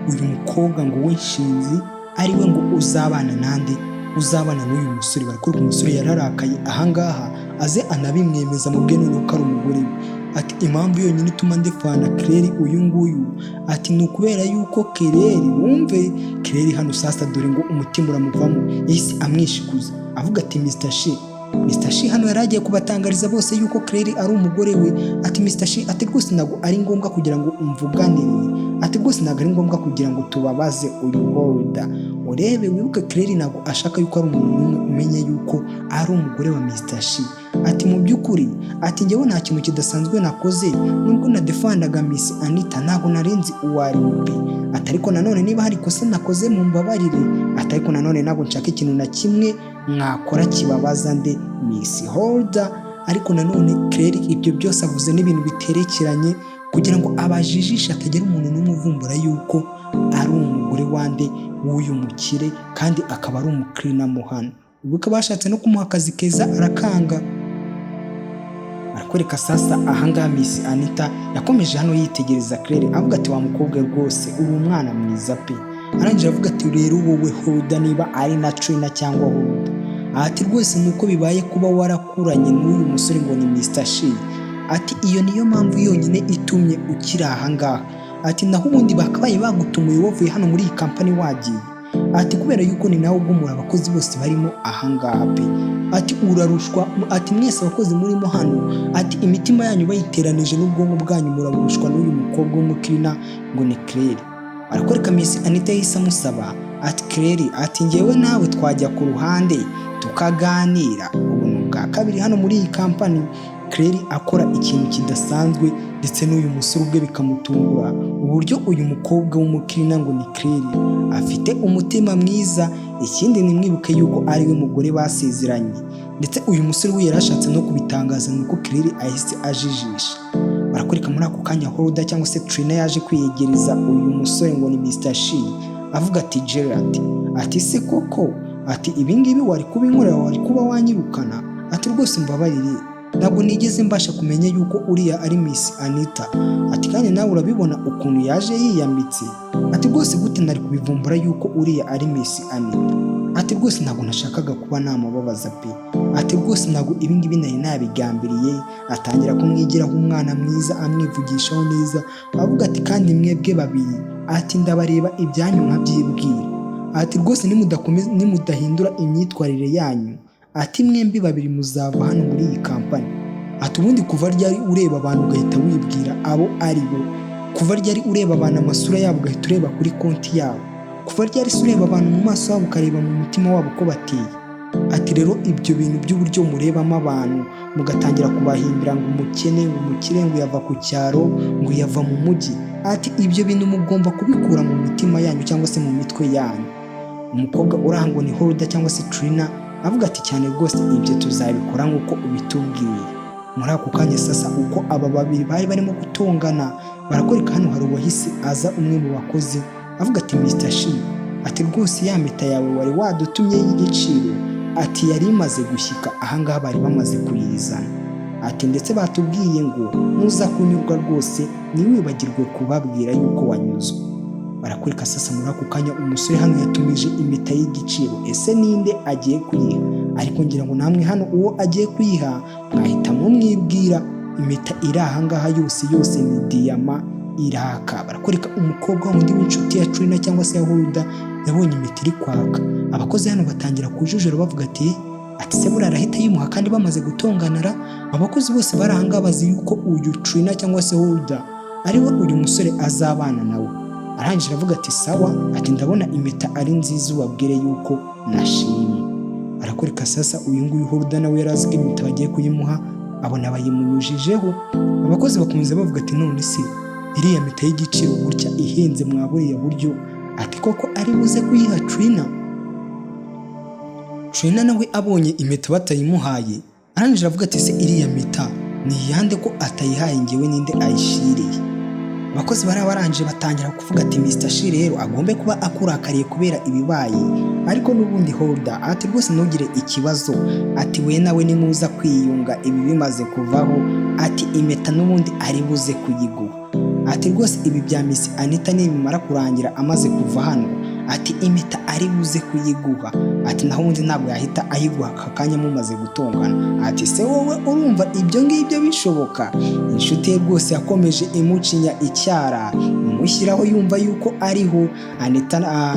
uyu mukobwa ngo w'inshinzi ari we ngo uzabana nande, uzabana n'uyu musore. Barakwereka umusore yararakaye ahangaha aze anabimwemeza mu bwe none ko ari umugore we. Ati impamvu yonyine ituma ndefana Claire uyu nguyu ati ni ukubera yuko Claire, wumve Claire hano sasa dore ngo umutima uramuvamo, yahise amwishikuza avuga ati Mr. Shi hano yaragiye kubatangariza bose yuko Claire ari umugore we. Ati Mr. Shi ati rwose ntabwo ari ngombwa kugira ngo umvuganire, ati rwose ntabwo ari ngombwa kugira ngo tubabaze uyu Hulda, urebe wibuke Claire ntabwo ashaka yuko ari umuntu n'umwe umenye yuko ari umugore wa Mr. Shi. Ati mu by'ukuri ati njyewe nta kintu kidasanzwe nakoze, nubwo nadefandaga Miss Anita ntabwo narinzi uwo ari we. Ati ariko nanone niba hari ikosa nakoze mu mbabarire, ati ariko nanone ntabwo nshaka ikintu na kimwe mwakora kibabaza nde Miss Hulda. Ariko nanone Claire ibyo byose avuze n'ibintu biterekeranye kugira ngo abajijishe atagira umuntu n'umuvumbura yuko ari umugore wande w'uyu mukire kandi akaba ari umukrina muhano. Ubwo bashatse no kumuha akazi keza arakanga. Barakwereka sasa ahangaha Miss Anita yakomeje hano yitegereza Claire avuga ati wa mukobwa rwose uri umwana mwiza pe. Arangije avuga ati rero wowe Hulda niba ari na Trina cyangwa Hulda, ati rwose nuko bibaye kuba warakuranye n'uyu musore ngo ni Mr. Shi, ati iyo niyo mpamvu yonyine itumye ukiri ahangaha, ati naho ubundi bakabaye bagutumuye wavuye hano muri iyi kampani wagiye, ati kubera yuko ni nawe ugumura abakozi bose barimo ahangaha pe. Ati urarushwa, ati mwese abakozi murimo hano, ati imitima yanyu bayiteranije n'ubwonko bwanyu muraburushwa n'uyu mukobwa w'umukrina ngo ni Claire. Barakwereka Miss Anita yahise amusaba ati Claire ati njyewe nawe twajya ku ruhande tukaganira. Ubu bwa kabiri hano muri iyi kampani Claire akora ikintu kidasanzwe ndetse n'uyu musore ubwe bikamutungura uburyo uyu mukobwa w'umukrina ngo ni Claire afite umutima mwiza. Ikindi nimwibuke yuko ari we mugore basezeranye, ndetse uyu musore we yarashatse no kubitangaza nuko Claire ahise ajijisha. Barakwereka muri ako kanya Hulda cyangwa se Trina yaje kwiyegereza uyu musore ngo ni Mr. Shi avuga ati Gerard ati se koko ati ibingibi wari kubinkorera, wari kuba wanyirukana? Ati rwose mbabarire ntabwo nigeze mbasha kumenya yuko uriya ari Miss Anita, ati kandi nawe urabibona ukuntu yaje yiyambitse, ati rwose gute nari kubivumbura yuko uriya ari Miss Anita? Ati rwose ntabwo nashakaga kuba namubabaza pe, ati rwose ntabwo ibingibi nari nabigambiriye. Atangira kumwigiraho umwana mwiza amwivugishaho neza avuga ati kandi mwebwe babiri ati ndabareba ibyanyu nkabyibwira, ati rwose nimudahindura imyitwarire yanyu ati mwembi babiri muzava hano muri iyi kampani. Ati ubundi kuva ryari ureba abantu ugahita wibwira abo ari bo? Kuva ryari ureba abantu amasura yabo ugahita ureba kuri konti yabo? kuva ryari se ureba abantu mu maso wabo ukareba mu mutima wabo uko bateye? Ati rero ibyo bintu by'uburyo murebamo abantu mugatangira kubahimbira ngo umukene, ngo umukire, ngo yava ku cyaro, ngo yava mu mujyi, ati ibyo bintu mugomba kubikura mu mitima yanyu cyangwa se mu mitwe yanyu. Umukobwa urangwa ni Hulda cyangwa se Trina avuga ati cyane rwose ibyo tuzabikora nk'uko ubitubwiye. Muri ako kanya sasa uko aba babiri bari barimo gutongana barakoreka, hano hari uwahise aza, umwe mu bakozi avuga ati Mr. Shi, ati rwose ya mpeta yawe wari wadutumye y'igiciro, ati yari imaze gushyika ahangaha bari bamaze kuyizana, ati ndetse batubwiye ngo nuza kunyurwa rwose ntiwibagirwe kubabwira yuko wanyuzwe. Barakurika sasa muri ako kanya umusore hano yatumije impeta y'igiciro, ese ninde agiye kuyiha? Ariko ngira ngo namwe hano uwo agiye kuyiha mwahita mumwibwira, impeta iri ahangaha yose ni diyama iraka. Barakurika umukobwa wundi w'inshuti ya Trina cyangwa se ya Hulda yabonye impeta iri kwaka. Abakozi hano batangira kujujura bavuga ati se buriya arahita yimuha kandi bamaze gutonganara. Abakozi bose bari ahangaha bazi yuko uyu Trina cyangwa se Hulda ariwe uyu musore azabana nawe. Arangije aravuga ati sawa, ati ndabona impeta ari nziza, ubabwire yuko nashimye. Arakurika sasa uyu nguyu Hulda nawe yarazi ko impeta bagiye kuyimuha, abona bayimunyujijeho. Abakozi bakomeza bavuga ati none se iriya mpeta y'igiciro gutya ihenze mwaburiya buryo, ati koko ari buze kuyiha Trina? Trina nawe abonye impeta batayimuhaye arangije aravuga ati se iriya mpeta ni iyande ko atayihaye ngewe ninde ayishiriye? Abakozi bari barangije batangira kuvuga ati Mr. Shi rero agombe kuba akurakariye kubera ibibaye, ariko n'ubundi Hulda ati rwose ntugire ikibazo, ati we nawe nimuza kwiyunga ibi bimaze kuvaho, ati impeta n'ubundi ari buze kuyiguha, ati rwose ibi bya Miss Anita nibimara kurangira amaze kuva hano, ati impeta ari buze kuyiguha, ati naho ubundi ntabwo yahita ayiguha aka kanya mumaze gutongana. Ati se wowe urumva ibyo ngibyo bishoboka? Inshuti ye rwose yakomeje imucinya icyara imushyiraho yumva yuko ariho. Anita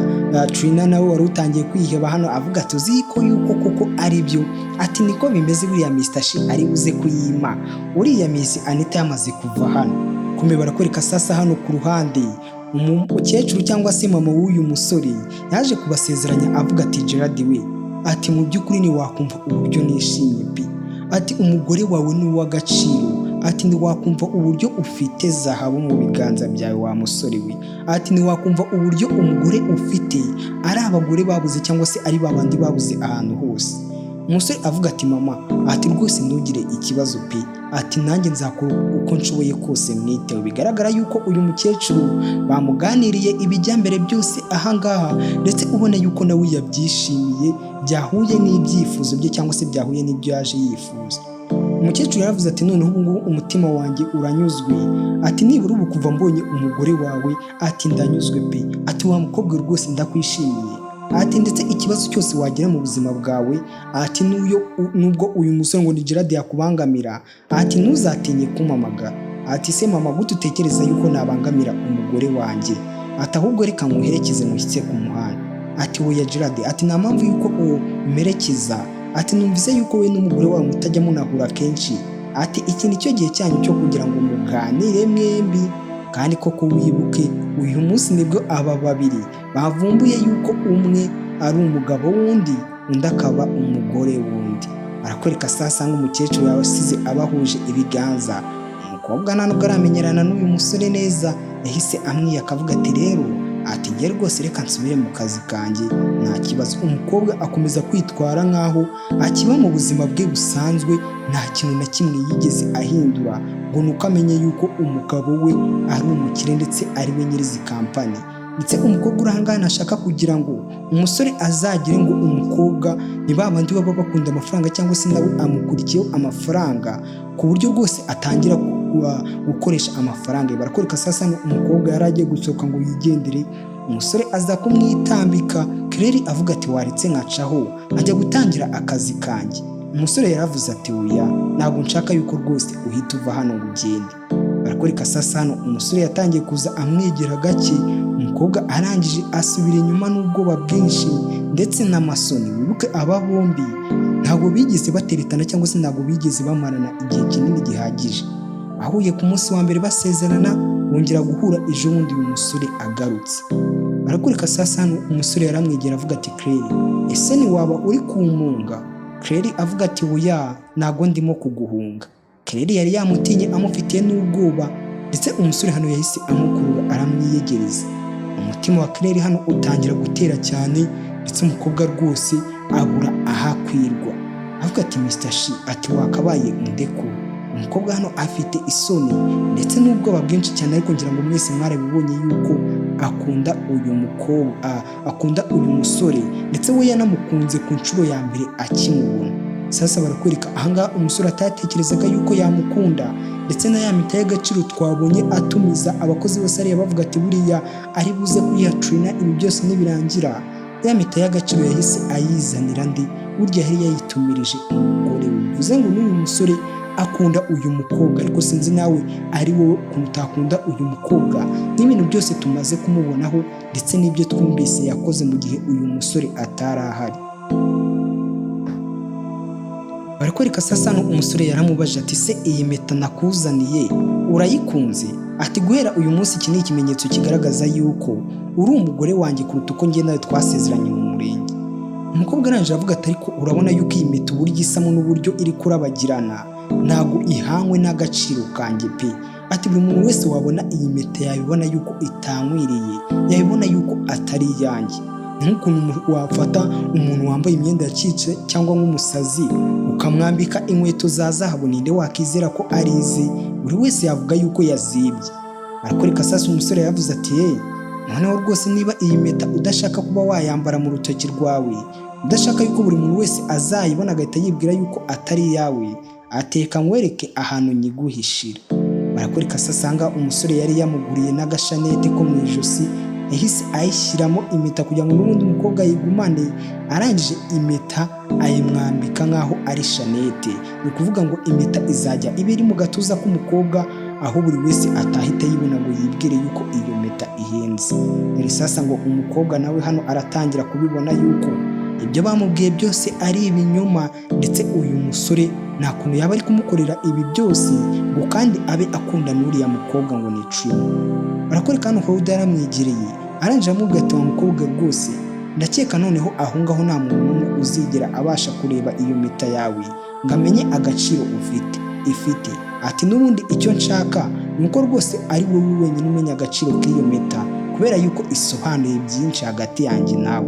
Trina nawe wari utangiye kwiheba hano avuga ati uzi ko yuko koko ari byo, ati niko bimeze, buriya Mr. Shi ari buze kuyima, uriya Miss Anita yamaze kuva hano. Kumbe barakoreka sasa hano ku ruhande umukecuru cyangwa se mama w'uyu musore yaje kubasezeranya avuga ati Gerard we, ati mu by'ukuri ni wakumva uburyo nishimye pe, ati umugore wawe ni uw'agaciro, ati ni wakumva uburyo ufite zahabu mu biganza byawe wa musore we, ati ni wakumva uburyo umugore ufite ari abagore babuze cyangwa se ari babandi babuze ahantu hose. Umusore avuga ati mama, ati rwose ntugire ikibazo pe, ati nanjye nzakora uko nshoboye kose mwiteho. Bigaragara yuko uyu mukecuru bamuganiriye ibijya mbere byose ahangaha, ndetse ubona yuko nawe yabyishimiye, byahuye n'ibyifuzo bye cyangwa se byahuye n'ibyo yaje yifuza. Umukecuru yaravuze ati noneho ubu ngubu umutima wanjye uranyuzwe, ati nibura ubu kuva mbonye umugore wawe, ati ndanyuzwe pe, ati wa mukobwa rwose ndakwishimiye, ati ndetse ikibazo cyose wagira mu buzima bwawe, ati nubwo uyu musore ngo ni Gerard yakubangamira, ati ntuzatinye kumpamagara, ati se mama gute utekereza yuko nabangamira umugore wanjye, ati ahubwo reka nkuherekeze mushyitse ku muhanda. Ati oya Gerard, ati nta mpamvu yuko umerekeza, ati numvise yuko we n'umugore wawe mutajya munahura kenshi, ati iki nicyo gihe cyanyu cyo kugira ngo muganire mwembi, kandi koko wibuke uyu munsi nibwo aba babiri bavumbuye yuko umwe ari umugabo wundi, undi akaba umugore wundi. Arakwereka sasa nk'umukecuru yasize abahuje ibiganza. Umukobwa nta nubwo aramenyerana n'uyu musore neza, yahise amwiye akavuga ati rero, ati nge rwose reka nsubire mu kazi kanjye nta kibazo. Umukobwa akomeza kwitwara nk'aho akiba mu buzima bwe busanzwe, nta kintu na kimwe yigeze ahindura, ngo nuko amenye yuko umugabo we ari umukire ndetse ari we nyirizi kampani. Ndetse umukobwa urahangana ashaka kugira ngo umusore azagire ngo umukobwa ni babandi baba bakunda amafaranga cyangwa se nawe amukurikiyeho amafaranga, ku buryo rwose atangira gukoresha amafaranga. Barakoreka sasa umukobwa yari agiye gusohoka ngo yigendere, umusore aza kumwitambika. Claire avuga ati waretse nkacaho ajya gutangira akazi kanjye. Umusore yaravuze ati oya, ntabwo nshaka yuko rwose uhita uva hano ngo ugende. Barakoreka sasa hano umusore yatangiye kuza amwegera gake, umukobwa arangije asubira inyuma n'ubwoba bwinshi ndetse n'amasoni. Wibuke aba bombi ntabwo bigeze bateretana cyangwa se ntabwo bigeze bamarana igihe kinini gihagije. Ahuye ku munsi wa mbere basezerana, bongera guhura ejo bundi uyu musore agarutse. Barakurika sasa hano umusore yaramwegera avuga ati Claire, ese ni waba uri kumunga? Claire avuga ati oya, ntago ndimo kuguhunga. Claire yari yamutinye amufitiye n'ubwoba, ndetse umusore hano yahise amukurura aramwiyegereza. Umutima wa Claire hano utangira gutera cyane, ndetse umukobwa rwose abura ahakwirwa. Avuga ati Mr. Shi, ati wakabaye undeko. Umukobwa hano afite isoni ndetse n'ubwoba bwinshi cyane, ariko ngira ngo mwese mwarabibonye yuko akunda uyu mukobwa, akunda uyu musore, ndetse we yanamukunze ku nshuro ya mbere akimubona. Sasa barakwereka ahangaha umusore atatekerezaga yuko yamukunda, ndetse na ya mita y'agaciro twabonye atumiza abakozi bose ariya bavuga ati buriya ari buze kuyiha Trina ibi byose nibirangira. Ya mita y'agaciro yahise ayizanira ndi, burya yari yayitumirije umugore we. Bivuze ngo n'uyu musore akunda uyu mukobwa, ariko sinzi nawe ari wowe ukuntu utakunda uyu mukobwa n'ibintu byose tumaze kumubonaho, ndetse n'ibyo twumvise yakoze mu gihe uyu musore atari ahari. Barakwereka sasa hano umusore yaramubaje ati se iyi mpeta nakuzaniye urayikunze? Ati guhera uyu munsi iki ni ikimenyetso kigaragaza yuko uri umugore wanjye kuruta uko njye nawe twasezeranye mu murenge. Umukobwa arangije avuga ati ariko urabona yuko iyi mpeta uburyo isamo n'uburyo iri kurabagirana ntago ihangwe n'agaciro kanjye pe. Ati buri muntu wese wabona iyi mpeta yabibona yuko itankwiriye, yabibona yuko atari iyanjye. Nk'ukuntu wafata umuntu wambaye imyenda yacitse cyangwa nk'umusazi ukamwambika inkweto za zahabu, ninde wakizera ko ari ize? Buri wese yavuga yuko yazibye. Barakwereka sasa umusore yavuze ati noneho rwose niba iyi mpeta udashaka kuba wayambara mu rutoki rwawe, udashaka yuko buri muntu wese azayibona agahita yibwira yuko atari iyawe, ateka nkwereke ahantu nyiguhishira. Barakwereka sasa nga umusore yari yamuguriye n'agashanete ko mu ijosi, yahise ayishyiramo impeta kugira ngo n'ubundi umukobwa yigumane. Arangije impeta ayimwambika nk'aho ari shanete, ni ukuvuga ngo impeta izajya iba iri mu gatuza k'umukobwa, aho buri wese atahita yibona ngo yibwire yuko iyo mpeta ihenze. Dore sasa ngo umukobwa nawe hano aratangira kubibona yuko ibyo bamubwiye byose ari ibinyoma, ndetse uyu musore nta kuntu yaba ari kumukorera ibi byose ngo kandi abe akunda n'uriya mukobwa ngo ni Trina. Barakwereka hano Claude yaramwegereye, arangije amubwira ati wa mukobwa rwose ndakeka noneho aho ngaho nta muntu n'umwe uzigera abasha kureba iyo mpeta yawe ngo amenye agaciro ifite. Ati n'ubundi icyo nshaka ni uko rwose ari wowe wenyine umenya agaciro k'iyo mpeta, kubera yuko isobanuye byinshi hagati yanjye nawe.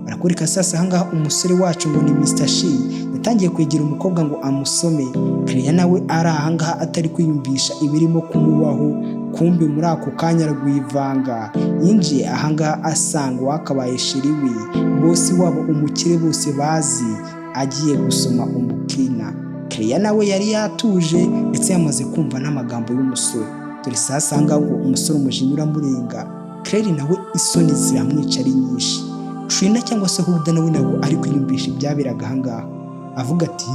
Barakwereka sasa ahangaha umusore wacu ngo ni Mr. Shi yatangiye kwegera umukobwa ngo amusome. Claire nawe ari ahangaha atari kwiyumvisha ibirimo kumubaho, kumbe muri ako kanya rwivanga yinjiye ahangaha asanga wakabaye shiriwi bosi wabo umukire bose bazi agiye gusoma umukina. Claire nawe yari yatuje ndetse yamaze kumva n'amagambo y'umusore. Dore sasa ahangaha ngo umusore umujinya uramurenga, Claire nawe isoni ziramwica ari nyinshi. Trina cyangwa se Huda nawe ntabwo ari kwiyumvisha ibyaberaga ahangaha, avuga ati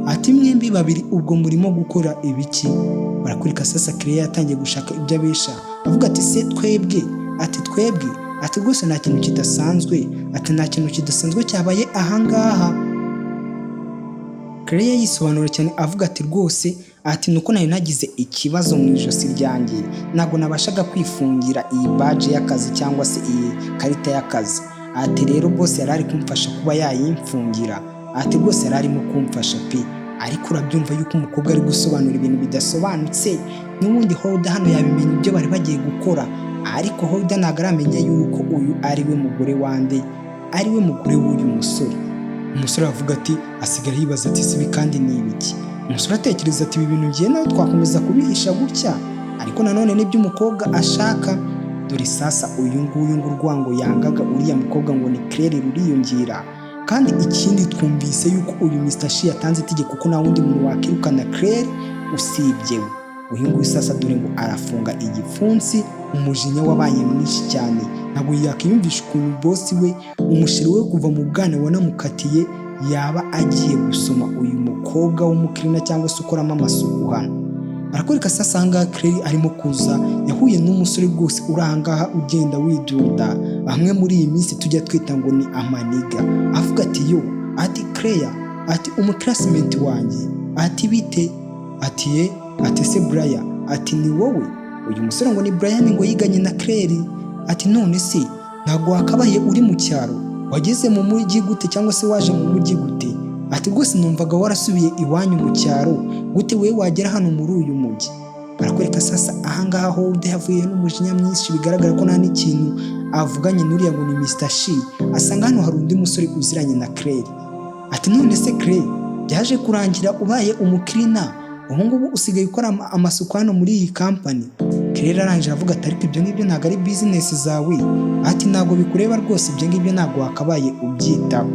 ati mwembi babiri ubwo murimo gukora ibiki? Barakurika sasa Claire yatangiye gushaka ibyo abesha, avuga ati se twebwe? Ati twebwe? Ati rwose nta kintu kidasanzwe, ati nta kintu kidasanzwe cyabaye ahangaha. Claire yisobanura cyane avuga ati rwose ati nuko nari nagize ikibazo mu ijosi ryanjye, ntabwo nabashaga kwifungira iyi badge y'akazi cyangwa se iyi karita y'akazi. Ati rero bose yari ari kumfasha kuba yayimfungira, ati rwose yari arimo kumfasha pe. Ariko urabyumva yuko umukobwa ari gusobanura ibintu bidasobanutse, n'ubundi Huda hano yabimenya ibyo bari bagiye gukora, ariko Huda ntabwo aramenya yuko uyu ari we mugore wande, ari we mugore w'uyu musore. Umusore avuga ati asigara yibaza ati sibi kandi ni ibiki? Umusore atekereza ati ibi bintu ngiye nawe twakomeza kubihisha gutya, ariko nanone nibyo umukobwa ashaka. Dore sasa uyu nguyu ngo urwango yangaga uriya mukobwa ngo ni Claire ruriyongera, kandi ikindi twumvise yuko uyu Mr. Shi yatanze itegeko ko nta wundi muntu wakirukana Claire usibye we. Uyu nguyu sasa dore ngo arafunga igipfunsi, umujinya wabaye mwinshi cyane, ntabwo yakiyumvisha ukuntu bosi we umushiri we kuva mu bwana wanamukatiye yaba agiye gusoma uyu mukobwa w'umukirina cyangwa se ukoramo amasuku hano. Barakwereka sasa ahangaha Claire arimo kuza, yahuye n'umusore rwose uri ahangaha ugenda widunda, bamwe muri iyi minsi tujya twita ngo ni amaniga. Avuga ati yo, ati Claire, ati umuklassimate wanjye, ati bite? Ati ati se Brian? Ati ni wowe? Uyu musore ngo ni Brian ngo yiganye na Claire. ati none se ntabwo wakabaye uri mu cyaro, wageze mu mujyi gute cyangwa se waje mu mujyi gute? Ati rwose numvaga warasubiye iwanyu mu cyaro, gute we wagera hano muri uyu mujyi? Barakwereka sasa ahangaha Holden yavuye n'umujinya mwinshi, bigaragara ko nta n'ikintu avuganye n'uriya ngo ni Mr. Shi. Asanga hano hari undi musore uziranye na Claire. Ati none se Claire, byaje kurangira ubaye umukirina, ubu ngubu usigaye ukora amasuku hano muri iyi kampani? Claire arangije avuga ati ariko ibyo ngibyo ntabwo ari bizinesi zawe, ati ntabwo bikureba rwose, ibyo ngibyo ntabwo wakabaye ubyitaho,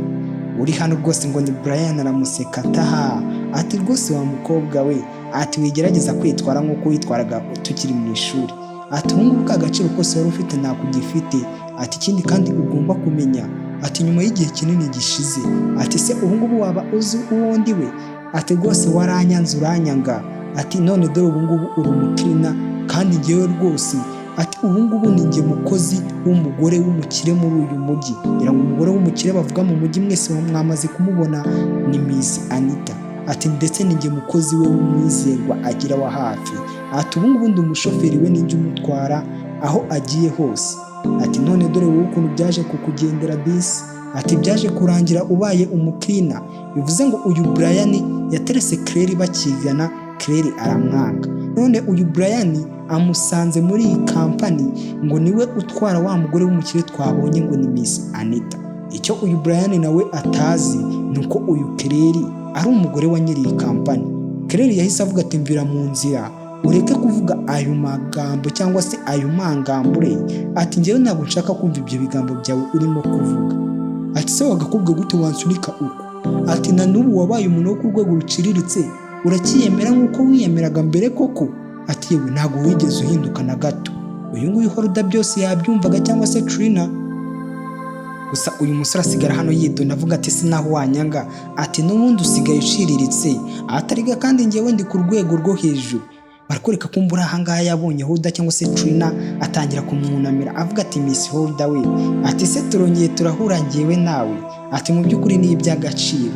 uri hano rwose ngo ni Brian. Aramuseka ataha, ati rwose wa mukobwa we, ati wigerageza kwitwara nk'uko witwaraga tukiri mu ishuri, ati ubu ngubu ka gaciro kose wari ufite ntabwo ugifite, ati ikindi kandi ugomba kumenya, ati nyuma y'igihe kinini gishize, ati se ubu ngubu waba uzi uwo ndi we? Ati rwose waranyanze uranyanga, ati none dore ubu ngubu uri umukirina kandi ngewe rwose, ati ubu ngubu ni njye mukozi w'umugore w'umukire muri uyu mujyi. Ngira ngo umugore w'umukire bavuga mu mujyi mwese mwamaze kumubona ni Miss Anita, ati ndetse ni njye mukozi we w'umwizerwa agira wa hafi, ati ubu ngubu ndi umushoferi we, ninjye umutwara aho agiye hose. Ati none dore wowe ukuntu byaje kukugendera bisi, ati byaje kurangira ubaye umukirina, bivuze ngo uyu Brian yaterese Claire bakigana, Claire aramwanga. None uyu Brian amusanze muri iyi kampani ngo niwe utwara wa mugore w'umukire twabonye ngo ni Miss Anita. Icyo uyu Brian nawe atazi nuko uyu Claire ari umugore wa nyiri iyi kampani. Claire yahise avuga ati mvira mu nzira, ureke kuvuga ayo magambo cyangwa se ayo mangambure, ati ngewe ntabwo nshaka kumva ibyo bigambo byawe urimo kuvuga. Ati se wagakubwe gute wansunika uko? Ati na n'ubu wabaye umuntu wo ku rwego ruciriritse, urakiyemera nk'uko wiyemeraga mbere koko? Ati yewe ntabwo wigeze uhinduka na gato. Uyu nguyu Holden byose yabyumvaga cyangwa se Trina. Gusa uyu musore asigara hano yidona avuga ati se naho wanyanga, ati n'ubundi usigaye uciriritse, atariga kandi ngewe ndi ku rwego rwo hejuru. Barakwereka ko mbura ahangaha yabonye Holden cyangwa se Trina, atangira kumwunamira avuga ati Miss Holden we, ati se turongeye turahura ngewe nawe, ati mu by'ukuri ni iby'agaciro.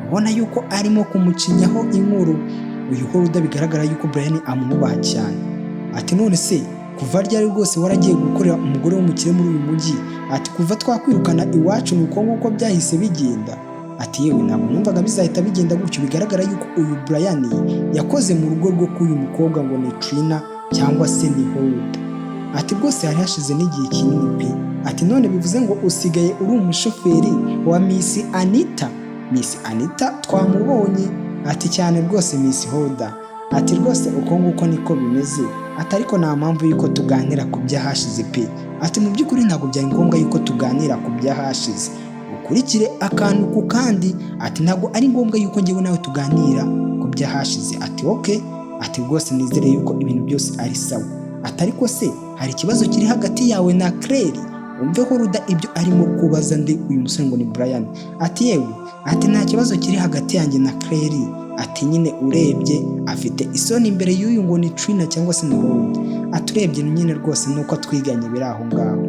Ubona yuko arimo kumucinyaho inkuru. Uyu Holden bigaragara yuko Brian amwubaha cyane. Ati none se kuva ryari rwose waragiye gukorera umugore w'umukire muri uyu mujyi? Ati kuva twakwirukana iwacu nuko nguko byahise bigenda. Ati yewe ntabwo numvaga bizahita bigenda gutyo. Bigaragara yuko uyu Brian yakoze mu rugo rwo k'uyu mukobwa ngo ni Trina cyangwa se ni Holden. Ati rwose hari hashize n'igihe kinini pe. Ati none bivuze ngo usigaye uri umushoferi wa Miss Anita? Miss Anita twamubonye. Ati cyane rwose Miss Holden. Ati rwose uko nguko niko bimeze, ati ariko nta mpamvu yuko tuganira ku byahashize pe. Ati mu by'ukuri ntabwo byari ngombwa yuko tuganira ku byahashize, ukurikire akantu ku kandi. Ati ntabwo ari ngombwa yuko ngewe nawe tuganira ku byahashize. Ati okay. Ati rwose nizere yuko ibintu byose ari sawa. Ati ariko se hari ikibazo kiri hagati yawe na Claire? Umve Holden ibyo arimo kubaza ndi uyu musore ngo ni Brian. Ati yewe, ati nta kibazo kiri hagati yanjye na Claire, ati nyine urebye afite isoni imbere y'uyu ngo ni Trina cyangwa se ni Holden. Ati urebye nyine rwose nuko twiganye biri aho ngaho.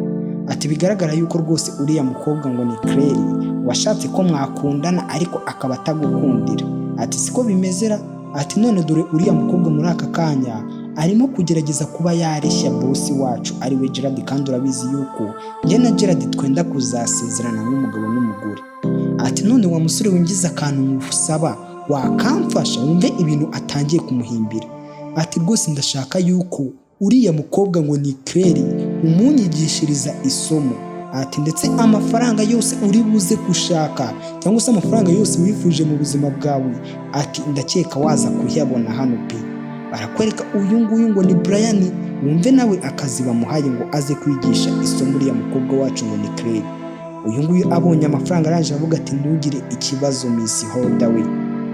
Ati bigaragara yuko rwose uriya mukobwa ngo ni Claire washatse ko mwakundana ariko akaba atagukundira. Ati siko bimezera. Ati none dore uriya mukobwa muri aka kanya arimo kugerageza kuba yareshya bosi wacu ari we Gerard, kandi urabizi yuko njye na Gerard twenda kuzasezerana nk'umugabo n'umugore. Ati none wa musore wingiza akantu musaba wakamfasha wumve ibintu atangiye kumuhimbira. Ati rwose ndashaka yuko uriya mukobwa ngo ni Claire umunyigishiriza isomo. Ati ndetse amafaranga yose uri buze gushaka cyangwa se amafaranga yose wifuje mu buzima bwawe, ati ndakeka waza kuyabona hano pe. Barakwereka uyu nguyu ngo ni Brian, wumve nawe akazi bamuhaye ngo aze kwigisha isomo uriya mukobwa wacu ngo ni Claire. Uyu nguyu abonye amafaranga araje avuga ati ntugire ikibazo Miss Holden we.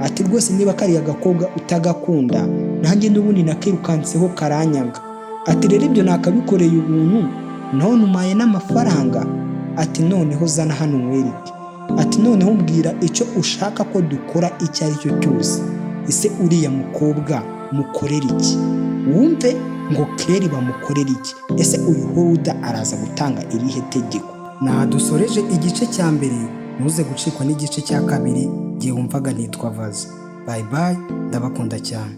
Ati rwose niba kariya gakobwa utagakunda nanjye n'ubundi nakirukanseho karanyaga. Ati rero ibyo nakabikoreye ubuntu none umaye n'amafaranga. Ati noneho zana hano nkwereke. Ati noneho mbwira icyo ushaka ko dukora icyo ari cyo cyose. Ese uriya mukobwa mukorera iki? Wumve ngo Claire bamukorera iki? Ese uyu Holden araza gutanga irihe tegeko? Dusoreje igice cya mbere, ntuze gucikwa n'igice cya kabiri. Gihe wumvaga nitwa Vazi. Bye bye, ndabakunda cyane.